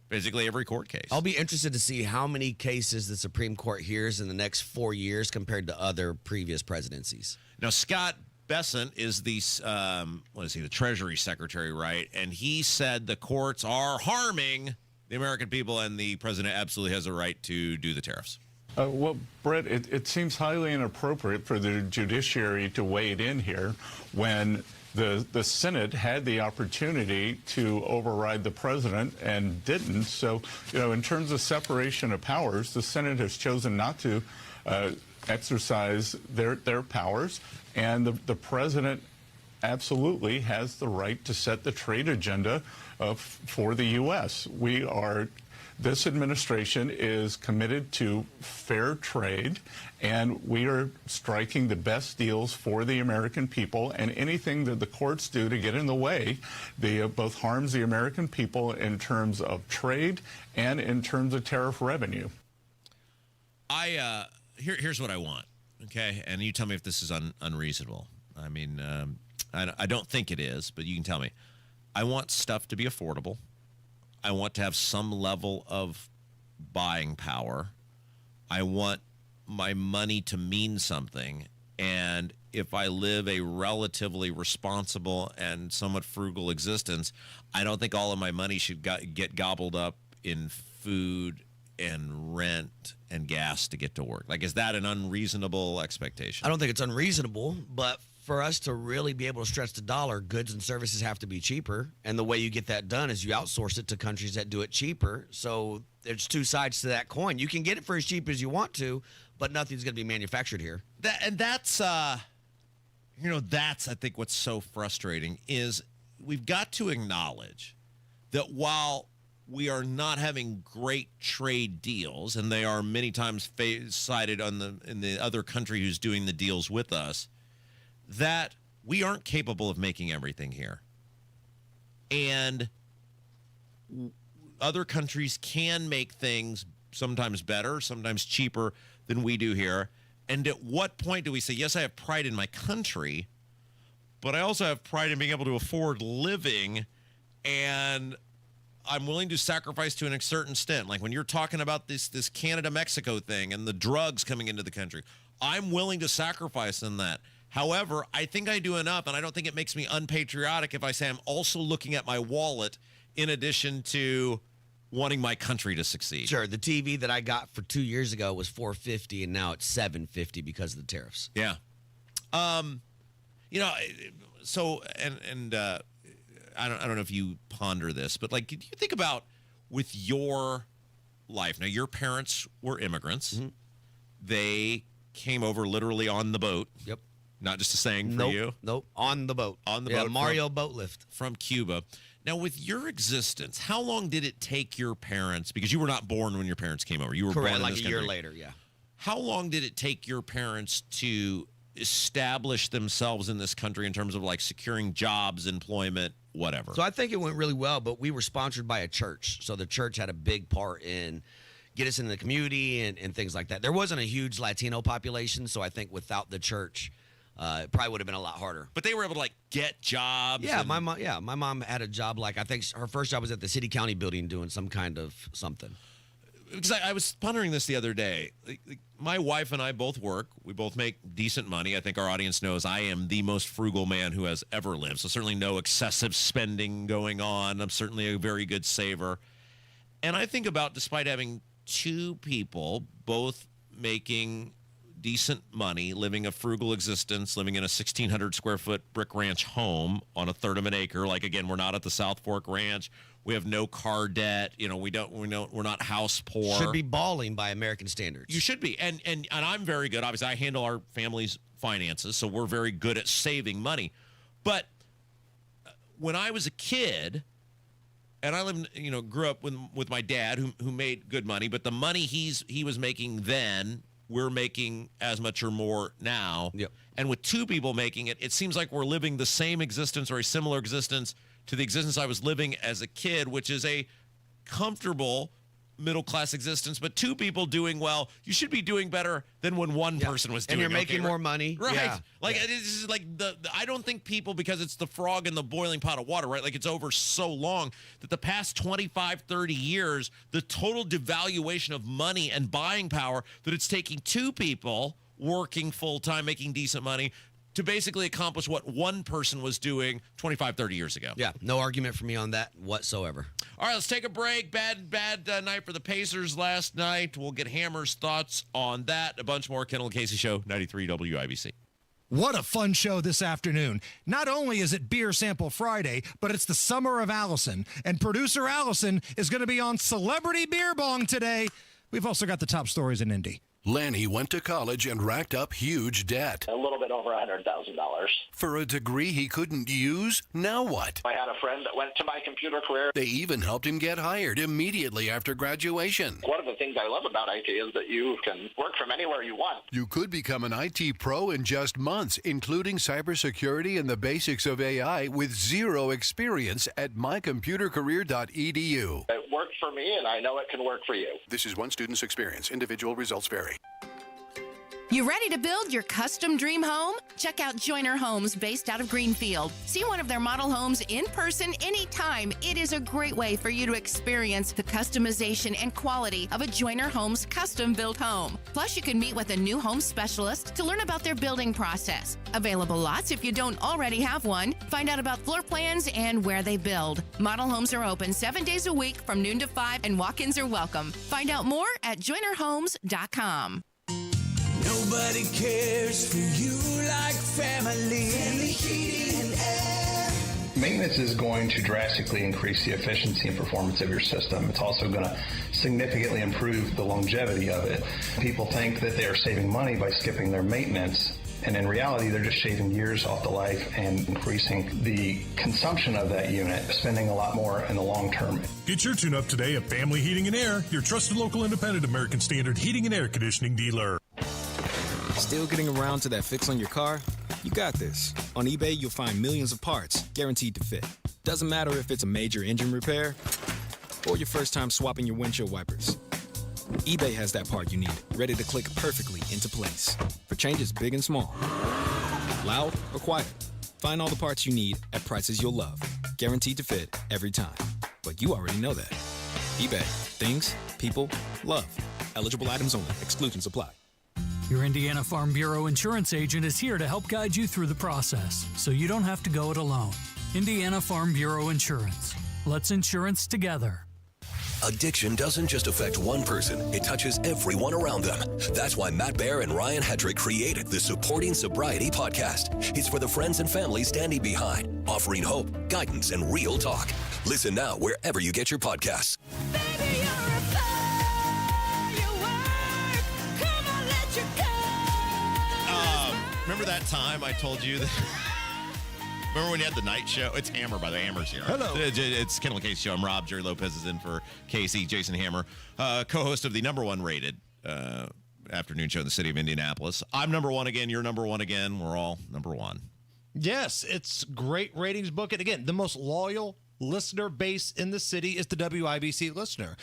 basically every court case. I'll be interested to see how many cases the Supreme Court hears in the next 4 years compared to other previous presidencies. Now, Scott Bessent is the Treasury Secretary, right? And he said the courts are harming the American people, and the president absolutely has a right to do the tariffs. Well, Brett, it seems highly inappropriate for the judiciary to wade in here when The Senate had the opportunity to override the president and didn't. So, in terms of separation of powers, the Senate has chosen not to exercise their powers, and the president absolutely has the right to set the trade agenda for the U.S. This administration is committed to fair trade, and we are striking the best deals for the American people, and anything that the courts do to get in the way, both harms the American people in terms of trade and in terms of tariff revenue. Here's what I want, okay? And you tell me if this is unreasonable. I mean, I don't think it is, but you can tell me. I want stuff to be affordable. I want to have some level of buying power. I want my money to mean something. And if I live a relatively responsible and somewhat frugal existence, I don't think all of my money should get gobbled up in food and rent and gas to get to work. Like, is that an unreasonable expectation? I don't think it's unreasonable, but for us to really be able to stretch the dollar, goods and services have to be cheaper. And the way you get that done is you outsource it to countries that do it cheaper. So there's two sides to that coin. You can get it for as cheap as you want to, but nothing's going to be manufactured here. That's I think what's so frustrating is we've got to acknowledge that while we are not having great trade deals, and they are many times cited in the other country who's doing the deals with us, that we aren't capable of making everything here. And other countries can make things sometimes better, sometimes cheaper than we do here. And at what point do we say, yes, I have pride in my country, but I also have pride in being able to afford living, and I'm willing to sacrifice to a certain extent. Like when you're talking about this Canada-Mexico thing and the drugs coming into the country, I'm willing to sacrifice in that. However, I think I do enough, and I don't think it makes me unpatriotic if I say I'm also looking at my wallet in addition to wanting my country to succeed. Sure. The TV that I got for 2 years ago was $450, and now it's $750 because of the tariffs. Yeah. So I don't know if you ponder this, but like, do you think about with your life? Now, your parents were immigrants. Mm-hmm. They came over literally on the boat. Yep. Not just a saying for you. Nope. On the boat. On the boat. Mario boat lift. From Cuba. Now, with your existence, how long did it take your parents, because you were not born when your parents came over. You were correct, born like in this a year country. later, yeah. How long did it take your parents to establish themselves in this country in terms of like securing jobs, employment, whatever? So I think it went really well, but we were sponsored by a church. So the church had a big part in get us into the community and things like that. There wasn't a huge Latino population, so I think without the church, it probably would have been a lot harder. But they were able to like get jobs. Yeah, my mom had a job, like I think her first job was at the city county building doing some kind of something. Because I was pondering this the other day. Like, my wife and I both work. We both make decent money. I think our audience knows I am the most frugal man who has ever lived. So certainly no excessive spending going on. I'm certainly a very good saver. And I think about, despite having two people both making decent money, living a frugal existence, living in a 1,600 square foot brick ranch home on a third of an acre. Like, again, we're not at the South Fork Ranch. We have no car debt. We're not house poor. Should be balling by American standards. You should be. And I'm very good. Obviously, I handle our family's finances, so we're very good at saving money. But when I was a kid, and I lived, grew up with my dad who made good money, but the money he was making then, we're making as much or more now. Yep. And with two people making it, it seems like we're living the same existence or a similar existence to the existence I was living as a kid, which is a comfortable middle-class existence, but two people doing well. You should be doing better than when one person was doing. And you're making more money. Right. Yeah. Like, this is like I don't think people, because it's the frog in the boiling pot of water, right? Like, it's over so long that the past 25, 30 years, the total devaluation of money and buying power, that it's taking two people working full-time, making decent money, to basically accomplish what one person was doing 25, 30 years ago. Yeah, no argument for me on that whatsoever. All right, let's take a break. Bad night for the Pacers last night. We'll get Hammer's thoughts on that. A bunch more. Kendall Casey Show, 93 WIBC. What a fun show this afternoon. Not only is it Beer Sample Friday, but it's the Summer of Allison. And producer Allison is going to be on Celebrity Beer Bong today. We've also got the top stories in Indy. Lanny went to college and racked up huge debt. A little bit over $100,000. For a degree he couldn't use? Now what? I had a friend that went to my computer career. They even helped him get hired immediately after graduation. One of the things I love about IT is that you can work from anywhere you want. You could become an IT pro in just months, including cybersecurity and the basics of AI with zero experience at mycomputercareer.edu. It worked for me, and I know it can work for you. This is one student's experience. Individual results vary. You ready to build your custom dream home? Check out Joyner Homes based out of Greenfield. See one of their model homes in person anytime. It is a great way for you to experience the customization and quality of a Joyner Homes custom built home. Plus, you can meet with a new home specialist to learn about their building process. Available lots if you don't already have one. Find out about floor plans and where they build. Model homes are open 7 days a week from noon to 5 and walk-ins are welcome. Find out more at joynerhomes.com. Nobody cares for you like family. Family Heating and Air. Maintenance is going to drastically increase the efficiency and performance of your system. It's also going to significantly improve the longevity of it. People think that they are saving money by skipping their maintenance, and in reality, they're just shaving years off the life and increasing the consumption of that unit, spending a lot more in the long term. Get your tune-up today at Family Heating and Air, your trusted local independent American Standard heating and air conditioning dealer. Still getting around to that fix on your car? You got this. On eBay, you'll find millions of parts guaranteed to fit. Doesn't matter if it's a major engine repair or your first time swapping your windshield wipers. eBay has that part you need, ready to click perfectly into place for changes big and small. Loud or quiet, find all the parts you need at prices you'll love. Guaranteed to fit every time. But you already know that. eBay. Things, people, love. Eligible items only. Exclusions apply. Your Indiana Farm Bureau insurance agent is here to help guide you through the process, so you don't have to go it alone. Indiana Farm Bureau Insurance. Let's insurance together. Addiction doesn't just affect one person, it touches everyone around them. That's why Matt Baer and Ryan Hedrick created the Supporting Sobriety podcast. It's for the friends and family standing behind, offering hope, guidance, and real talk. Listen now wherever you get your podcasts. Remember that time I told you that? Remember when you had the night show? It's Hammer, by the way. Hammer's here. Hello. It's Kendall Casey show. I'm Rob. Jerry Lopez is in for Casey. Jason Hammer, co-host of the number one rated afternoon show in the city of Indianapolis. I'm number one again. You're number one again. We're all number one. Yes, it's great ratings book. And again, the most loyal listener base in the city is the WIBC listener.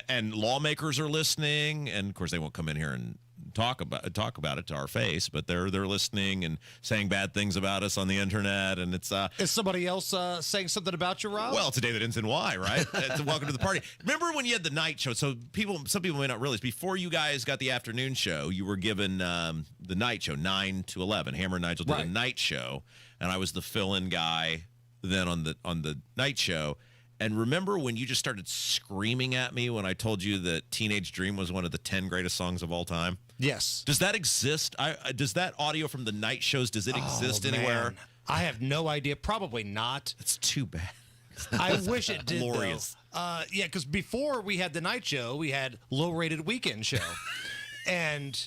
And lawmakers are listening. And, of course, they won't come in here and talk about it to our face, but they're listening and saying bad things about us on the internet, and it's is somebody else saying something about you, Rob? Well, today that ends in Y, right? It's a welcome to the party. Remember when you had the night show? So some people may not realize, before you guys got the afternoon show, you were given the night show 9 to 11. Hammer and Nigel did a night show, and I was the fill-in guy then on the night show. And remember when you just started screaming at me when I told you that Teenage Dream was one of the 10 greatest songs of all time? Yes. Does that exist? Does that audio from the night shows, does it exist anywhere? Man. I have no idea. Probably not. It's too bad. I wish it did, glorious. Yeah, because before we had the night show, we had low-rated weekend show. And,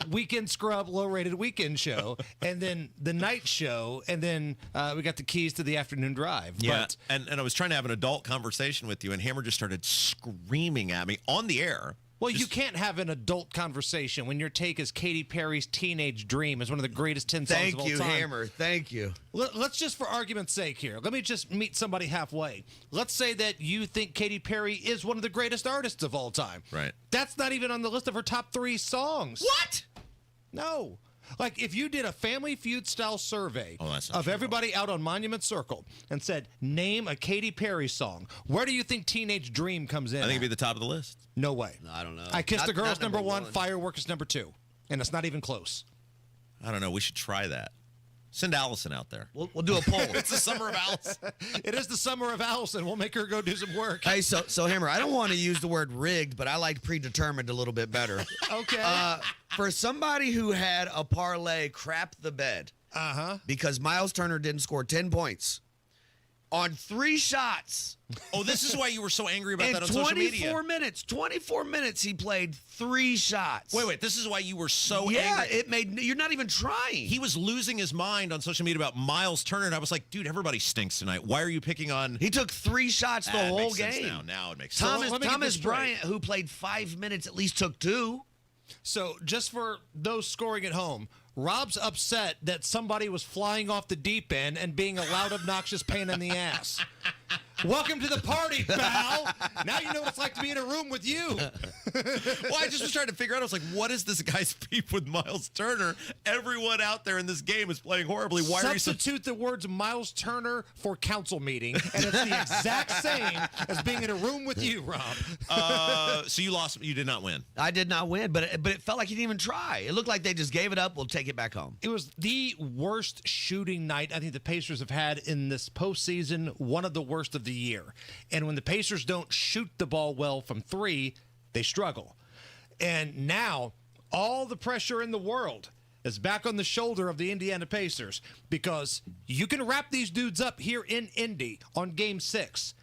weekend scrub, low-rated weekend show, and then the night show, and then we got the keys to the afternoon drive. Yeah, and I was trying to have an adult conversation with you, and Hammer just started screaming at me on the air. Well, you can't have an adult conversation when your take is Katy Perry's Teenage Dream is one of the greatest 10 songs of all time. Thank you, Hammer. Thank you. Let's just, for argument's sake here, let me just meet somebody halfway. Let's say that you think Katy Perry is one of the greatest artists of all time. Right. That's not even on the list of her top 3 songs. What? No. Like, if you did a Family Feud-style survey of everybody out on Monument Circle and said, name a Katy Perry song, where do you think Teenage Dream comes in? I think it'd be the top of the list. No way. No, I don't know. I Kissed a Girl's number 1, Firework is number 2. And it's not even close. I don't know. We should try that. Send Allison out there. We'll do a poll. It's the summer of Allison. It is the summer of Allison. We'll make her go do some work. Hey, so Hammer, I don't want to use the word rigged, but I like predetermined a little bit better. Okay. For somebody who had a parlay crap the bed, because Miles Turner didn't score 10 points on 3 shots. Oh, this is why you were so angry about in that on social media. 24 minutes, he played 3 shots. Wait, this is why you were so angry. Yeah, you're not even trying. He was losing his mind on social media about Miles Turner, and I was like, dude, everybody stinks tonight. Why are you picking on... He took 3 shots the whole makes sense game. Now it makes sense. Thomas Bryant, who played 5 minutes, at least took 2. So just for those scoring at home, Rob's upset that somebody was flying off the deep end and being a loud, obnoxious pain in the ass. Welcome to the party, pal. Now you know what it's like to be in a room with you. Well, I just was trying to figure out. I was like, what is this guy's beef with Miles Turner? Everyone out there in this game is playing horribly. Why Substitute the words Miles Turner for council meeting, and it's the exact same as being in a room with you, Rob. So you lost. You did not win. I did not win, but it felt like he didn't even try. It looked like they just gave it up. We'll take it back home. It was the worst shooting night I think the Pacers have had in this postseason, one of the worst of the year. And when the Pacers don't shoot the ball well from 3, they struggle. And now all the pressure in the world is back on the shoulder of the Indiana Pacers, because you can wrap these dudes up here in Indy on Game 6.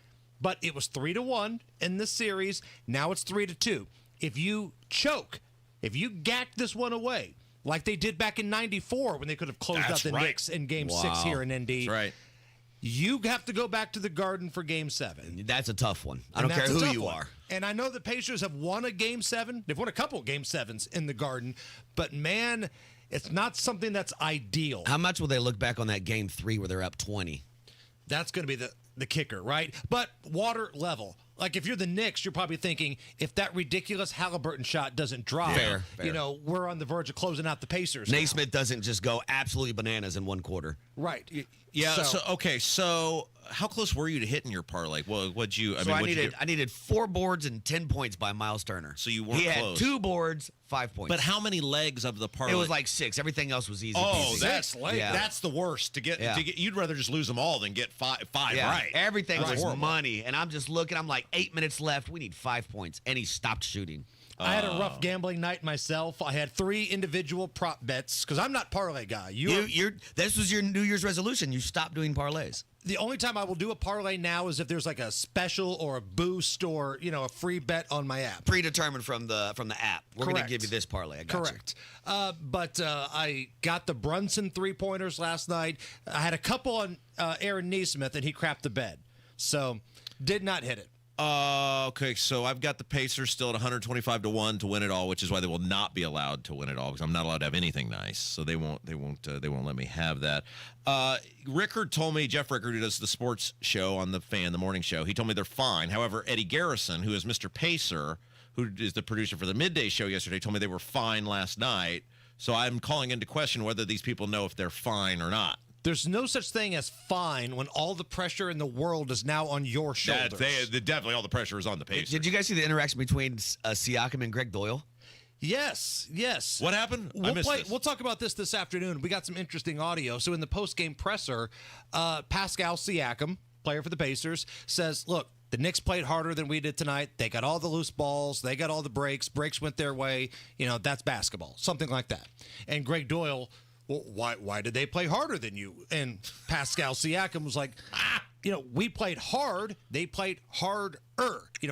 But it was 3-1 in this series. Now it's 3-2. If you choke, if you gack this one away, like they did back in '94 when they could have closed out the Knicks in Game 6 here in Indy. That's right. You have to go back to the Garden for Game 7. That's a tough one. I don't care who you are. And I know the Pacers have won a Game 7. They've won a couple Game 7s in the Garden. But, man, it's not something that's ideal. How much will they look back on that Game 3 where they're up 20? That's going to be the kicker, right? But water level. Like, if you're the Knicks, you're probably thinking, if that ridiculous Halliburton shot doesn't drop, Fair. you know, we're on the verge of closing out the Pacers. Naismith doesn't just go absolutely bananas in one quarter. Right. Yeah. So how close were you to hitting your parlay? Well, what'd you? I needed 4 boards and 10 points by Miles Turner. So you weren't He close. had 2 boards, 5 points. But how many legs of the parlay? It was like 6. Everything else was easy. Oh, peasy. that's the worst. To get, you'd rather just lose them all than get five right. Everything That's was horrible. money, and I'm just looking. I'm like 8 minutes left. We need 5 points, and he stopped shooting. I had a rough gambling night myself. I had 3 individual prop bets because I'm not parlay guy. This was your New Year's resolution. You stopped doing parlays. The only time I will do a parlay now is if there's like a special or a boost or a free bet on my app. Predetermined from the app. We're going to Correct. give you this parlay. I got Correct. But I got the Brunson 3-pointers last night. I had a couple on Aaron Naismith, and he crapped the bed. So did not hit it. Okay, so I've got the Pacers still at 125-1 to win it all, which is why they will not be allowed to win it all, because I'm not allowed to have anything nice. So they won't let me have that. Rickard told me, Jeff Rickard, who does the sports show on the Fan, the morning show, he told me they're fine. However, Eddie Garrison, who is Mr. Pacer, who is the producer for the midday show yesterday, told me they were fine last night. So I'm calling into question whether these people know if they're fine or not. There's no such thing as fine when all the pressure in the world is now on your shoulders. Definitely all the pressure is on the Pacers. Did you guys see the interaction between Siakam and Greg Doyle? Yes. What happened? We'll talk about this afternoon. We got some interesting audio. So in the post-game presser, Pascal Siakam, player for the Pacers, says, look, the Knicks played harder than we did tonight. They got all the loose balls. They got all the breaks. Breaks went their way. That's basketball. Something like that. And Greg Doyle, well, why did they play harder than you? And Pascal Siakam was like, we played hard. They played harder.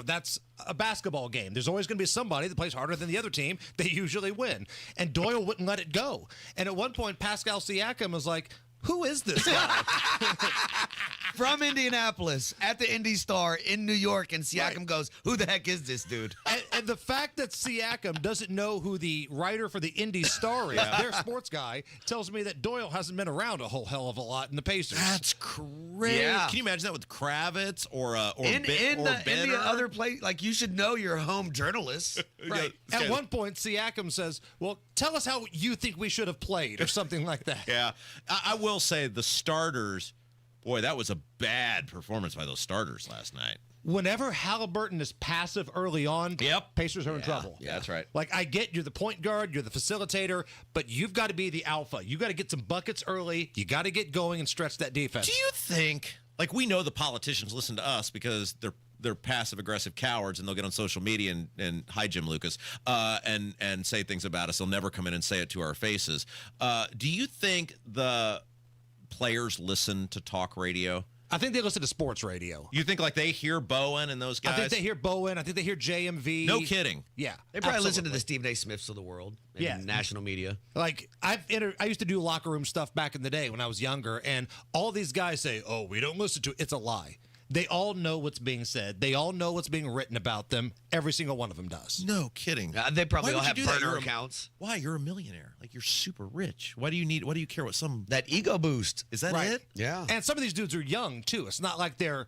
That's a basketball game. There's always going to be somebody that plays harder than the other team. They usually win. And Doyle wouldn't let it go. And at one point, Pascal Siakam was like, who is this guy? From Indianapolis at the Indy Star in New York, and Siakam goes, who the heck is this dude? And the fact that Siakam doesn't know who the writer for the Indy Star is, their sports guy, tells me that Doyle hasn't been around a whole hell of a lot in the Pacers. That's crazy. Yeah. Can you imagine that with Kravitz or in the other place? Like, you should know your home journalist. Right. At one point, Siakam says, well, tell us how you think we should have played, or something like that. Yeah. I will say the starters, boy, that was a bad performance by those starters last night. whenever Halliburton is passive early on, Pacers are in trouble. Yeah, that's right. Like, I get you're the point guard, you're the facilitator, but you've got to be the alpha. You got to get some buckets early. You got to get going and stretch that defense. Do you think, like, we know the politicians listen to us because they're passive-aggressive cowards, and they'll get on social media and hi, Jim Lucas, and say things about us. They'll never come in and say it to our faces. Do you think the players listen to talk radio? I think they listen to sports radio. You think, like, they hear Bowen and those guys? I think they hear Bowen. I think they hear JMV. No kidding. Yeah. They probably listen to the Stephen A. Smiths of the world. And national media. Like, I used to do locker room stuff back in the day when I was younger, and all these guys say, oh, we don't listen to it. It's a lie. They all know what's being said. They all know what's being written about them. Every single one of them does. No kidding. They probably Why all would have you do that? burner accounts. Why? You're a millionaire. Like, you're super rich. Why do you care what some... That ego boost. Is that Right. it? Yeah. And some of these dudes are young, too. It's not like they're,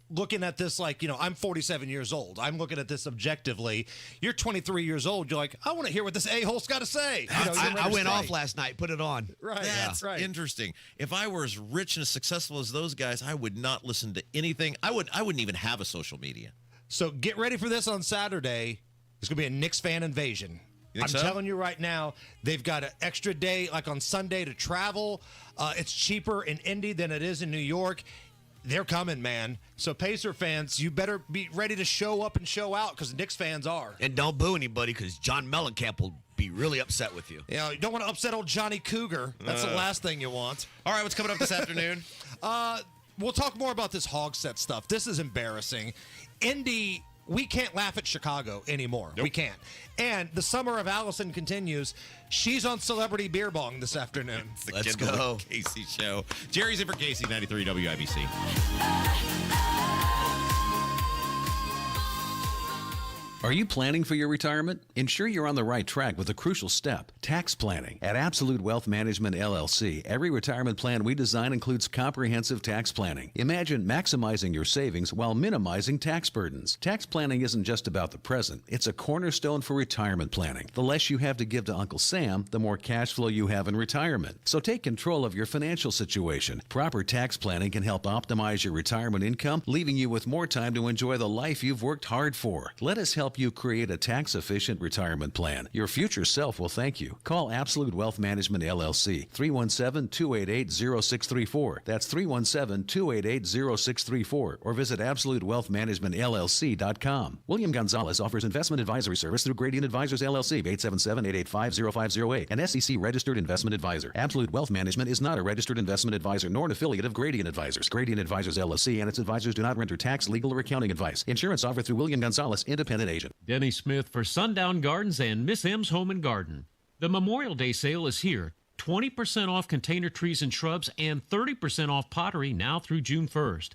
looking at this like, I'm 47 years old. I'm looking at this objectively. You're 23 years old. You're like, I want to hear what this a-hole's got to say. I went off last night. Put it on. Right. That's right. interesting. If I were as rich and as successful as those guys, I would not listen to anything. I wouldn't even have a social media. So get ready for this on Saturday. There's going to be a Knicks fan invasion. You think I'm so? telling you right now, they've got an extra day, like on Sunday, to travel. It's cheaper in Indy than it is in New York. They're coming, man. So Pacer fans, you better be ready to show up and show out, because Knicks fans are. And don't boo anybody, because John Mellencamp will be really upset with you. You don't want to upset old Johnny Cougar. That's the last thing you want. All right, what's coming up this afternoon? We'll talk more about this Hogsett stuff. This is embarrassing. Indy, we can't laugh at Chicago anymore. Nope. We can't. And the summer of Allison continues. She's on Celebrity Beer Bong this afternoon. It's the Let's Kendall go. Casey Show. Jerry's in for Casey, 93 WIBC. Are you planning for your retirement? Ensure you're on the right track with a crucial step, tax planning. At Absolute Wealth Management, LLC, every retirement plan we design includes comprehensive tax planning. Imagine maximizing your savings while minimizing tax burdens. Tax planning isn't just about the present. It's a cornerstone for retirement planning. The less you have to give to Uncle Sam, the more cash flow you have in retirement. So take control of your financial situation. Proper tax planning can help optimize your retirement income, leaving you with more time to enjoy the life you've worked hard for. Let us help you create a tax-efficient retirement plan. Your future self will thank you. Call Absolute Wealth Management, LLC, 317-288-0634. That's 317-288-0634. Or visit AbsoluteWealthManagementLLC.com. William Gonzalez offers investment advisory service through Gradient Advisors, LLC, 877-885-0508, an SEC-registered investment advisor. Absolute Wealth Management is not a registered investment advisor nor an affiliate of Gradient Advisors. Gradient Advisors, LLC, and its advisors do not render tax, legal, or accounting advice. Insurance offered through William Gonzalez, independent agent. Denny Smith for Sundown Gardens and Miss M's Home and Garden. The Memorial Day sale is here. 20% off container trees and shrubs and 30% off pottery now through June 1st.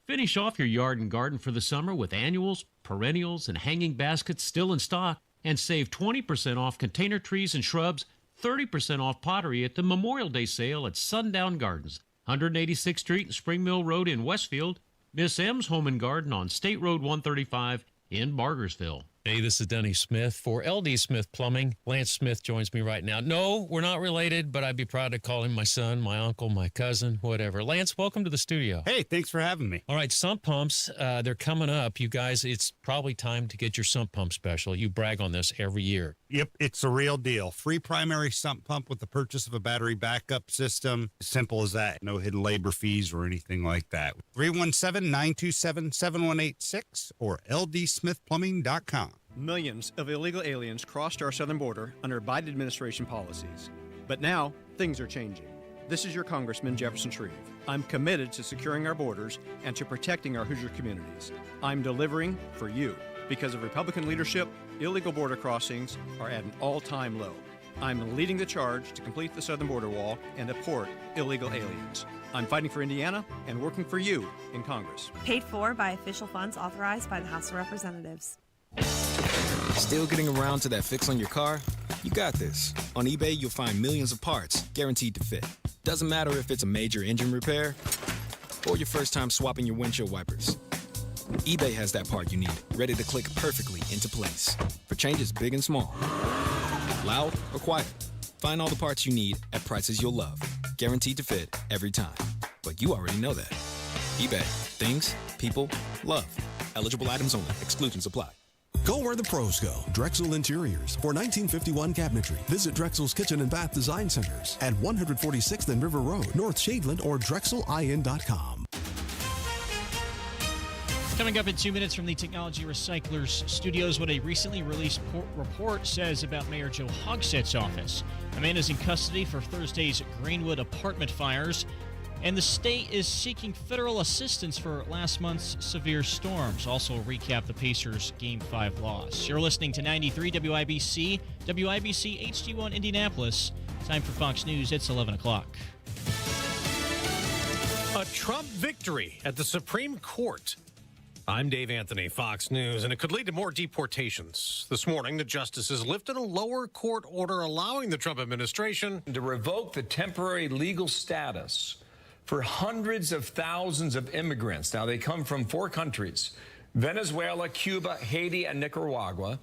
Finish off your yard and garden for the summer with annuals, perennials, and hanging baskets still in stock, and save 20% off container trees and shrubs, 30% off pottery at the Memorial Day sale at Sundown Gardens, 186th Street and Spring Mill Road in Westfield, Miss M's Home and Garden on State Road 135 in Bargersville. Hey, this is Denny Smith for LD Smith Plumbing. Lance Smith joins me right now. No, we're not related, but I'd be proud to call him my son, my uncle, my cousin, whatever. Lance, welcome to the studio. Hey, thanks for having me. All right, sump pumps, they're coming up. You guys, it's probably time to get your sump pump special. You brag on this every year. Yep, it's a real deal. Free primary sump pump with the purchase of a battery backup system. Simple as that. No hidden labor fees or anything like that. 317-927-7186 or ldsmithplumbing.com. Millions of illegal aliens crossed our southern border under Biden administration policies. But now, things are changing. This is your Congressman, Jefferson Shreve. I'm committed to securing our borders and to protecting our Hoosier communities. I'm delivering for you. Because of Republican leadership, illegal border crossings are at an all-time low. I'm leading the charge to complete the southern border wall and deport illegal aliens. I'm fighting for Indiana and working for you in Congress. Paid for by official funds authorized by the House of Representatives. Still getting around to that fix on your car? You got this. On eBay, you'll find millions of parts guaranteed to fit. Doesn't matter if it's a major engine repair or your first time swapping your windshield wipers. eBay has that part you need, ready to click perfectly into place for changes big and small. Loud or quiet, find all the parts you need at prices you'll love. Guaranteed to fit every time. But you already know that. eBay. Things people love. Eligible items only. Exclusions apply. Go where the pros go. Drexel Interiors. For 1951 cabinetry, visit Drexel's Kitchen and Bath Design Centers at 146th and River Road, North Shadeland, or drexelin.com. Coming up in 2 minutes from the Technology Recyclers Studios, what a recently released report says about Mayor Joe Hogsett's office. A man is in custody for Thursday's Greenwood apartment fires, and the state is seeking federal assistance for last month's severe storms. Also, we'll recap the Pacers' Game 5 loss. You're listening to 93 WIBC, WIBC HD1 Indianapolis. Time for Fox News. It's 11 o'clock. A Trump victory at the Supreme Court. I'm Dave Anthony, Fox News, and it could lead to more deportations. This morning, the justices lifted a lower court order allowing the Trump administration to revoke the temporary legal status for hundreds of thousands of immigrants. Now, they come from 4 countries: Venezuela, Cuba, Haiti, and Nicaragua.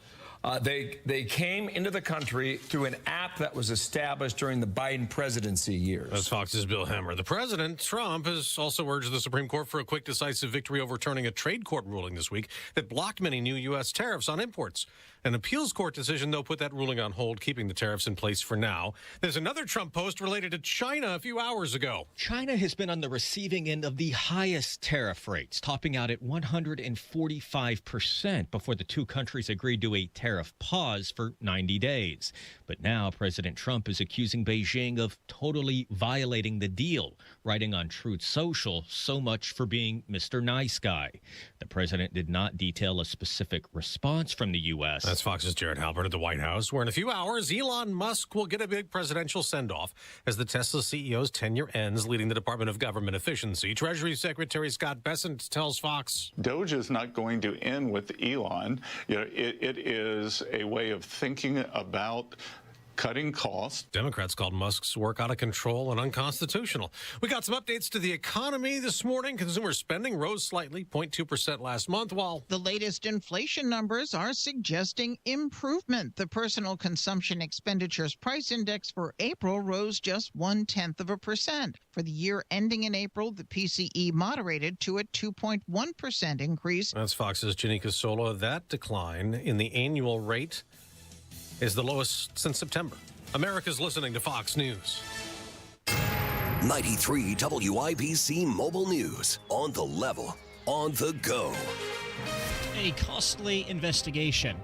They came into the country through an app that was established during the Biden presidency years. That's Fox's Bill Hemmer. The president, Trump, has also urged the Supreme Court for a quick, decisive victory, overturning a trade court ruling this week that blocked many new U.S. tariffs on imports. An appeals court decision, though, put that ruling on hold, keeping the tariffs in place for now. There's another Trump post related to China a few hours ago. China has been on the receiving end of the highest tariff rates, topping out at 145% before the two countries agreed to a tariff pause for 90 days. But now President Trump is accusing Beijing of totally violating the deal, writing on Truth Social, "So much for being Mr. Nice Guy." The president did not detail a specific response from the U.S. That's Fox's Jared Halpern at the White House, where in a few hours, Elon Musk will get a big presidential send-off as the Tesla CEO's tenure ends, leading the Department of Government Efficiency. Treasury Secretary Scott Bessent tells Fox, Doge is not going to end with Elon. It is a way of thinking about cutting costs. Democrats called Musk's work out of control and unconstitutional. We got some updates to the economy this morning. Consumer spending rose slightly, 0.2% last month, while the latest inflation numbers are suggesting improvement. The Personal Consumption Expenditures Price Index for April rose just 0.1%. For the year ending in April, the PCE moderated to a 2.1% increase. That's Fox's Janika Sola. That decline in the annual rate is the lowest since September. America's listening to Fox News. 93 WIBC Mobile News. On the level, on the go. A costly investigation.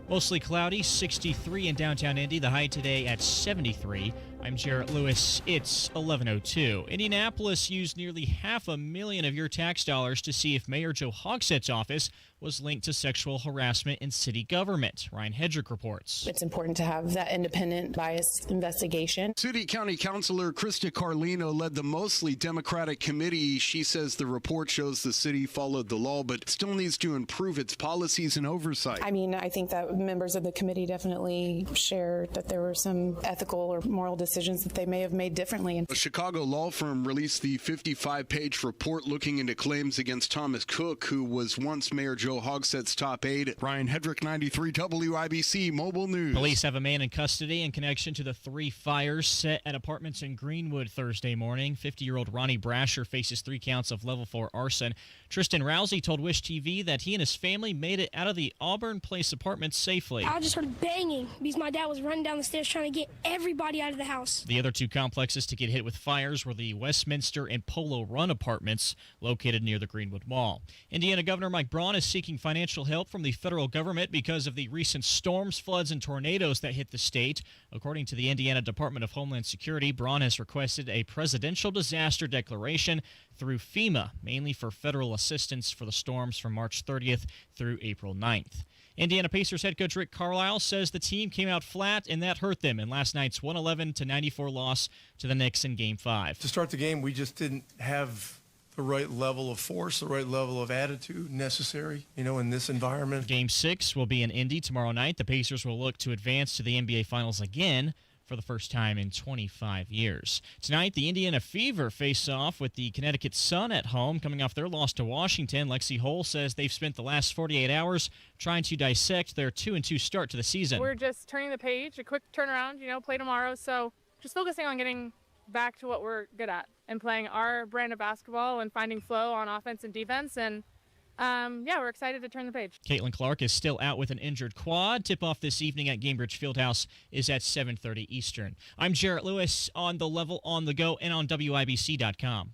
Mostly cloudy, 63 in downtown Indy. The high today at 73. I'm Jarrett Lewis. It's 11:02. Indianapolis used nearly $500,000 of your tax dollars to see if Mayor Joe Hogsett's office was linked to sexual harassment in city government. Ryan Hedrick reports. It's important to have that independent, biased investigation. City County Councilor Krista Carlino led the mostly Democratic committee. She says the report shows the city followed the law, but still needs to improve its policies and oversight. I mean, I think that members of the committee definitely share that there were some ethical or moral decisions that they may have made differently. A Chicago law firm released the 55-page report looking into claims against Thomas Cook, who was once Mayor Joe Hogsett's top aide. Ryan Hedrick, 93 WIBC Mobile News. Police have a man in custody in connection to the 3 fires set at apartments in Greenwood Thursday morning. 50-year-old Ronnie Brasher faces 3 counts of level 4 arson. Tristan Rousey told Wish TV that he and his family made it out of the Auburn Place apartments safely. I just heard banging because my dad was running down the stairs trying to get everybody out of the house. The other 2 complexes to get hit with fires were the Westminster and Polo Run apartments located near the Greenwood Mall. Indiana Governor Mike Braun is seeking financial help from the federal government because of the recent storms, floods, and tornadoes that hit the state. According to the Indiana Department of Homeland Security, Braun has requested a presidential disaster declaration through FEMA, mainly for federal assistance for the storms from March 30th through April 9th. Indiana Pacers head coach Rick Carlisle says the team came out flat, and that hurt them in last night's 111-94 loss to the Knicks in Game 5. To start the game, we just didn't have the right level of force, the right level of attitude necessary, in this environment. Game 6 will be in Indy tomorrow night. The Pacers will look to advance to the NBA Finals again for the first time in 25 years. Tonight, the Indiana Fever face off with the Connecticut Sun at home. Coming off their loss to Washington, Lexi Hull says they've spent the last 48 hours trying to dissect their 2-2 start to the season. We're just turning the page, a quick turnaround, play tomorrow. So just focusing on getting back to what we're good at and playing our brand of basketball and finding flow on offense and defense and Yeah, we're excited to turn the page. Caitlin Clark is still out with an injured quad. Tip-off this evening at Gainbridge Fieldhouse is at 7:30 Eastern. I'm Jarrett Lewis on The Level, on the go, and on WIBC.com.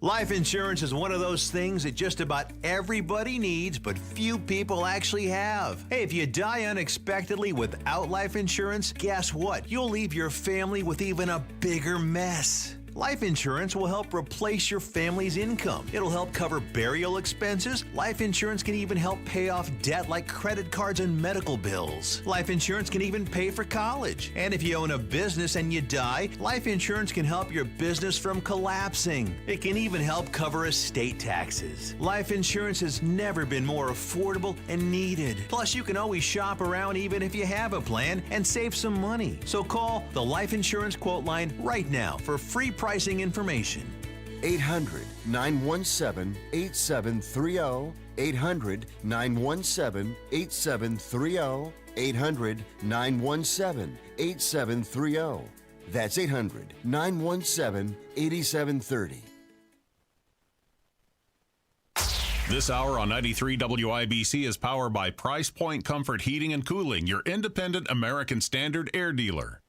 Life insurance is one of those things that just about everybody needs, but few people actually have. Hey, if you die unexpectedly without life insurance, guess what? You'll leave your family with even a bigger mess. Life insurance will help replace your family's income. It'll help cover burial expenses. Life insurance can even help pay off debt like credit cards and medical bills. Life insurance can even pay for college. And if you own a business and you die, life insurance can help your business from collapsing. It can even help cover estate taxes. Life insurance has never been more affordable and needed. Plus, you can always shop around even if you have a plan and save some money. So call the Life Insurance Quote Line right now for free pricing information. 800-917-8730. 800-917-8730. 800-917-8730. That's 800-917-8730. This hour on 93 WIBC is powered by Price Point Comfort Heating and Cooling, your independent American Standard air dealer.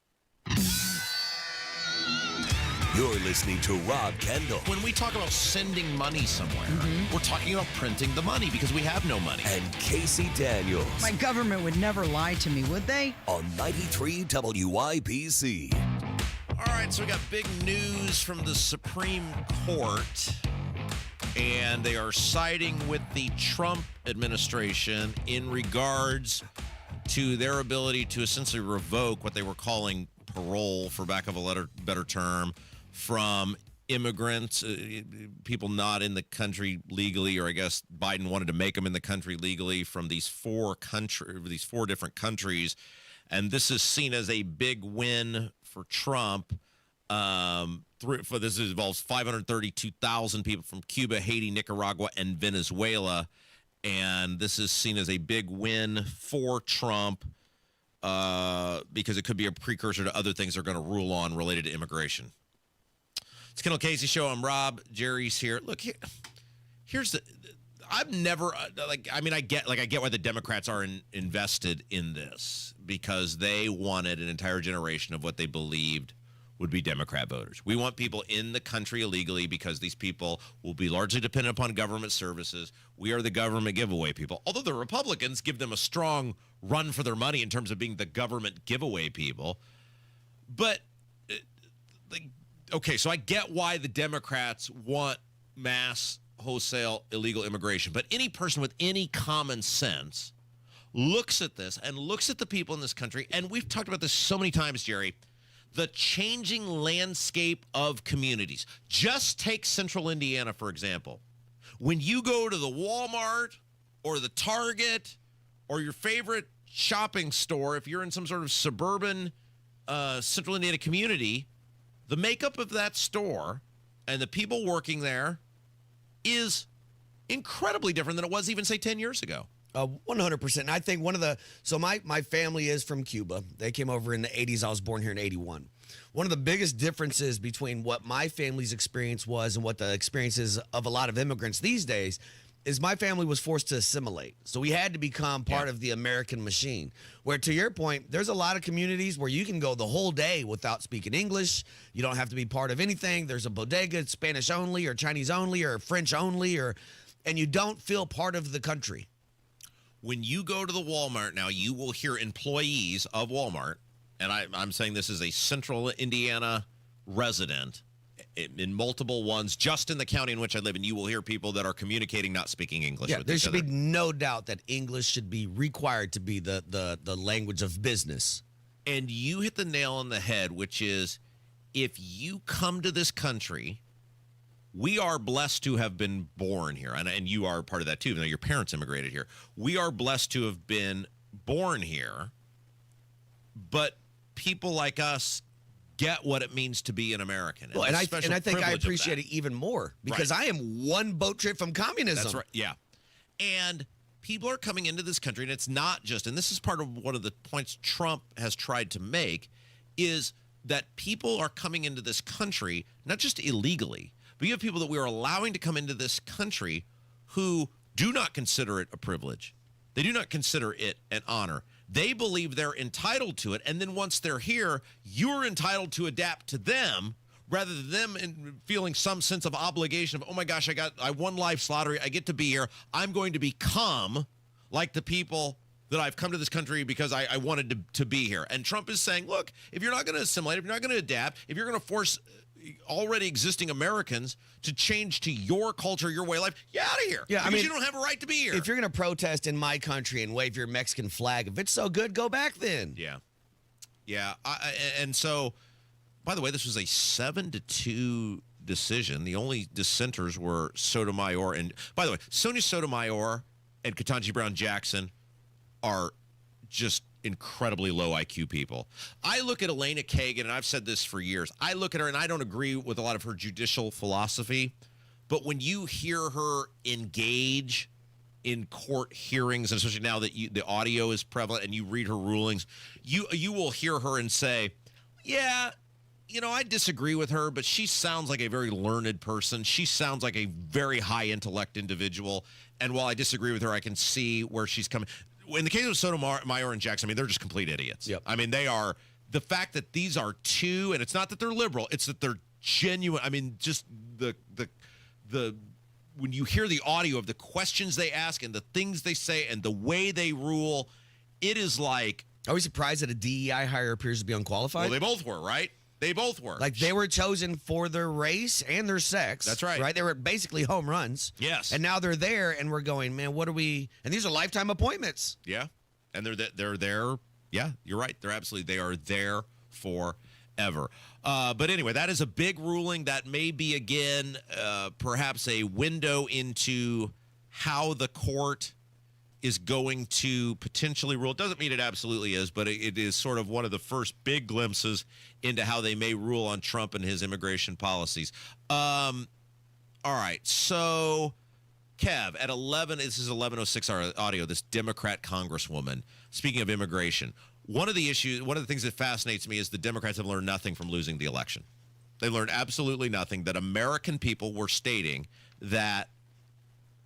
You're listening to Rob Kendall. When we talk about sending money somewhere, we're talking about printing the money because we have no money. And Casey Daniels. My government would never lie to me, would they? On 93 WIBC. All right, so we got big news from the Supreme Court, and they are siding with the Trump administration in regards to their ability to essentially revoke what they were calling parole, for lack of a better term, from immigrants, people not in the country legally, or I guess Biden wanted to make them in the country legally from these four different countries. And this is seen as a big win for Trump. This involves 532,000 people from Cuba, Haiti, Nicaragua, and Venezuela. And this is seen as a big win for Trump because it could be a precursor to other things they're going to rule on related to immigration. It's Kendall Casey Show. I'm Rob. Jerry's here. Look, here's the. I've never I get why the Democrats are invested in this, because they wanted an entire generation of what they believed would be Democrat voters. We want people in the country illegally because these people will be largely dependent upon government services. We are the government giveaway people. Although the Republicans give them a strong run for their money in terms of being the government giveaway people. But, okay, so I get why the Democrats want mass wholesale illegal immigration. But any person with any common sense looks at this and looks at the people in this country, and we've talked about this so many times, Jerry, the changing landscape of communities. Just take central Indiana, for example. When you go to the Walmart or the Target or your favorite shopping store, if you're in some sort of suburban central Indiana community, the makeup of that store and the people working there is incredibly different than it was even, say, 10 years ago. 100%. I think so my family is from Cuba. They came over in the 80s. I was born here in 81. One of the biggest differences between what my family's experience was and what the experiences of a lot of immigrants these days is my family was forced to assimilate. So we had to become part of the American machine. Where, to your point, there's a lot of communities where you can go the whole day without speaking English. You don't have to be part of anything. There's a bodega, Spanish only or Chinese only or French only, and you don't feel part of the country. When you go to the Walmart now, you will hear employees of Walmart, and I'm saying this as a central Indiana resident, in multiple ones, just in the county in which I live, and you will hear people that are communicating not speaking English with each other. There should be no doubt that English should be required to be the language of business. And you hit the nail on the head, which is, if you come to this country, we are blessed to have been born here, and you are part of that too, even though your parents immigrated here. We are blessed to have been born here, but people like us get what it means to be an American. Well, and I think I appreciate it even more because I am one boat trip from communism. That's right, yeah. And people are coming into this country, and it's not just, and this is part of one of the points Trump has tried to make, is that people are coming into this country, not just illegally, but you have people that we are allowing to come into this country who do not consider it a privilege. They do not consider it an honor. They believe they're entitled to it, and then once they're here, you're entitled to adapt to them rather than them feeling some sense of obligation of, oh my gosh, I won life's lottery, I get to be here, I'm going to become like the people that I've come to this country because I wanted to be here. And Trump is saying, look, if you're not going to assimilate, if you're not going to adapt, if you're going to force already existing Americans to change to your culture, your way of life, get out of here. Yeah, because you don't have a right to be here. If you're going to protest in my country and wave your Mexican flag, if it's so good, go back then. Yeah. Yeah. And so, by the way, this was a 7-2 decision. The only dissenters were Sotomayor. And by the way, Sonia Sotomayor and Ketanji Brown Jackson are just incredibly low IQ people. I look at Elena Kagan, and I've said this for years. I look at her, and I don't agree with a lot of her judicial philosophy, but when you hear her engage in court hearings, and especially now that the audio is prevalent and you read her rulings, you will hear her and say, yeah, I disagree with her, but she sounds like a very learned person. She sounds like a very high intellect individual, and while I disagree with her, I can see where she's coming. In the case of Sotomayor and Jackson, I mean, they're just complete idiots. Yep. I mean, they are. The fact that these are two, and it's not that they're liberal, it's that they're genuine. I mean, just the when you hear the audio of the questions they ask and the things they say and the way they rule, it is like. Are we surprised that a DEI hire appears to be unqualified? Well, they both were, right? They both were. Like, they were chosen for their race and their sex. That's right. Right? They were basically home runs. Yes. And now they're there, and we're going, man, what are we? And these are lifetime appointments. Yeah. And they're there. Yeah, you're right. They are there forever. But anyway, that is a big ruling. That may be, again, perhaps a window into how the court is going to potentially rule. It doesn't mean it absolutely is, but it is sort of one of the first big glimpses into how they may rule on Trump and his immigration policies. All right, so Kev, at 11, this is 11:06 our audio, this Democrat congresswoman, speaking of immigration, one of the things that fascinates me is the Democrats have learned nothing from losing the election. They learned absolutely nothing, that American people were stating that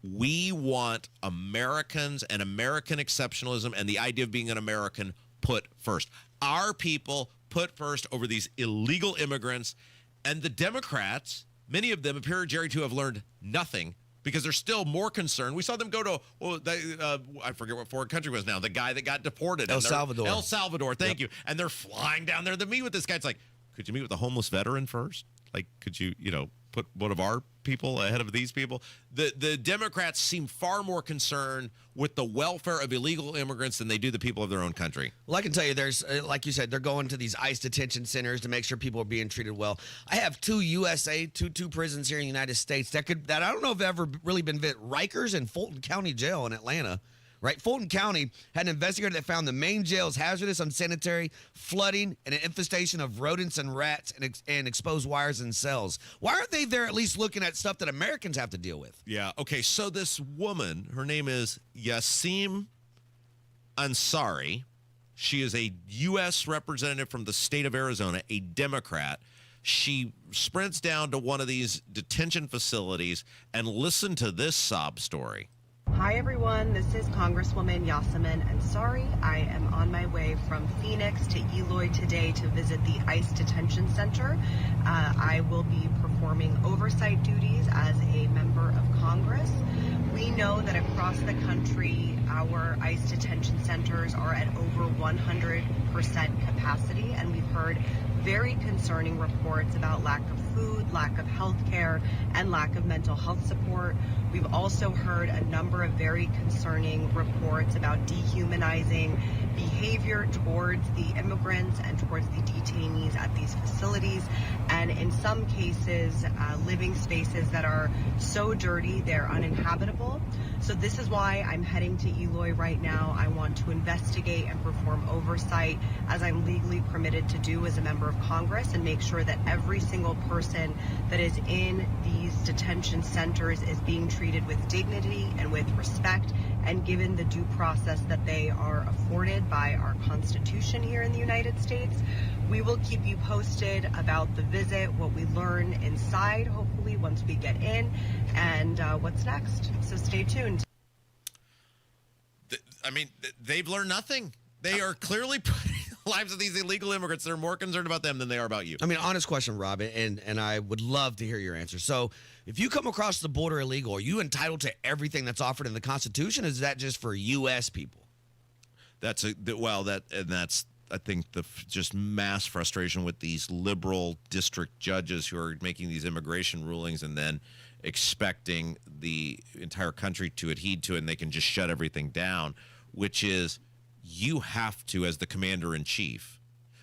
we want Americans and American exceptionalism and the idea of being an American put first. Our people put first over these illegal immigrants. And the Democrats, many of them appear, Jerry, to have learned nothing because they're still more concerned. We saw them go to, I forget what foreign country was now, the guy that got deported. El Salvador. El Salvador, thank you. And they're flying down there to meet with this guy. It's like, could you meet with a homeless veteran first? Like, could you, put one of our people ahead of these people? The Democrats seem far more concerned with the welfare of illegal immigrants than they do the people of their own country. Well, I can tell you there's, like you said, they're going to these ICE detention centers to make sure people are being treated well. I have two prisons here in the United States that I don't know if have ever really been Rikers and Fulton County Jail in Atlanta. Right? Fulton County had an investigator that found the main jail is hazardous, unsanitary, flooding, and an infestation of rodents and rats and exposed wires and cells. Why aren't they there at least looking at stuff that Americans have to deal with? Yeah. Okay. So this woman, her name is Yassim Ansari. She is a U.S. representative from the state of Arizona, a Democrat. She sprints down to one of these detention facilities and listen to this sob story. Hi everyone, this is Congresswoman Yasmin Ansari. I am on my way from Phoenix to Eloy today to visit the ICE detention center. I will be performing oversight duties as a member of Congress. We know that across the country, our ICE detention centers are at over 100% capacity, and we've heard very concerning reports about lack of food, lack of health care, and lack of mental health support. We've also heard a number of very concerning reports about dehumanizing behavior towards the immigrants and towards the detainees at these facilities, and in some cases, living spaces that are so dirty they're uninhabitable. So this is why I'm heading to Eloy right now. I want to investigate and perform oversight as I'm legally permitted to do as a member of Congress, and make sure that every single person that is in these detention centers is being treated with dignity and with respect, and given the due process that they are afforded by our Constitution here in the United States. We will keep you posted about the visit, what we learn inside, hopefully once we get in, and what's next. So stay tuned. I mean, they've learned nothing. They are clearly putting the lives of these illegal immigrants. They're more concerned about them than they are about you. I mean, honest question, Rob, and I would love to hear your answer. So, if you come across the border illegal, are you entitled to everything that's offered in the Constitution? Or is that just for U.S. people? That's I think just mass frustration with these liberal district judges who are making these immigration rulings and then expecting the entire country to adhere to it, and they can just shut everything down, which is you have to, as the commander-in-chief,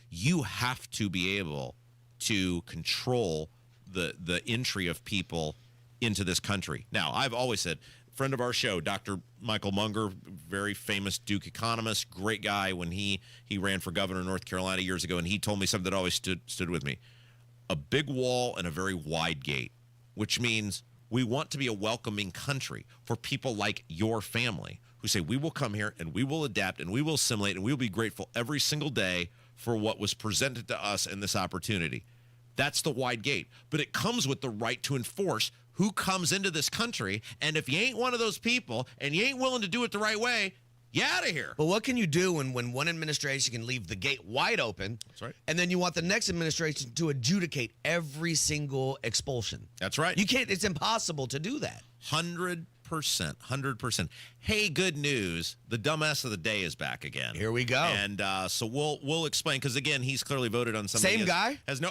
you have to be able to control the entry of people into this country. Now, I've always said, friend of our show, Dr. Michael Munger, very famous Duke economist, great guy when he ran for governor of North Carolina years ago, and he told me something that always stood with me. A big wall and a very wide gate, which means we want to be a welcoming country for people like your family who say, we will come here and we will adapt and we will assimilate and we will be grateful every single day for what was presented to us in this opportunity. That's the wide gate. But it comes with the right to enforce who comes into this country. And if you ain't one of those people and you ain't willing to do it the right way, you out of here. But what can you do when one administration can leave the gate wide open? That's right. And then you want the next administration to adjudicate every single expulsion. That's right. You can't. It's impossible to do that. 100%. Hey, good news. The dumbass of the day is back again. Here we go. And so we'll explain, because, again, he's clearly voted on something. Same guy? Same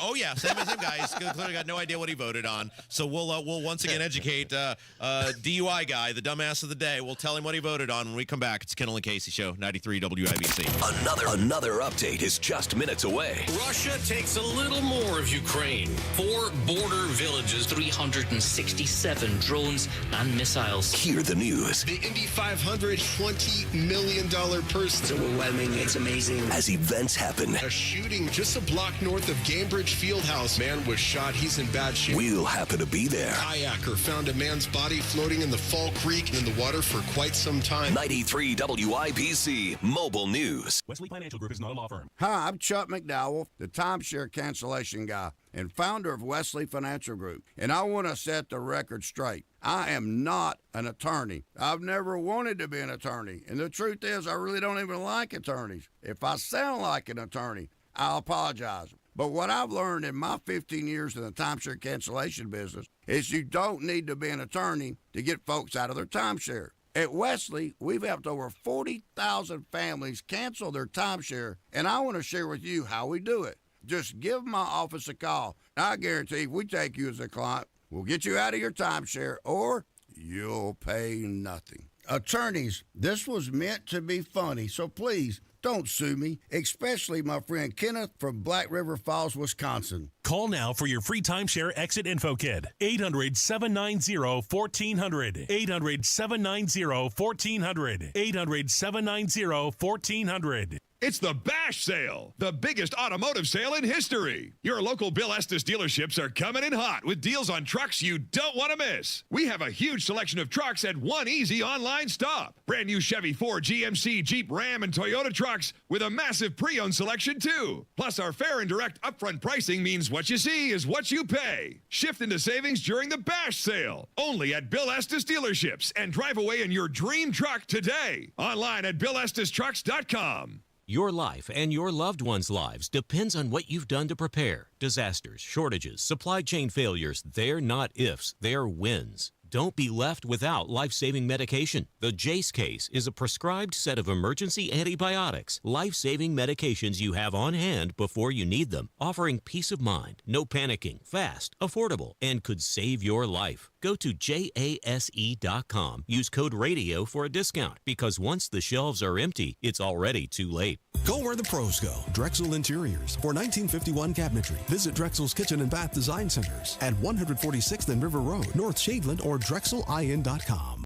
guy. He's clearly got no idea what he voted on. So we'll once again educate DUI guy, the dumbass of the day. We'll tell him what he voted on when we come back. It's Kendall and Casey Show, 93 WIBC. Another update is just minutes away. Russia takes a little more of Ukraine. 4 border villages, 367 drones and missiles. Hear the news. The Indy 500, $20 million purse. It's overwhelming. It's amazing. As events happen. A shooting just a block north of Cambridge Fieldhouse. Man was shot. He's in bad shape. We'll happen to be there. Kayaker found a man's body floating in the Fall Creek in the water for quite some time. 93 WIBC Mobile News. Wesley Financial Group is not a law firm. Hi, I'm Chuck McDowell, the timeshare cancellation guy and founder of Wesley Financial Group. And I want to set the record straight. I am not an attorney. I've never wanted to be an attorney. And the truth is, I really don't even like attorneys. If I sound like an attorney, I'll apologize. But what I've learned in my 15 years in the timeshare cancellation business is you don't need to be an attorney to get folks out of their timeshare. At Wesley, we've helped over 40,000 families cancel their timeshare, and I want to share with you how we do it. Just give my office a call. I guarantee if we take you as a client, we'll get you out of your timeshare, or you'll pay nothing. Attorneys, this was meant to be funny, so please don't sue me, especially my friend Kenneth from Black River Falls, Wisconsin. Call now for your free timeshare exit info kit. 800-790-1400. 800-790-1400. 800-790-1400. It's the Bash Sale, the biggest automotive sale in history. Your local Bill Estes dealerships are coming in hot with deals on trucks you don't want to miss. We have a huge selection of trucks at one easy online stop. Brand new Chevy, Ford, GMC, Jeep, Ram, and Toyota trucks with a massive pre-owned selection too. Plus, our fair and direct upfront pricing means what you see is what you pay. Shift into savings during the Bash Sale. Only at Bill Estes dealerships, and drive away in your dream truck today. Online at BillEstesTrucks.com. Your life and your loved ones' lives depends on what you've done to prepare. Disasters, shortages, supply chain failures, they're not ifs, they're wins. Don't be left without life-saving medication. The Jace case is a prescribed set of emergency antibiotics, life-saving medications you have on hand before you need them, offering peace of mind, no panicking, fast, affordable, and could save your life. Go to JASE.com. Use code RADIO for a discount, because once the shelves are empty, it's already too late. Go where the pros go. Drexel Interiors for 1951 cabinetry. Visit Drexel's Kitchen and Bath Design Centers at 146th and River Road, North Shadeland, or DrexelIN.com.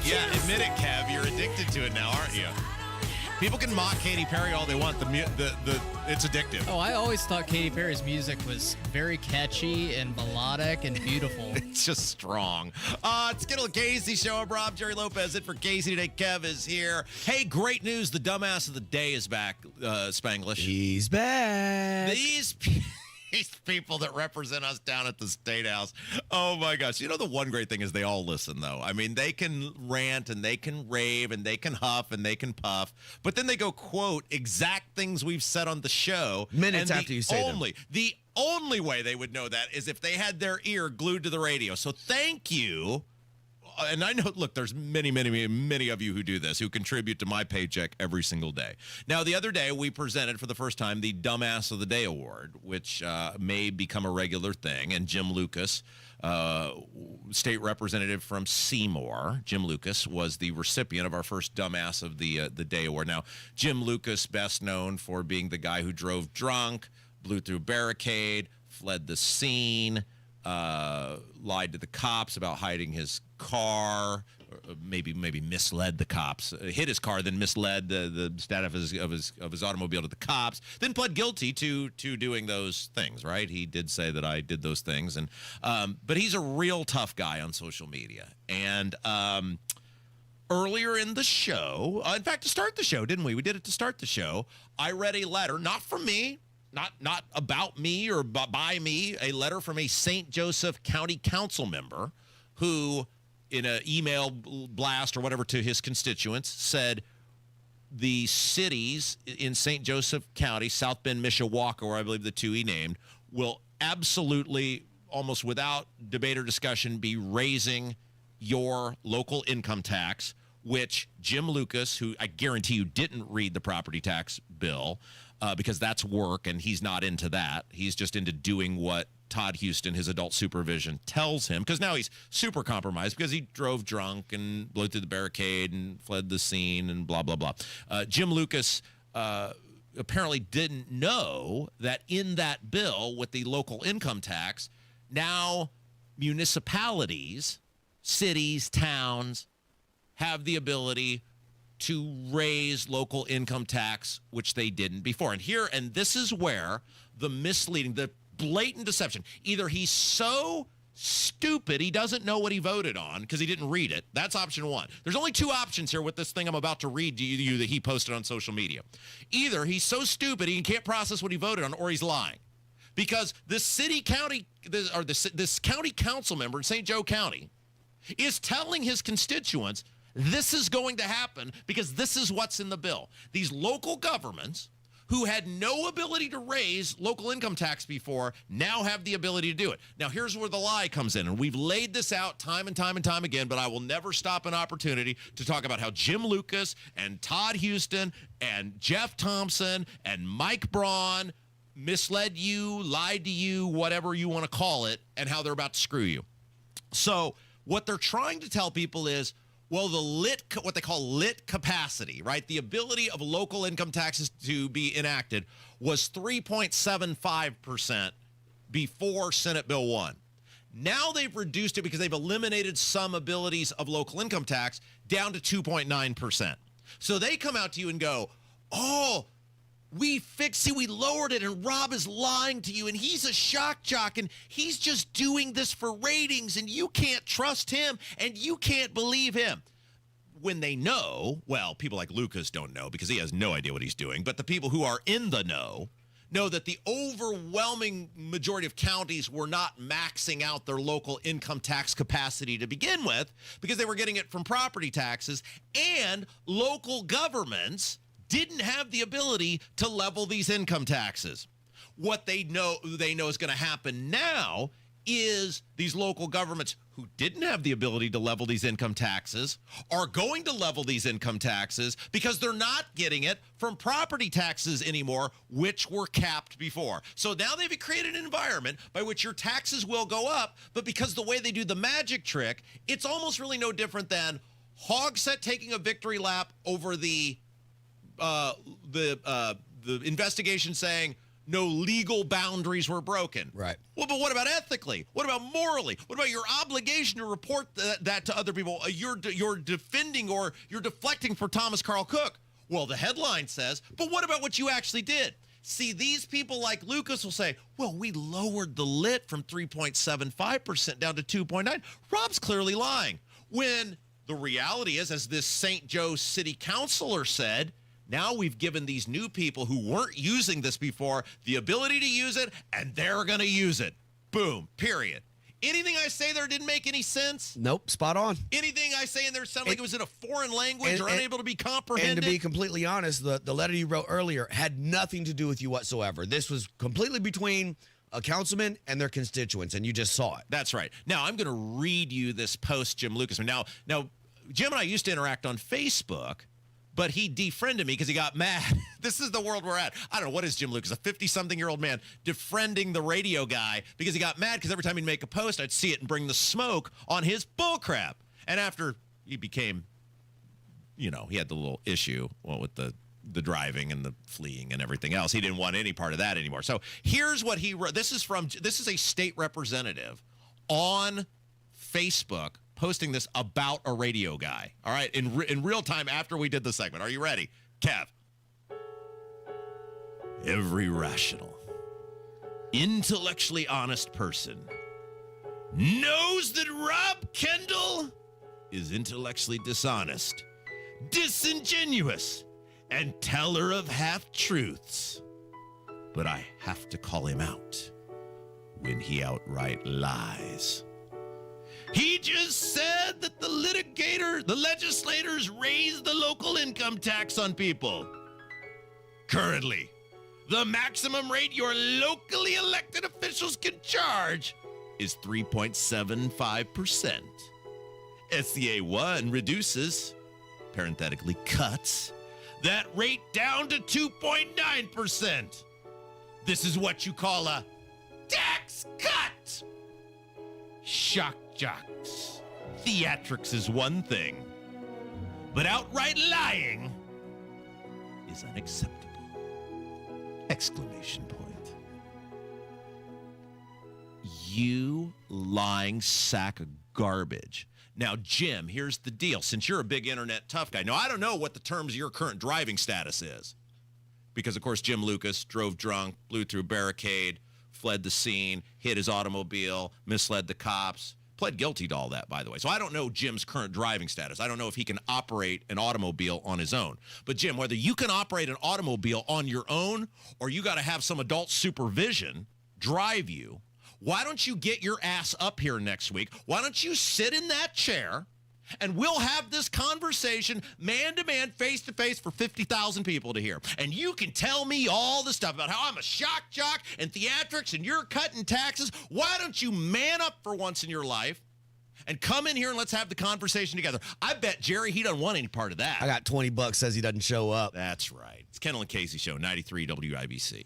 Yeah, admit it, Kev. You're addicted to it now, aren't you? People can mock Katy Perry all they want. It's addictive. Oh, I always thought Katy Perry's music was very catchy and melodic and beautiful. It's just strong. It's Kendall Casey Show. I'm Rob Jerry Lopez. In for Casey today. Kev is here. Hey, great news. The dumbass of the day is back, Spanglish. He's back. These people that represent us down at the State House. Oh, my gosh. You know, the one great thing is they all listen, though. I mean, they can rant and they can rave and they can huff and they can puff, but then they go quote exact things we've said on the show. Minutes after you say them. The only way they would know that is if they had their ear glued to the radio. So thank you. And I know, look, there's many of you who do this, who contribute to my paycheck every single day. Now, the other day, we presented for the first time the Dumbass of the Day Award, which may become a regular thing. And Jim Lucas, state representative from Seymour, Jim Lucas, was the recipient of our first Dumbass of the Day Award. Now, Jim Lucas, best known for being the guy who drove drunk, blew through barricade, fled the scene, lied to the cops about hiding his car, maybe misled the cops, hit his car, then misled the status of his automobile to the cops, then pled guilty to doing those things. Right? He did say that I did those things, and but he's a real tough guy on social media. And earlier in the show, in fact, to start the show, didn't we? We did it to start the show. I read a letter, not from me. Not about me or by me, a letter from a St. Joseph County Council member who, in an email blast or whatever to his constituents, said the cities in St. Joseph County, South Bend, Mishawaka, or I believe the two he named, will absolutely, almost without debate or discussion, be raising your local income tax, which Jim Lucas, who I guarantee you didn't read the property tax bill, because that's work, and he's not into that. He's just into doing what Todd Houston, his adult supervision, tells him, because now he's super compromised because he drove drunk and blew through the barricade and fled the scene and blah, blah, blah. Jim Lucas apparently didn't know that in that bill with the local income tax, now municipalities, cities, towns have the ability to raise local income tax, which they didn't before. And this is where the misleading, the blatant deception, either he's so stupid he doesn't know what he voted on because he didn't read it. That's option one. There's only two options here with this thing I'm about to read to you that he posted on social media. Either he's so stupid he can't process what he voted on, or he's lying. Because this county council member in St. Joe County is telling his constituents this is going to happen because this is what's in the bill. These local governments who had no ability to raise local income tax before now have the ability to do it. Now, here's where the lie comes in, and we've laid this out time and time and time again, but I will never stop an opportunity to talk about how Jim Lucas and Todd Houston and Jeff Thompson and Mike Braun misled you, lied to you, whatever you want to call it, and how they're about to screw you. So what they're trying to tell people is, well, what they call lit capacity, right? The ability of local income taxes to be enacted was 3.75% before Senate Bill 1. Now they've reduced it because they've eliminated some abilities of local income tax down to 2.9%. So they come out to you and go, oh, we lowered it, and Rob is lying to you, and he's a shock jock, and he's just doing this for ratings, and you can't trust him, and you can't believe him. When they know, well, people like Lucas don't know because he has no idea what he's doing, but the people who are in the know that the overwhelming majority of counties were not maxing out their local income tax capacity to begin with because they were getting it from property taxes, and local governments didn't have the ability to level these income taxes. What they know is going to happen now is these local governments who didn't have the ability to level these income taxes are going to level these income taxes because they're not getting it from property taxes anymore, which were capped before. So now they've created an environment by which your taxes will go up, but because the way they do the magic trick, it's almost really no different than Hogsett taking a victory lap over the investigation saying no legal boundaries were broken. Right. Well, but what about ethically? What about morally? What about your obligation to report that to other people? You're defending or you're deflecting for Thomas Carl Cook. Well, the headline says, but what about what you actually did? See, these people like Lucas will say, well, we lowered the lit from 3.75% down to 2.9. Rob's clearly lying. When the reality is, as this St. Joe city councilor said, Now we've given these new people who weren't using this before the ability to use it, and they're going to use it. Boom, period. Anything I say there didn't make any sense? Nope, spot on. Anything I say in there sounded like it was in a foreign language or unable to be comprehended? And to be completely honest, the letter you wrote earlier had nothing to do with you whatsoever. This was completely between a councilman and their constituents, and you just saw it. That's right. Now, I'm going to read you this post Jim Lucas. Now, Jim and I used to interact on Facebook, but he defriended me because he got mad. This is the world we're at. I don't know, what is Jim Lucas, a 50-something-year-old man defriending the radio guy because he got mad because every time he'd make a post, I'd see it and bring the smoke on his bullcrap. And after he became, he had the little issue with the driving and the fleeing and everything else. He didn't want any part of that anymore. So here's what he wrote. This is a state representative on Facebook posting this about a radio guy, all right, in real time after we did the segment. Are you ready? Kev. Every rational, intellectually honest person knows that Rob Kendall is intellectually dishonest, disingenuous, and teller of half-truths. But I have to call him out when he outright lies. He just said that the legislators raised the local income tax on people. Currently, the maximum rate your locally elected officials can charge is 3.75%. SCA 1 reduces, parenthetically cuts, that rate down to 2.9%. This is what you call a tax cut. Shock jocks. Theatrics is one thing, but outright lying is unacceptable. Exclamation point. You lying sack of garbage. Now, Jim, here's the deal. Since you're a big internet tough guy, now I don't know what the terms of your current driving status is. Because, of course, Jim Lucas drove drunk, blew through a barricade, fled the scene, hit his automobile, misled the cops, pled guilty to all that, by the way. So I don't know Jim's current driving status. I don't know if he can operate an automobile on his own. But, Jim, whether you can operate an automobile on your own or you got to have some adult supervision drive you, why don't you get your ass up here next week? Why don't you sit in that chair and we'll have this conversation man-to-man, face-to-face for 50,000 people to hear. And you can tell me all the stuff about how I'm a shock jock and theatrics and you're cutting taxes. Why don't you man up for once in your life and come in here and let's have the conversation together? I bet Jerry, he doesn't want any part of that. I got $20, says he doesn't show up. That's right. It's Kendall and Casey Show, 93 WIBC.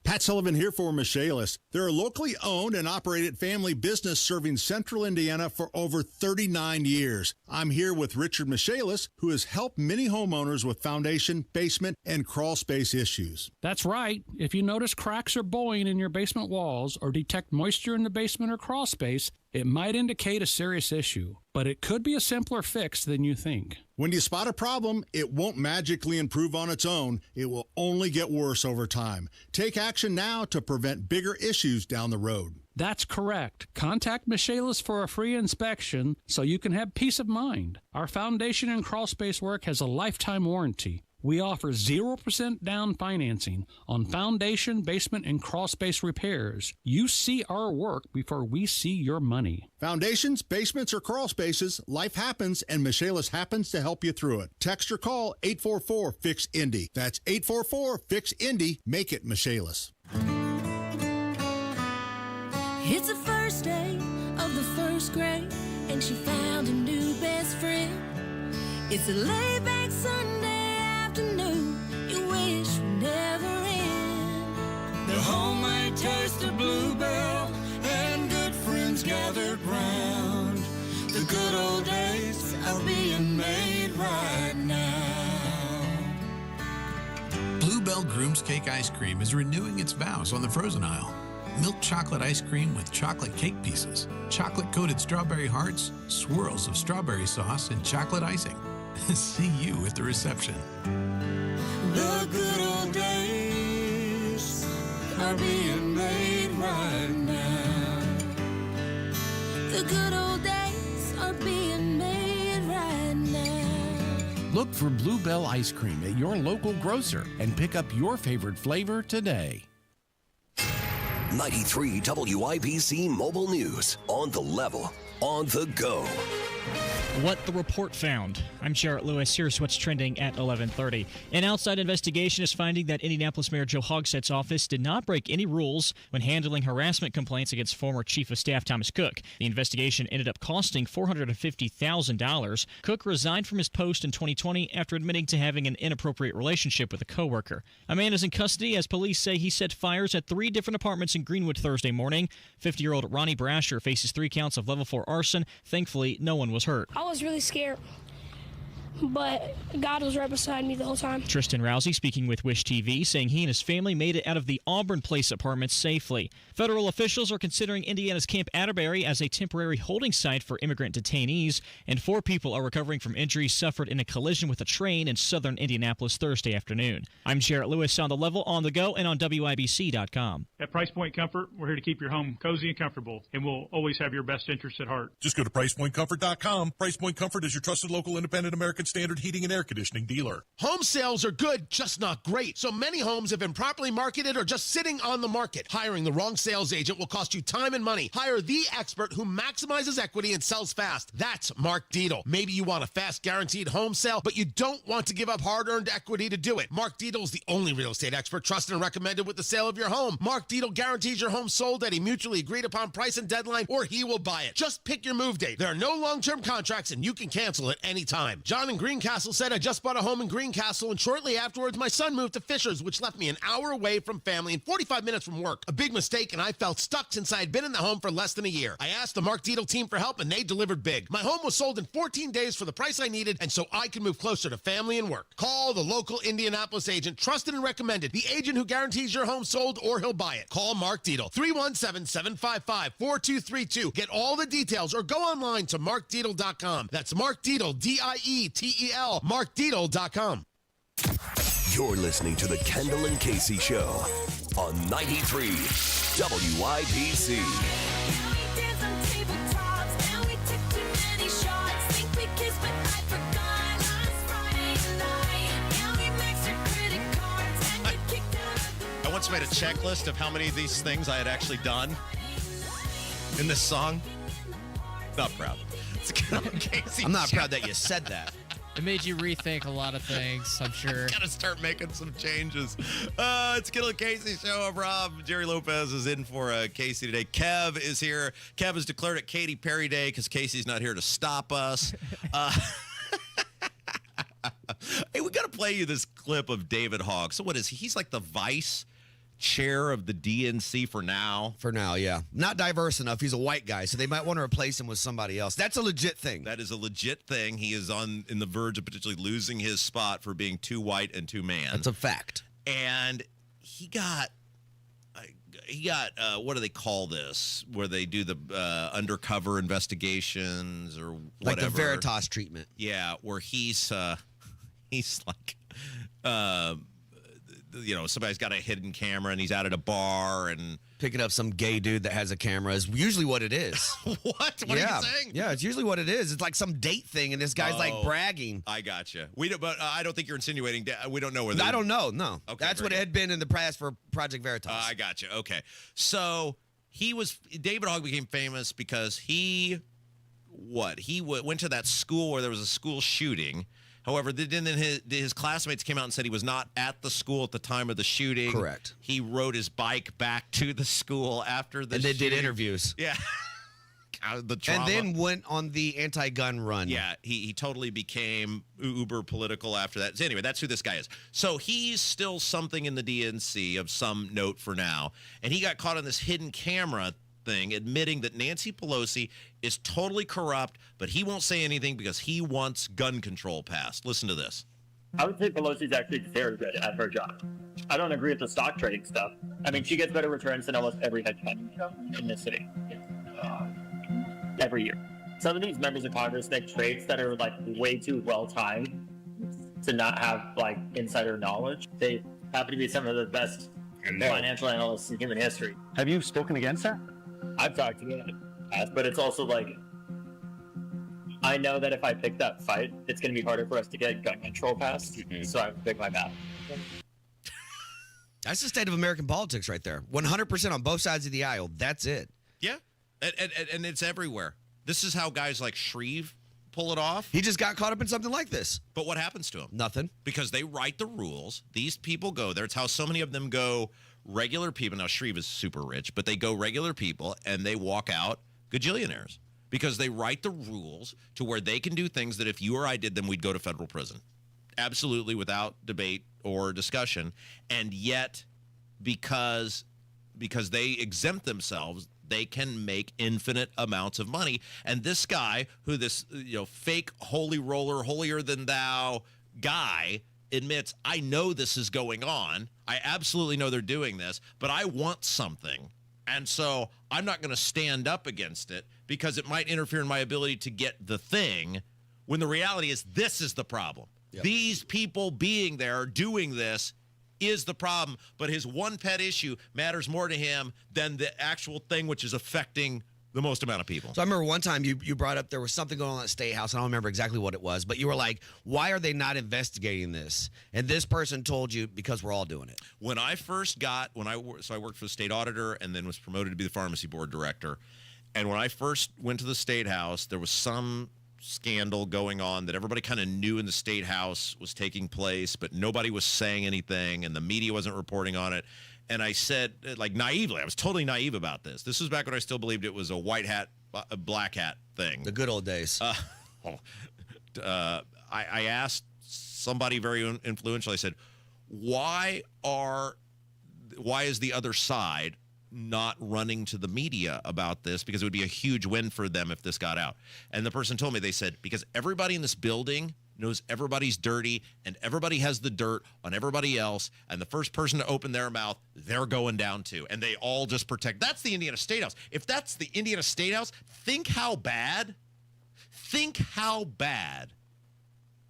Pat Sullivan here for Michaelis. They're a locally owned and operated family business serving central Indiana for over 39 years. I'm here with Richard Michaelis, who has helped many homeowners with foundation, basement, and crawl space issues. That's right. If you notice cracks or bowing in your basement walls or detect moisture in the basement or crawl space, it might indicate a serious issue, but it could be a simpler fix than you think. When you spot a problem, it won't magically improve on its own. It will only get worse over time. Take action now to prevent bigger issues down the road. That's correct. Contact Michaelis for a free inspection so you can have peace of mind. Our foundation and crawl space work has a lifetime warranty. We offer 0% down financing on foundation, basement, and crawl space repairs. You see our work before we see your money. Foundations, basements, or crawl spaces, life happens, and Michaelis happens to help you through it. Text or call 844-FIX-INDY. That's 844-FIX-INDY. Make it Michaelis. It's the first day of the first grade, and she found a new best friend. It's a laid-back Sunday afternoon you wish would never end. The homemade taste of bluebell and good friends gathered round. The good old days are being made right now. Bluebell Groom's Cake Ice Cream is renewing its vows on the frozen aisle. Milk chocolate ice cream with chocolate cake pieces, chocolate-coated strawberry hearts, swirls of strawberry sauce, and chocolate icing. See you at the reception. The good old days are being made right now. The good old days are being made right now. Look for Bluebell ice cream at your local grocer and pick up your favorite flavor today. 93 WIBC Mobile News. On the level, on the go. What the report found. I'm Jarrett Lewis. Here's what's trending at 11:30. An outside investigation is finding that Indianapolis Mayor Joe Hogsett's office did not break any rules when handling harassment complaints against former Chief of Staff Thomas Cook. The investigation ended up costing $450,000. Cook resigned from his post in 2020 after admitting to having an inappropriate relationship with a coworker. A man is in custody as police say he set fires at 3 different apartments in Greenwood Thursday morning. 50-year-old Ronnie Brasher faces 3 counts of level 4 arson. Thankfully, no one was hurt. I was really scared, but God was right beside me the whole time. Tristan Rousey speaking with Wish TV, saying he and his family made it out of the Auburn Place apartments safely. Federal officials are considering Indiana's Camp Atterbury as a temporary holding site for immigrant detainees, and 4 people are recovering from injuries suffered in a collision with a train in southern Indianapolis Thursday afternoon. I'm Jarrett Lewis on the level, on the go, and on WIBC.com. At Price Point Comfort, we're here to keep your home cozy and comfortable, and we'll always have your best interests at heart. Just go to PricePointComfort.com. Price Point Comfort is your trusted local independent American Standard heating and air conditioning dealer. Home sales are good, just not great. So many homes have been properly marketed or just sitting on the market. Hiring the wrong sales agent will cost you time and money. Hire the expert who maximizes equity and sells fast. That's Mark Dietel. Maybe you want a fast, guaranteed home sale, but you don't want to give up hard-earned equity to do it. Mark Dietel is the only real estate expert trusted and recommended with the sale of your home. Mark Dietel guarantees your home sold at a mutually agreed-upon price and deadline, or he will buy it. Just pick your move date. There are no long-term contracts, and you can cancel at any time. John in Greencastle said, I just bought a home in Greencastle, and shortly afterwards, my son moved to Fishers, which left me an hour away from family and 45 minutes from work. A big mistake, and I felt stuck since I had been in the home for less than a year. I asked the Mark Dietel team for help, and they delivered big. My home was sold in 14 days for the price I needed, and so I could move closer to family and work. Call the local Indianapolis agent, trusted and recommended, the agent who guarantees your home sold or he'll buy it. Call Mark Dietel, 317-755-4232. Get all the details or go online to markdietel.com. That's Mark Dietel, Dietel, markdietel.com. You're listening to the Kendall and Casey Show on 93 WIBC. I once made a checklist of how many of these things I had actually done in this song. Not proud. It's Kendall and Casey. I'm not proud that you said that. It made you rethink a lot of things, I'm sure. Gotta start making some changes. It's Kendall and Casey Show. I'm Rob. Jerry Lopez is in for Casey today. Kev is here. Kev has declared it Katy Perry Day because Casey's not here to stop us. Hey, we got to play you this clip of David Hogg. So what is he? He's like the vice chair of the DNC for now. For now, yeah. Not diverse enough. He's a white guy, so they might want to replace him with somebody else. That's a legit thing. That is a legit thing. He is in the verge of potentially losing his spot for being too white and too man. That's a fact. And he got what do they call this? Where they do the undercover investigations or whatever. Like the Veritas treatment. Yeah, where he's like, somebody's got a hidden camera and he's out at a bar and picking up some gay dude that has a camera is usually what it is. What are you saying? Yeah, it's usually what it is. It's like some date thing, and this guy's like bragging. I gotcha. But I don't think you're insinuating. We don't know where. I don't know. No, okay, that's what it had been in the past for Project Veritas. I gotcha. Okay, so David Hogg became famous because he went to that school where there was a school shooting. However, then his classmates came out and said he was not at the school at the time of the shooting. Correct. He rode his bike back to the school after the shooting. And they did interviews. Yeah. The trauma. And then went on the anti-gun run. Yeah, he totally became uber political after that. So anyway, that's who this guy is. So he's still something in the DNC of some note for now. And he got caught on this hidden camera thing, admitting that Nancy Pelosi is totally corrupt, but he won't say anything because he wants gun control passed. Listen to this. I would say Pelosi's actually very good at her job. I don't agree with the stock trading stuff. I mean, she gets better returns than almost every hedge fund in this city every year. Some of these members of Congress make trades that are like way too well timed to not have like insider knowledge. They happen to be some of the best financial analysts in human history. Have you spoken against that? I've talked to them in the past, but it's also like I know that if I pick that fight, it's going to be harder for us to get gun control passed. So I pick my battle. That's the state of American politics right there. 100% on both sides of the aisle. That's it. Yeah, and it's everywhere. This is how guys like Shreve pull it off. He just got caught up in something like this. But what happens to him? Nothing. Because they write the rules. These people go there. It's how so many of them go regular people. Now, Shreve is super rich, but they go regular people, and they walk out gajillionaires because they write the rules to where they can do things that if you or I did them, we'd go to federal prison. Absolutely, without debate or discussion. And yet, because they exempt themselves, they can make infinite amounts of money. And this guy, who this fake holy roller, holier than thou guy, admits, I know this is going on. I absolutely know they're doing this, but I want something. And so I'm not going to stand up against it because it might interfere in my ability to get the thing, when the reality is this is the problem. Yep. These people being there doing this is the problem, but his one pet issue matters more to him than the actual thing which is affecting the most amount of people. So I remember one time you brought up there was something going on at the State House. I don't remember exactly what it was, but you were like, why are they not investigating this? And this person told you, because we're all doing it. When I first I worked for the state auditor and then was promoted to be the pharmacy board director. And when I first went to the State House, there was some scandal going on that everybody kind of knew in the State House was taking place, but nobody was saying anything and the media wasn't reporting on it. And I said, like, naively, I was totally naive about this. This was back when I still believed it was a white hat, a black hat thing. The good old days. I asked somebody very influential, I said, why is the other side not running to the media about this, because it would be a huge win for them if this got out? And the person told me, they said, because everybody in this building knows everybody's dirty and everybody has the dirt on everybody else, and the first person to open their mouth, they're going down too, and they all just protect. That's the Indiana State House. If that's the Indiana State House, think how bad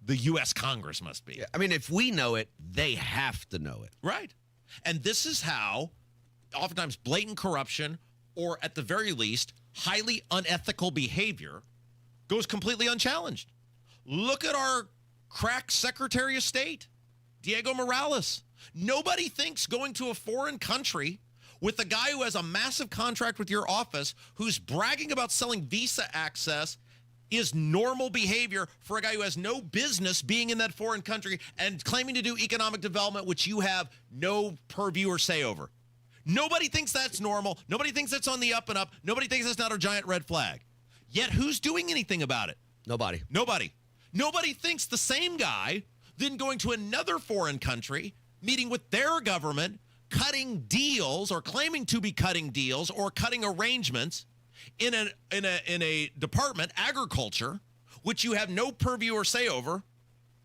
the U.S. Congress must be. I mean, if we know it, they have to know it. Right. And this is how oftentimes blatant corruption, or at the very least, highly unethical behavior, goes completely unchallenged. Look at our crack Secretary of State, Diego Morales. Nobody thinks going to a foreign country with a guy who has a massive contract with your office, who's bragging about selling visa access, is normal behavior for a guy who has no business being in that foreign country and claiming to do economic development, which you have no purview or say over. Nobody thinks that's normal. Nobody thinks that's on the up and up. Nobody thinks that's not a giant red flag. Yet who's doing anything about it? Nobody. Nobody thinks the same guy then going to another foreign country, meeting with their government, cutting deals or claiming to be cutting deals or cutting arrangements in a department, agriculture, which you have no purview or say over,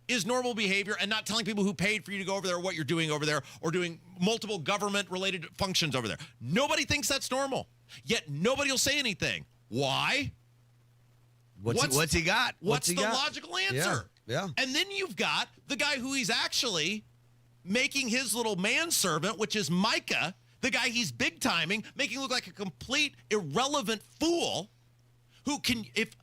is normal behavior, and not telling people who paid for you to go over there, what you're doing over there, or doing multiple government-related functions over there. Nobody thinks that's normal, yet nobody will say anything. Why? What's he got? What's the logical answer? Yeah. And then you've got the guy who he's actually making his little manservant, which is Micah, the guy he's big-timing, making look like a complete irrelevant fool, who can, if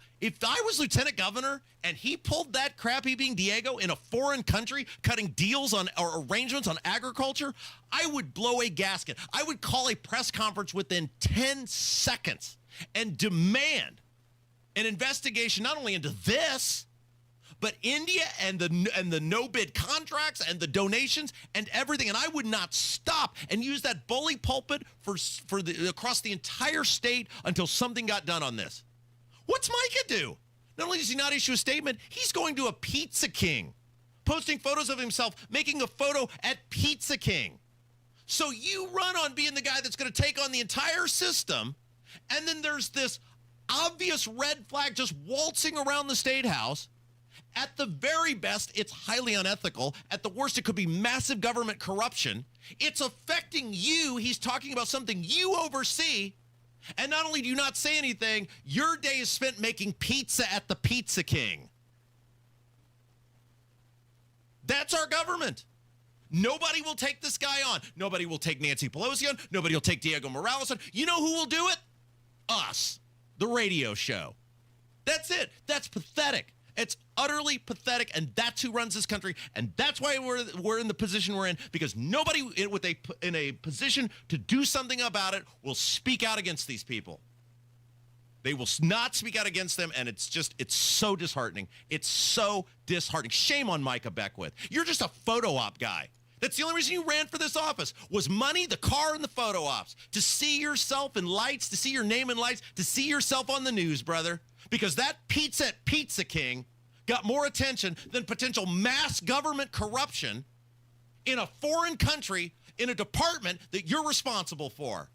I was lieutenant governor and he pulled that crappy being Diego in a foreign country, cutting deals on or arrangements on agriculture, I would blow a gasket. I would call a press conference within 10 seconds and demand an investigation not only into this, but India and the no-bid contracts and the donations and everything. And I would not stop and use that bully pulpit for across the entire state until something got done on this. What's Micah do? Not only does he not issue a statement, he's going to a Pizza King, posting photos of himself, making a photo at Pizza King. So you run on being the guy that's going to take on the entire system, and then there's this obvious red flag just waltzing around the State House. At the very best, it's highly unethical. At the worst, it could be massive government corruption. It's affecting you. He's talking about something you oversee. And not only do you not say anything, your day is spent making pizza at the Pizza King. That's our government. Nobody will take this guy on. Nobody will take Nancy Pelosi on. Nobody will take Diego Morales on. You know who will do it? Us, the radio show. That's it. That's pathetic. It's utterly pathetic, and that's who runs this country, and that's why we're in the position we're in, because nobody in a position to do something about it will speak out against these people. They will not speak out against them, and it's so disheartening. It's so disheartening. Shame on Micah Beckwith. You're just a photo op guy. That's the only reason you ran for this office, was money, the car, and the photo ops. To see yourself in lights, to see your name in lights, to see yourself on the news, brother. Because that pizza at Pizza King got more attention than potential mass government corruption in a foreign country in a department that you're responsible for.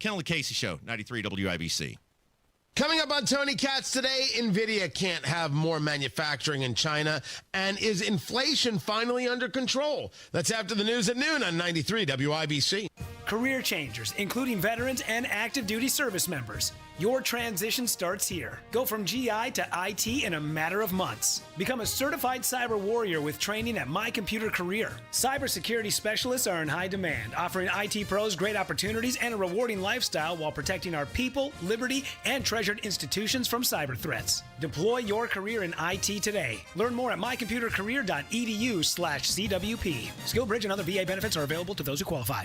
Kendall Casey Show, 93 WIBC. Coming up on Tony Katz today, NVIDIA can't have more manufacturing in China, and is inflation finally under control? That's after the news at noon on 93 WIBC. Career changers, including veterans and active duty service members. Your transition starts here. Go from GI to IT in a matter of months. Become a certified cyber warrior with training at My Computer Career. Cybersecurity specialists are in high demand, offering IT pros great opportunities and a rewarding lifestyle while protecting our people, liberty, and treasured institutions from cyber threats. Deploy your career in IT today. Learn more at mycomputercareer.edu/CWP. SkillBridge and other VA benefits are available to those who qualify.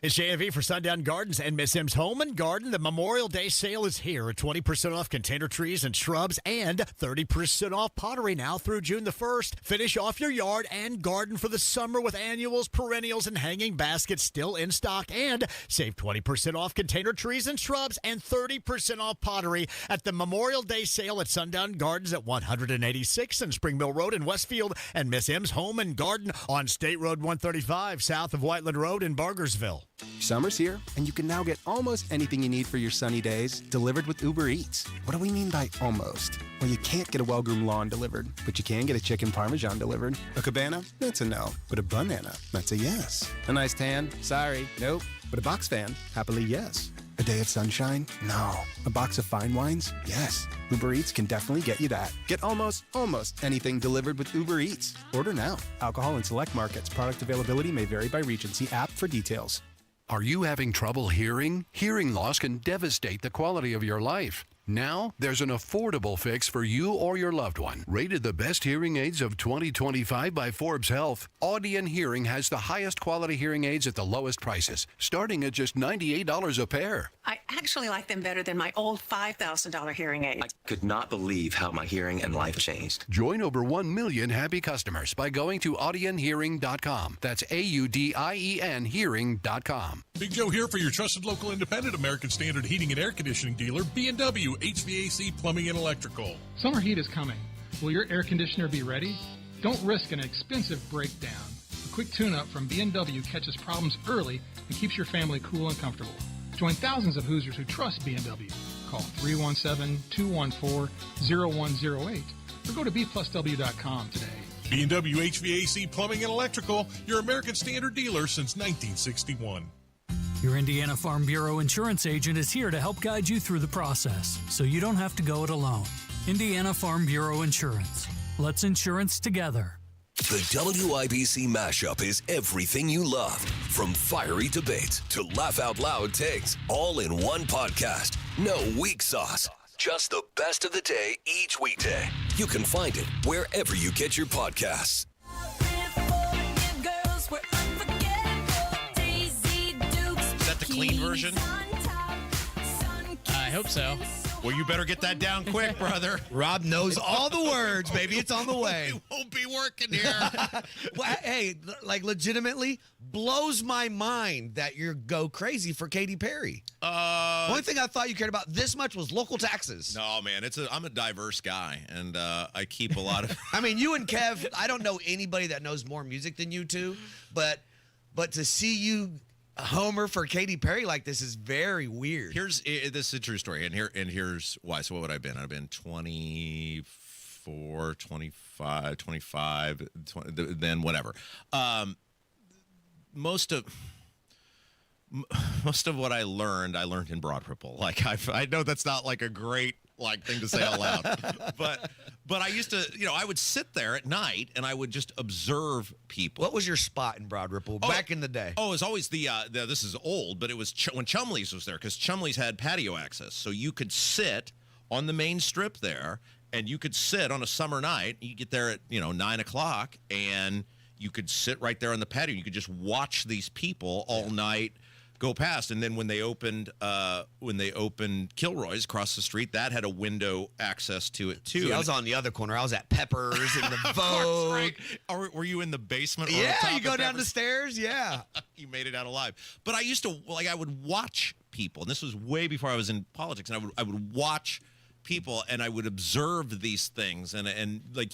It's JMV for Sundown Gardens and Miss M's Home and Garden. The Memorial Day sale is here. 20% off container trees and shrubs and 30% off pottery now through June the 1st. Finish off your yard and garden for the summer with annuals, perennials, and hanging baskets still in stock. And save 20% off container trees and shrubs and 30% off pottery at the Memorial Day sale at Sundown Gardens at 186 and Spring Mill Road in Westfield, and Miss M's Home and Garden on State Road 135 south of Whiteland Road in Bargersville. Summer's here, and you can now get almost anything you need for your sunny days delivered with Uber Eats. What do we mean by almost? Well, you can't get a well-groomed lawn delivered, but you can get a chicken parmesan delivered. A cabana? That's a no. But a banana? That's a yes. A nice tan? Sorry, nope. But a box fan? Happily, yes. A day of sunshine? No. A box of fine wines? Yes. Uber Eats can definitely get you that. Get almost anything delivered with Uber Eats. Order now. Alcohol in select markets. Product availability may vary by region. See app for details. Are you having trouble hearing? Hearing loss can devastate the quality of your life. Now, there's an affordable fix for you or your loved one. Rated the best hearing aids of 2025 by Forbes Health, Audion Hearing has the highest quality hearing aids at the lowest prices, starting at just $98 a pair. I actually like them better than my old $5,000 hearing aid. I could not believe how my hearing and life changed. Join over 1 million happy customers by going to audionhearing.com. That's AUDIEN hearing.com. Big Joe here for your trusted local independent American Standard heating and air conditioning dealer, B&W HVAC Plumbing and Electrical. Summer heat is coming. Will your air conditioner be ready? Don't risk an expensive breakdown. A quick tune-up from B&W catches problems early and keeps your family cool and comfortable. Join thousands of Hoosiers who trust B&W. Call 317-214-0108 or go to bplusw.com today. B&W HVAC Plumbing and Electrical, your American Standard dealer since 1961. Your Indiana Farm Bureau insurance agent is here to help guide you through the process, so you don't have to go it alone. Indiana Farm Bureau Insurance. Let's insurance together. The WIBC mashup is everything you love, from fiery debates to laugh-out-loud takes, all in one podcast. No weak sauce, just the best of the day each weekday. You can find it wherever you get your podcasts. Is that the clean version? I hope so. Well, you better get that down quick, brother. Rob knows all the words, baby. It's on the way. We won't be working here. Well, hey, like legitimately blows my mind that you go crazy for Katy Perry. The only thing I thought you cared about this much was local taxes. No, man, I'm a diverse guy, and I keep a lot of. I mean, you and Kev. I don't know anybody that knows more music than you two, but to see you homer for Katy Perry like this is very weird. This is a true story, and here's why. So what would I have been? I'd have been 24, 25, 20, then whatever. Most of what I learned in Broad Ripple. Like I know that's not like a great thing to say out loud, but I used to, I would sit there at night and I would just observe people. What was your spot in Broad Ripple back in the day? Oh, it was always this is old, but it was when Chumley's was there, because Chumley's had patio access, so you could sit on the main strip there, and you could sit on a summer night. You get there at 9 o'clock, and you could sit right there on the patio. You could just watch these people all night go past. And then when they opened Kilroy's across the street, that had a window access to it too. See, I was on the other corner. I was at Peppers in the Vogue. Right. Or were you in the basement? Yeah, or you go down the stairs. Yeah, you made it out alive. But I used to I would watch people, and this was way before I was in politics. And I would watch people, and I would observe these things, and like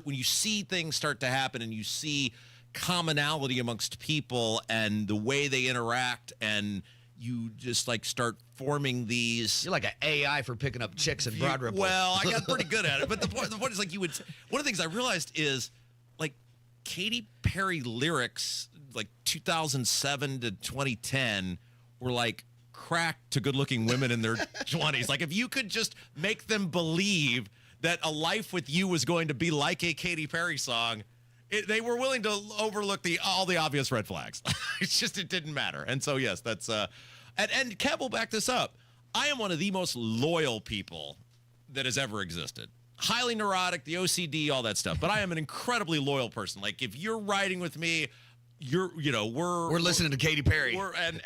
when you see things start to happen, and you see commonality amongst people and the way they interact, and you just start forming these. You're like an AI for picking up chicks in Broad Ripple. Well, I got pretty good at it, but the point is one of the things I realized is Katy Perry lyrics 2007 to 2010 were crack to good-looking women in their 20s. If you could just make them believe that a life with you was going to be like a Katy Perry song, they were willing to overlook all the obvious red flags. It didn't matter. And so, yes, that's and Kev will back this up. I am one of the most loyal people that has ever existed. Highly neurotic, the OCD, all that stuff. But I am an incredibly loyal person. If you're riding with me, we're listening to Katy Perry. And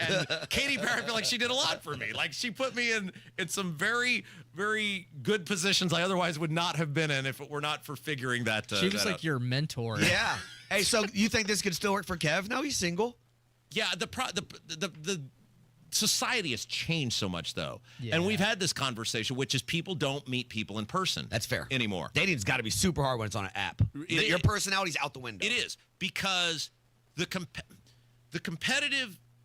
Katy Perry, I feel like she did a lot for me. She put me in some very, very good positions I otherwise would not have been in if it were not for figuring that. She was out. your mentor. Yeah. Hey, so you think this could still work for Kev? No, he's single. Yeah. The society has changed so much, though. Yeah. And we've had this conversation, which is people don't meet people in person. That's fair. Anymore. Dating's got to be super hard when it's on an app. Your personality's out the window. It is, because the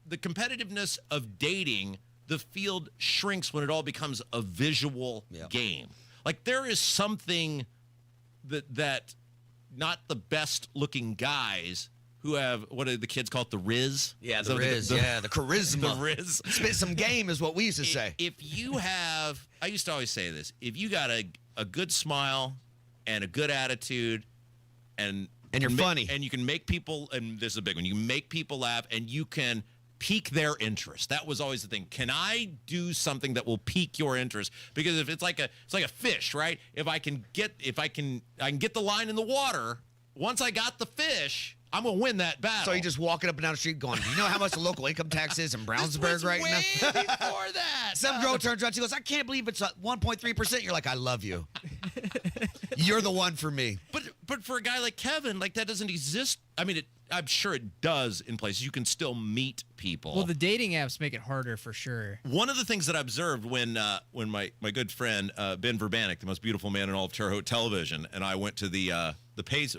competitiveness of dating, the field shrinks when it all becomes a visual game. There is something that not the best looking guys who have, what do the kids call it, the Riz? Yeah, the Riz. The charisma. The Riz. Spit some game is what we used to say. If you have, I used to always say this, if you got a good smile and a good attitude and you're funny. And you can make people, and this is a big one, you can make people laugh, and you can pique their interest. That was always the thing. Can I do something that will pique your interest? Because if it's like a fish, right? If I can get the line in the water, once I got the fish, I'm going to win that battle. So you're just walking up and down the street going, do you know how much the local income tax is in Brownsburg right now? Before that. Some girl turns around, she goes, I can't believe it's 1.3%. You're like, I love you. You're the one for me. But for a guy like Kevin, that doesn't exist. I mean, I'm sure it does in places. You can still meet people. Well, the dating apps make it harder for sure. One of the things that I observed when my good friend Ben Verbanek, the most beautiful man in all of Terre Haute television, and I went to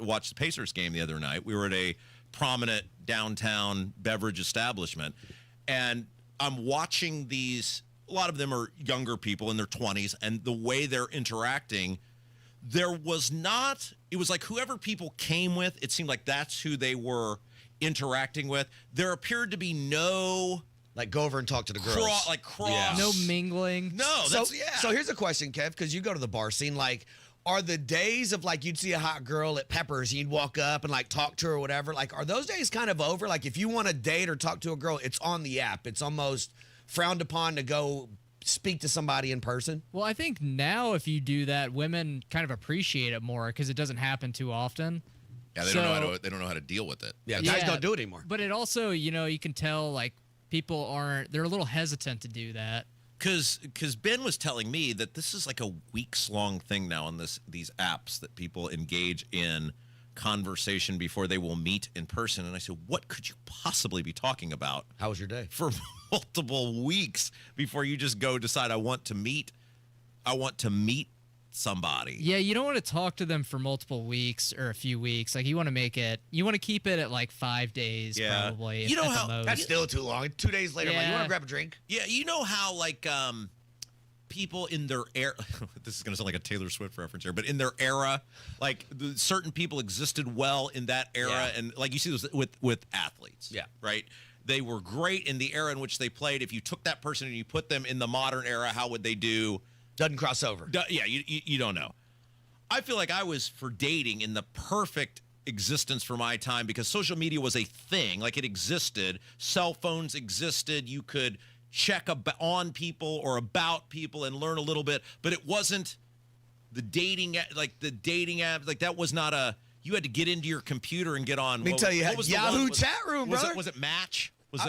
watched the Pacers game the other night. We were at a prominent downtown beverage establishment, and I'm watching these. A lot of them are younger people in their 20s, and the way they're interacting, it was like whoever people came with, it seemed like that's who they were interacting with. There appeared to be no go over and talk to the girls. Cross. No mingling. No. So here's a question, Kev, because you go to the bar scene. Are the days of you'd see a hot girl at Peppers, you'd walk up and talk to her or whatever, are those days kind of over? If you want to date or talk to a girl, it's on the app. It's almost frowned upon to go speak to somebody in person. Well, I think now if you do that, women kind of appreciate it more because it doesn't happen too often. Yeah, they don't know how to deal with it. Yeah, guys don't do it anymore. But it also, you can tell people they're a little hesitant to do that. Because Ben was telling me that this is a weeks-long thing now on these apps that people engage in conversation before they will meet in person. And I said, what could you possibly be talking about? How was your day? For multiple weeks before you just go decide I want to meet somebody. Yeah, you don't want to talk to them for multiple weeks or a few weeks. You want to keep it at 5 days probably. You know how that's still too long. 2 days later, you want to grab a drink? Yeah, you know how people in their era, this is going to sound like a Taylor Swift reference here, but in their era, certain people existed well in that era, and you see this with athletes. Yeah. Right? They were great in the era in which they played. If you took that person and you put them in the modern era, how would they do? Doesn't cross over. Yeah, you don't know. I feel like I was, for dating, in the perfect existence for my time because social media was a thing. It existed. Cell phones existed. You could check on people or about people and learn a little bit, but it wasn't the dating app, like that was not you had to get into your computer and get on. Let me tell you, Yahoo chat room, brother. Was it Match? Was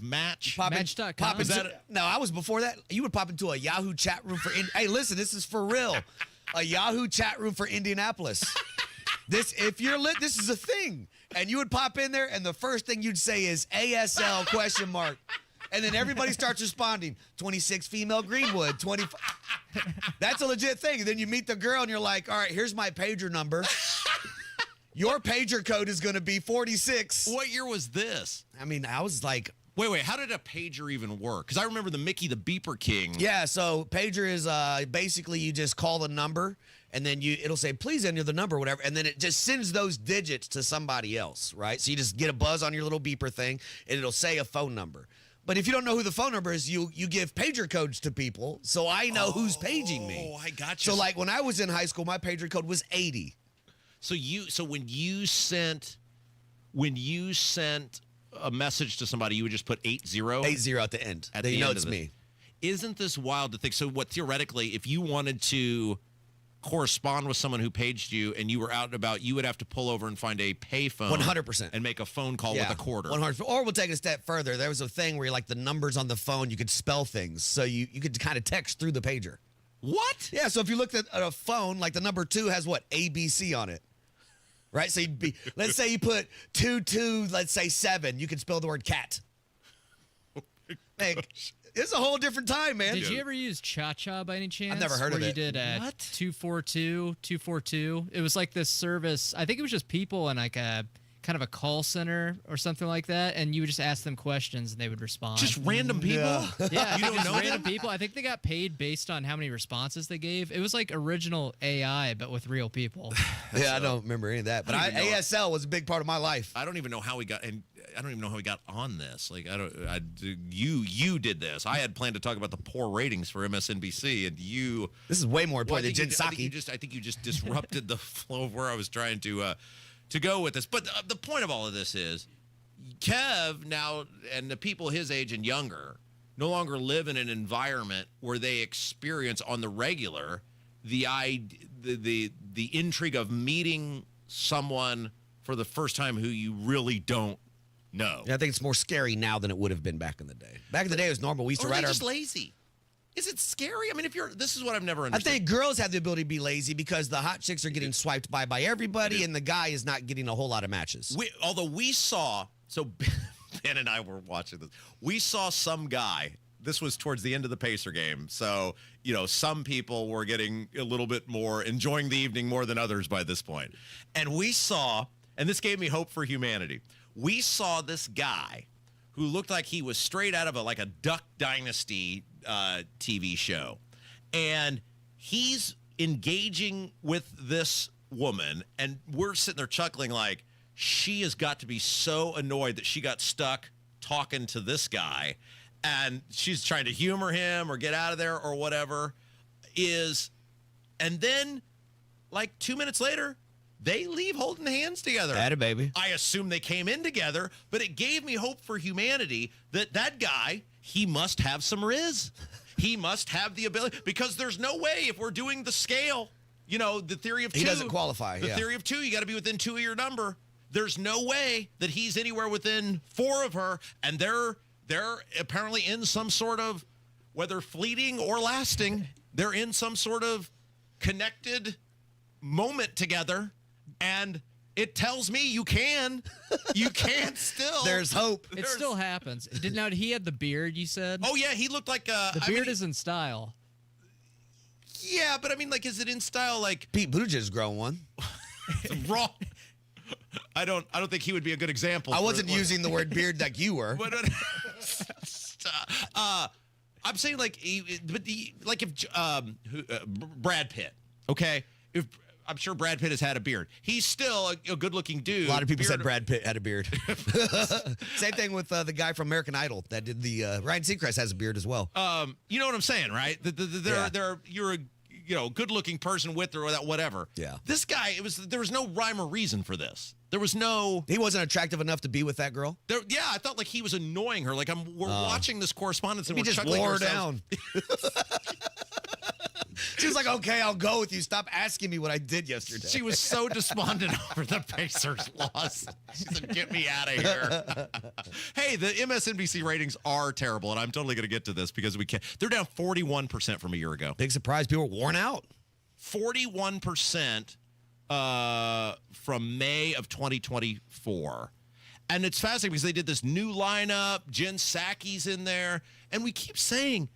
Match? Match.com? No, I was before that. You would pop into a Yahoo chat room for. Hey, listen, this is for real. A Yahoo chat room for Indianapolis. If you're lit, this is a thing. And you would pop in there, and the first thing you'd say is ASL question mark. And then everybody starts responding. 26 female Greenwood, 25. That's a legit thing. And then you meet the girl, and you're like, all right, here's my pager number. Your pager code is going to be 46. What year was this? I mean, I was like... Wait, how did a pager even work? Because I remember the Mickey the Beeper King. Yeah, so pager is basically you just call the number, and then it'll say, please enter the number or whatever, and then it just sends those digits to somebody else, right? So you just get a buzz on your little beeper thing, and it'll say a phone number. But if you don't know who the phone number is, you give pager codes to people, so I know who's paging me. Oh, I got you. So like when I was in high school, my pager code was 80. So when you sent a message to somebody, you would just put 80? 80 at the end. They know it's me. Isn't this wild to think? So what, theoretically, if you wanted to correspond with someone who paged you and you were out and about, you would have to pull over and find a payphone 100% and make a phone call with a quarter. 100%. Or we'll take it a step further. There was a thing where like the numbers on the phone, you could spell things. So you could kind of text through the pager. What? Yeah, so if you looked at a phone, like the number 2 has what? ABC on it. Right? So let's say you put 22, let's say 7, you can spell the word cat. Hey, it's a whole different time, man. Did you ever use Cha-Cha by any chance? I've never heard of it. Where you did 242. It was like this service. I think it was just people in like a kind of a call center or something like that, and you would just ask them questions and they would respond. Just random people? Yeah, you don't know random people. I think they got paid based on how many responses they gave. It was like original AI, but with real people. Yeah, I don't remember any of that. But ASL was a big part of my life. I don't even know how we got, and I don't even know how we got on this. Like, you did this. I had planned to talk about the poor ratings for MSNBC, and you. This is way more important than Jen Psaki. I think you just disrupted the flow of where I was trying to go with this. But the point of all of this is Kev now and the people his age and younger no longer live in an environment where they experience on the regular the intrigue of meeting someone for the first time who you really don't know. I think it's more scary now than it would have been back in the day. Back in the day, it was normal. We used to write just lazy. Is it scary? I mean, this is what I've never understood. I think girls have the ability to be lazy because the hot chicks are getting swiped by everybody, and the guy is not getting a whole lot of matches. Although we saw, so Ben and I were watching this. We saw some guy. This was towards the end of the Pacer game. So, some people were getting a little bit more, enjoying the evening more than others by this point. And we saw, and this gave me hope for humanity. We saw this guy who looked like he was straight out of a Duck Dynasty TV show. And he's engaging with this woman, and we're sitting there chuckling like, she has got to be so annoyed that she got stuck talking to this guy, and she's trying to humor him or get out of there or whatever. And then, 2 minutes later, they leave holding hands together. Atta baby. I assume they came in together, but it gave me hope for humanity that guy, he must have some riz. He must have the ability, because there's no way if we're doing the scale, the theory of 2. He doesn't qualify. The theory of 2, you got to be within 2 of your number. There's no way that he's anywhere within 4 of her, and they're apparently in some sort of, whether fleeting or lasting, they're in some sort of connected moment together. And it tells me you can still. There's hope. It still happens. Did he had the beard, you said? Oh, yeah, he looked like the beard is in style. Yeah, but I mean, is it in style Pete Buttigieg's grown one. It's wrong. I don't think he would be a good example. I wasn't using the word beard like you were. But, I'm saying if Brad Pitt, okay? I'm sure Brad Pitt has had a beard. He's still a good-looking dude. A lot of people said Brad Pitt had a beard. Same thing with the guy from American Idol that did the Ryan Seacrest has a beard as well. You know what I'm saying, right? good-looking person with or without, whatever. Yeah. This guy, there was no rhyme or reason for this. There was no... He wasn't attractive enough to be with that girl? I felt like he was annoying her. Like, we're watching this correspondence and he we're just chuckling wore her ourselves. down. She was like, okay, I'll go with you. Stop asking me what I did yesterday. She was so despondent over the Pacers' loss. She said, get me out of here. Hey, the MSNBC ratings are terrible, and I'm totally going to get to this because we can't. They're down 41% from a year ago. Big surprise. People were worn out. 41% from May of 2024. And it's fascinating because they did this new lineup. Jen Psaki's in there. And we keep saying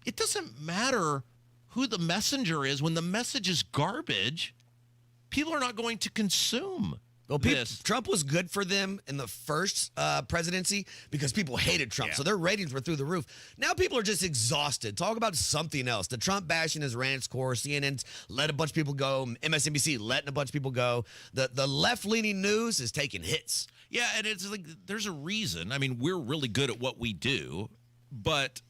it doesn't matter who the messenger is. When the message is garbage, people are not going to consume this. Trump was good for them in the first presidency because people hated Trump. So their ratings were through the roof. Now people are just exhausted. Talk about something else. The Trump bashing has ran its course. CNN's let a bunch of people go. MSNBC letting a bunch of people go. The left-leaning news is taking hits. Yeah, and it's like there's a reason. I mean, we're really good at what we do, but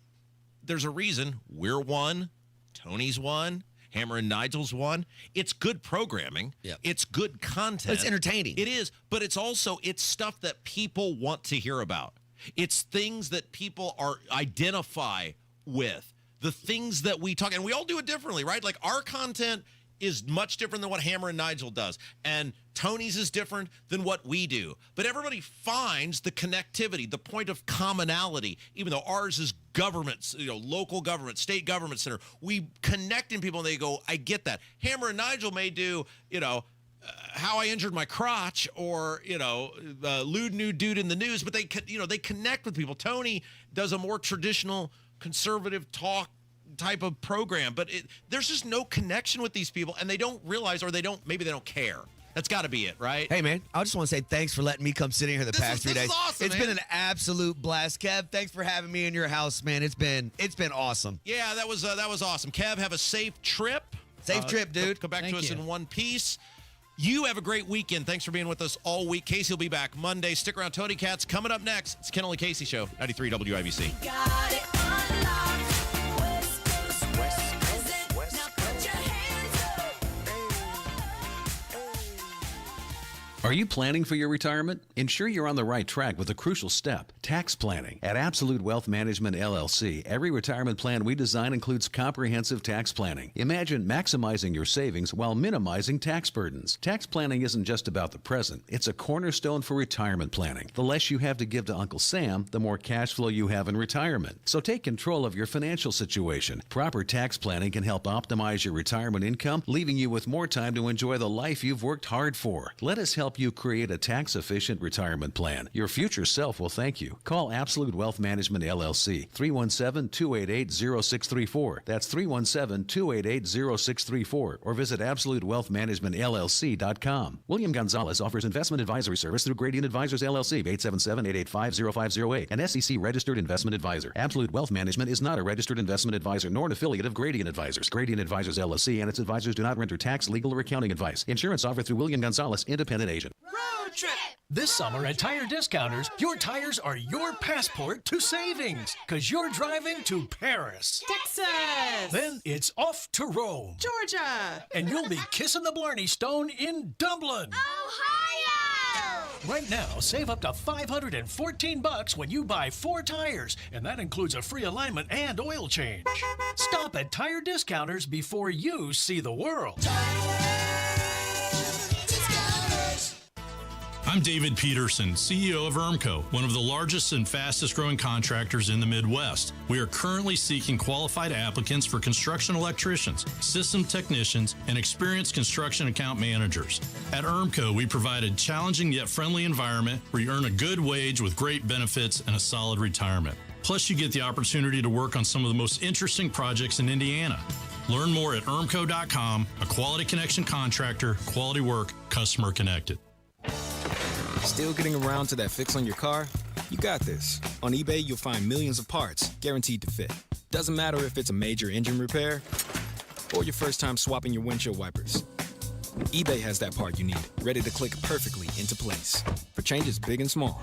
there's a reason we're one. Tony's one. Hammer and Nigel's one. It's good programming. Yep. It's good content. But it's entertaining. It is, but it's stuff that people want to hear about. It's things that people identify with. The things that we talk, and we all do it differently, right? Like our content is much different than what Hammer and Nigel does. And Tony's is different than what we do. But everybody finds the connectivity, the point of commonality, even though ours is governments, local government, state government center. We connect in people and they go, I get that. Hammer and Nigel may do, how I injured my crotch or, lewd new dude in the news, but they connect with people. Tony does a more traditional conservative talk type of program, but there's just no connection with these people, and they don't realize, or maybe they don't care. That's got to be it, right? Hey, man, I just want to say thanks for letting me come sit in here the past 3 days. Awesome, It's been an absolute blast. Kev, thanks for having me in your house, man. It's been awesome. Yeah, that was awesome. Kev, have a safe trip. Safe trip, dude. Come back Thank to us you. in one piece. You have a great weekend. Thanks for being with us all week. Casey will be back Monday. Stick around. Tony Katz coming up next. It's Kendall Casey Show, 93 WIBC. Got it unlocked. Are you planning for your retirement? Ensure you're on the right track with a crucial step, tax planning. At Absolute Wealth Management, LLC, every retirement plan we design includes comprehensive tax planning. Imagine maximizing your savings while minimizing tax burdens. Tax planning isn't just about the present. It's a cornerstone for retirement planning. The less you have to give to Uncle Sam, the more cash flow you have in retirement. So take control of your financial situation. Proper tax planning can help optimize your retirement income, leaving you with more time to enjoy the life you've worked hard for. Let us help you create a tax-efficient retirement plan. Your future self will thank you. Call Absolute Wealth Management, LLC, 317-288-0634. That's 317-288-0634. Or visit AbsoluteWealthManagementLLC.com. William Gonzalez offers investment advisory service through Gradient Advisors, LLC, 877-885-0508, an SEC-registered investment advisor. Absolute Wealth Management is not a registered investment advisor nor an affiliate of Gradient Advisors. Gradient Advisors, LLC, and its advisors do not render tax, legal, or accounting advice. Insurance offered through William Gonzalez, independent agent. Road trip! This summer at Tire Discounters, your tires are your passport to savings, because you're driving to Paris, Texas, then it's off to Rome, Georgia, and you'll be kissing the Blarney Stone in Dublin, Ohio! Right now, save up to $514 when you buy 4 tires, and that includes a free alignment and oil change. Stop at Tire Discounters before you see the world. I'm David Peterson, CEO of ERMCO, one of the largest and fastest growing contractors in the Midwest. We are currently seeking qualified applicants for construction electricians, system technicians, and experienced construction account managers. At ERMCO, we provide a challenging yet friendly environment where you earn a good wage with great benefits and a solid retirement. Plus, you get the opportunity to work on some of the most interesting projects in Indiana. Learn more at ERMCO.com, a quality connection contractor, quality work, customer connected. Still getting around to that fix on your car? You got this. On eBay, you'll find millions of parts guaranteed to fit. Doesn't matter if it's a major engine repair or your first time swapping your windshield wipers. eBay has that part you need, ready to click perfectly into place for changes big and small.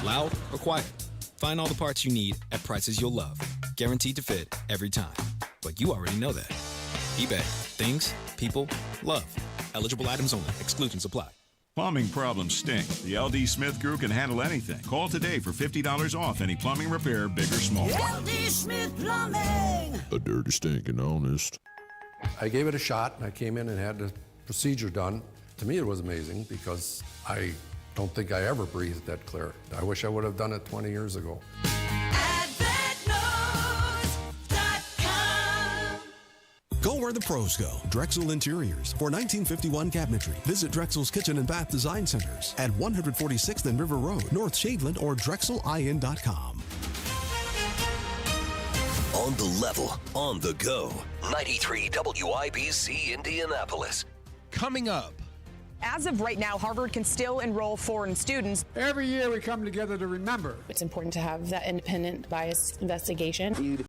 Loud or quiet, find all the parts you need at prices you'll love. Guaranteed to fit every time. But you already know that. eBay. Things, people, love. Eligible items only. Exclusions apply. Plumbing problems stink. The LD Smith Crew can handle anything. Call today for $50 off any plumbing repair, big or small. LD Smith Plumbing. A dirty, stinking honest. I gave it a shot, and I came in and had the procedure done. To me, it was amazing because I don't think I ever breathed that clear. I wish I would have done it 20 years ago. Go where the pros go. Drexel Interiors for 1951 cabinetry. Visit Drexel's Kitchen and Bath Design Centers at 146th and River Road, North Shadeland, or drexelin.com. On the level, on the go. 93 WIBC Indianapolis. Coming up. As of right now, Harvard can still enroll foreign students. Every year we come together to remember. It's important to have that independent, biased investigation.